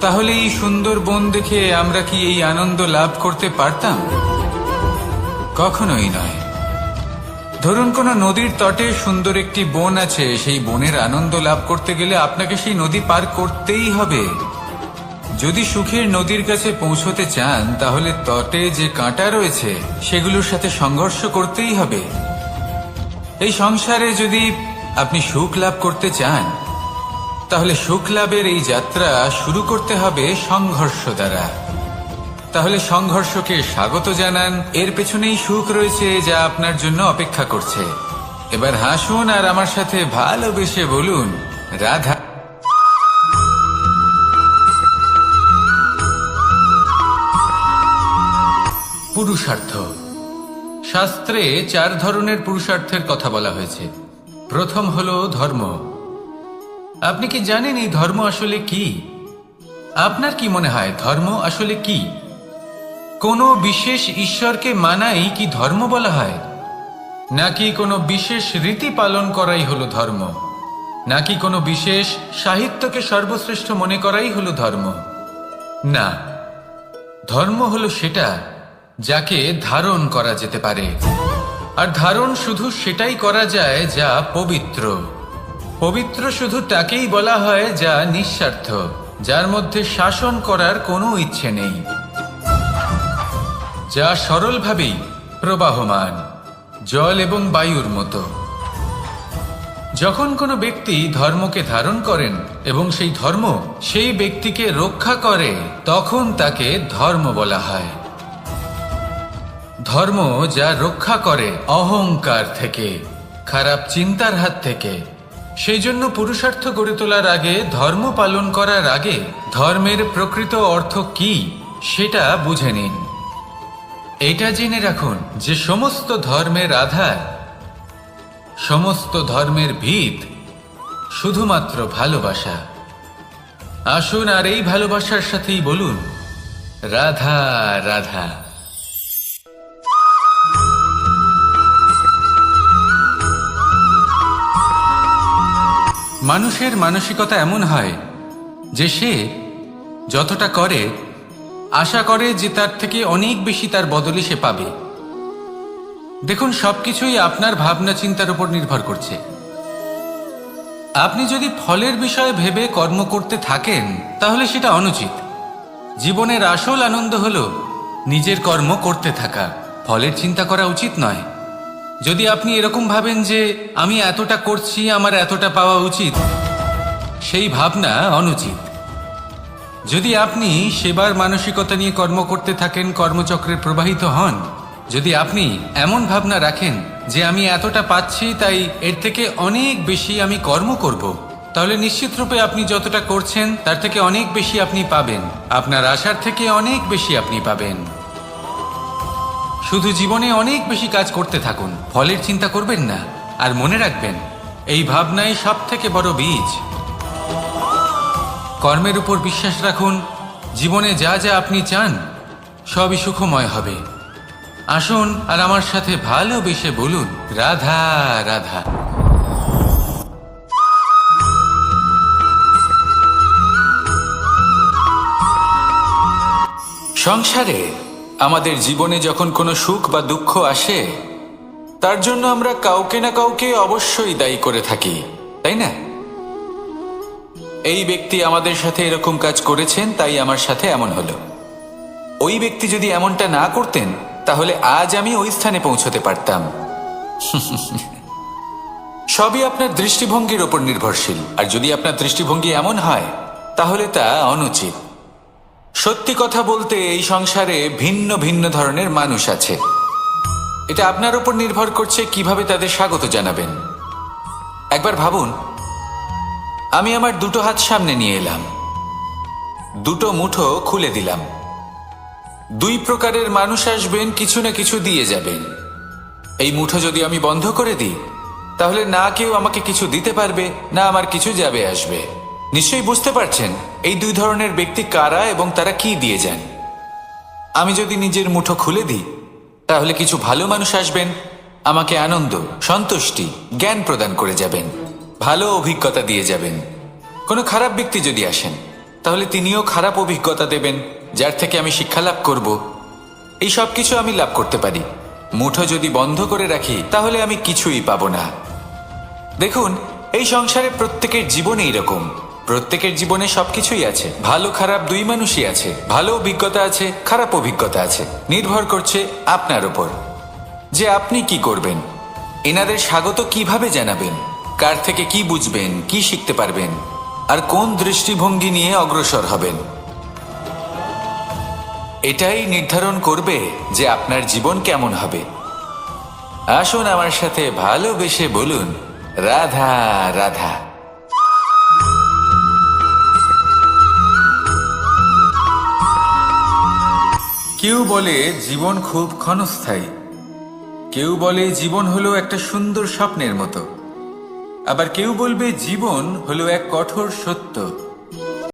S1: তাহলে এই সুন্দর বন দেখে আমরা কি এই আনন্দ লাভ করতে পারতাম? কখনোই নয়। ধরুন কোনো নদীর তটে সুন্দর একটি বন আছে, সেই বনের আনন্দ লাভ করতে গেলে আপনাকে সেই নদী পার করতেই হবে। যদি সুখের নদীর কাছে পৌঁছতে চান তাহলে তটে যে কাঁটা রয়েছে সেগুলোর সাথে সংঘর্ষ করতেই হবে। এই সংসারে যদি আপনি সুখ লাভ করতে চান তাহলে সুখ লাভের এই যাত্রা শুরু করতে হবে সংঘর্ষ দ্বারা। তাহলে সংঘর্ষকে স্বাগত জানান, এর পেছনেই সুখ রয়েছে যা আপনার জন্য অপেক্ষা করছে। এবার হাসুন আর আমার সাথে ভালোবেসে বলুন, রাধা। পুরুষার্থ। শাস্ত্রে 4 ধরনের পুরুষার্থের কথা বলা হয়েছে। প্রথম হলো ধর্ম। আপনি কি জানেন এই ধর্ম আসলে কি? আপনার কি মনে হয় ধর্ম আসলে কি? কোনো বিশেষ ঈশ্বরকে মানাই কি ধর্ম বলা হয়? নাকি কোনো বিশেষ রীতি পালন করাই হলো ধর্ম? নাকি কোনো বিশেষ সাহিত্যকে সর্বশ্রেষ্ঠ মনে করাই হলো ধর্ম? না, ধর্ম হলো সেটা যাকে ধারণ করা যেতে পারে। আর ধারণ শুধু সেটাই করা যায় যা পবিত্র। পবিত্র শুধু তাকেই বলা হয় যা নিঃস্বার্থ, যার মধ্যে শাসন করার কোনো ইচ্ছে নেই, যা সরলভাবেই প্রবাহমান, জল এবং বায়ুর মতো। যখন কোনো ব্যক্তি ধর্মকে ধারণ করেন এবং সেই ধর্ম সেই ব্যক্তিকে রক্ষা করে, তখন তাকে ধর্ম বলা হয়। ধর্ম যা রক্ষা করে অহংকার থেকে, খারাপ চিন্তার হাত থেকে। সেই জন্য পুরুষার্থ গড়ে তোলার আগে, ধর্ম পালন করার আগে ধর্মের প্রকৃত অর্থ কি সেটা বুঝে নিন। এটা জেনে রাখুন যে সমস্ত ধর্মের আধার, সমস্ত ধর্মের ভিত শুধুমাত্র ভালোবাসা। আসুন আর এই ভালোবাসার সাথেই বলুন রাধা রাধা। মানুষের মানসিকতা এমন হয় যে সে যতটা করে আশা করে যে তার থেকে অনেক বেশি তার বদলে সে পাবে। দেখুন, সবকিছুই আপনার ভাবনা চিন্তার উপর নির্ভর করছে। আপনি যদি ফলের বিষয়ে ভেবে কর্ম করতে থাকেন তাহলে সেটা অনুচিত। জীবনের আসল আনন্দ হলো নিজের কর্ম করতে থাকা, ফলের চিন্তা করা উচিত নয়। যদি আপনি এরকম ভাবেন যে আমি এতটা করছি, আমার এতটা পাওয়া উচিত, সেই ভাবনা অনুচিত। যদি আপনি সেবার মানসিকতা নিয়ে কর্ম করতে থাকেন, কর্মচক্রে প্রবাহিত হন, যদি আপনি এমন ভাবনা রাখেন যে আমি এতটা পাচ্ছি তাই এর থেকে অনেক বেশি আমি কর্ম করব, তাহলে নিশ্চিত রূপে আপনি যতটা করছেন তার থেকে অনেক বেশি আপনি পাবেন। আপনার আশার থেকে অনেক বেশি আপনি পাবেন। শুধু জীবনে অনেক বেশি কাজ করতে থাকুন, ফলের চিন্তা করবেন না। আর মনে রাখবেন, এই ভাবনাই সব থেকে বড় বীজ। কর্মের উপর বিশ্বাস রাখুন। জীবনে যা যা আপনি চান সবই সুখময় হবে। আসুন আর আমার সাথে ভালোবেসে বলুন রাধা রাধা। সংসারে আমাদের জীবনে যখন কোনো সুখ বা দুঃখ আসে, তার জন্য আমরা কাউকে না কাউকে অবশ্যই দায়ী করে থাকি, তাই না? এই ব্যক্তি আমাদের সাথে এরকম কাজ করেছেন তাই আমার সাথে এমন হলো। ওই ব্যক্তি যদি এমনটা না করতেন তাহলে আজ আমি ওই স্থানে পৌঁছতে পারতাম। সবই আপনার দৃষ্টিভঙ্গির ওপর নির্ভরশীল। আর যদি আপনার দৃষ্টিভঙ্গি এমন হয় তাহলে তা অনুচিত। সত্যি কথা বলতে এই সংসারে ভিন্ন ভিন্ন ধরনের মানুষ আছে। এটা আপনার উপর নির্ভর করছে কিভাবে তাদের স্বাগত জানাবেন। একবার ভাবুন, আমি আমার দুটো হাত সামনে নিয়ে এলাম, দুটো মুঠো খুলে দিলাম। দুই প্রকারের মানুষ আসবেন, কিছু না কিছু দিয়ে যাবেন। এই মুঠো যদি আমি বন্ধ করে দিই তাহলে না কেউ আমাকে কিছু দিতে পারবে, না আমার কিছু যাবে আসবে। নিশ্চয়ই বুঝতে পারছেন এই দুই ধরনের ব্যক্তি কারা এবং তারা কি দিয়ে যান। আমি যদি নিজের মুঠো খুলে দিই তাহলে কিছু ভালো মানুষ আসবেন, আমাকে আনন্দ, সন্তুষ্টি, জ্ঞান প্রদান করে যাবেন, ভালো অভিজ্ঞতা দিয়ে যাবেন। কোনো খারাপ ব্যক্তি যদি আসেন তাহলে তিনিও খারাপ অভিজ্ঞতা দেবেন, যার থেকে আমি শিক্ষা লাভ করব। এই সব কিছু আমি লাভ করতে পারি। মুঠো যদি বন্ধ করে রাখি তাহলে আমি কিছুই পাবো না। দেখুন, এই সংসারে প্রত্যেকের জীবনে এইরকম। প্রত্যেকের জীবনে সবকিছুই আছে, ভালো খারাপ দুই মানুষই আছে। ভালো অভিজ্ঞতা আছে, খারাপ অভিজ্ঞতা আছে। নির্ভর করছে আপনার উপর যে আপনি কি করবেন, এনাদের স্বাগত কিভাবে জানাবেন, কার থেকে কি বুঝবেন, কি শিখতে পারবেন, আর কোন দৃষ্টিভঙ্গি নিয়ে অগ্রসর হবেন। এটাই নির্ধারণ করবে যে আপনার জীবন কেমন হবে। আসুন আমার সাথে ভালোবেসে বলুন রাধা রাধা।
S2: কেউ বলে জীবন খুব ক্ষণস্থায়ী, কেউ বলে জীবন হলো একটা সুন্দর স্বপ্নের মতো, আবার কেউ বলবে জীবন হলো এক কঠোর সত্য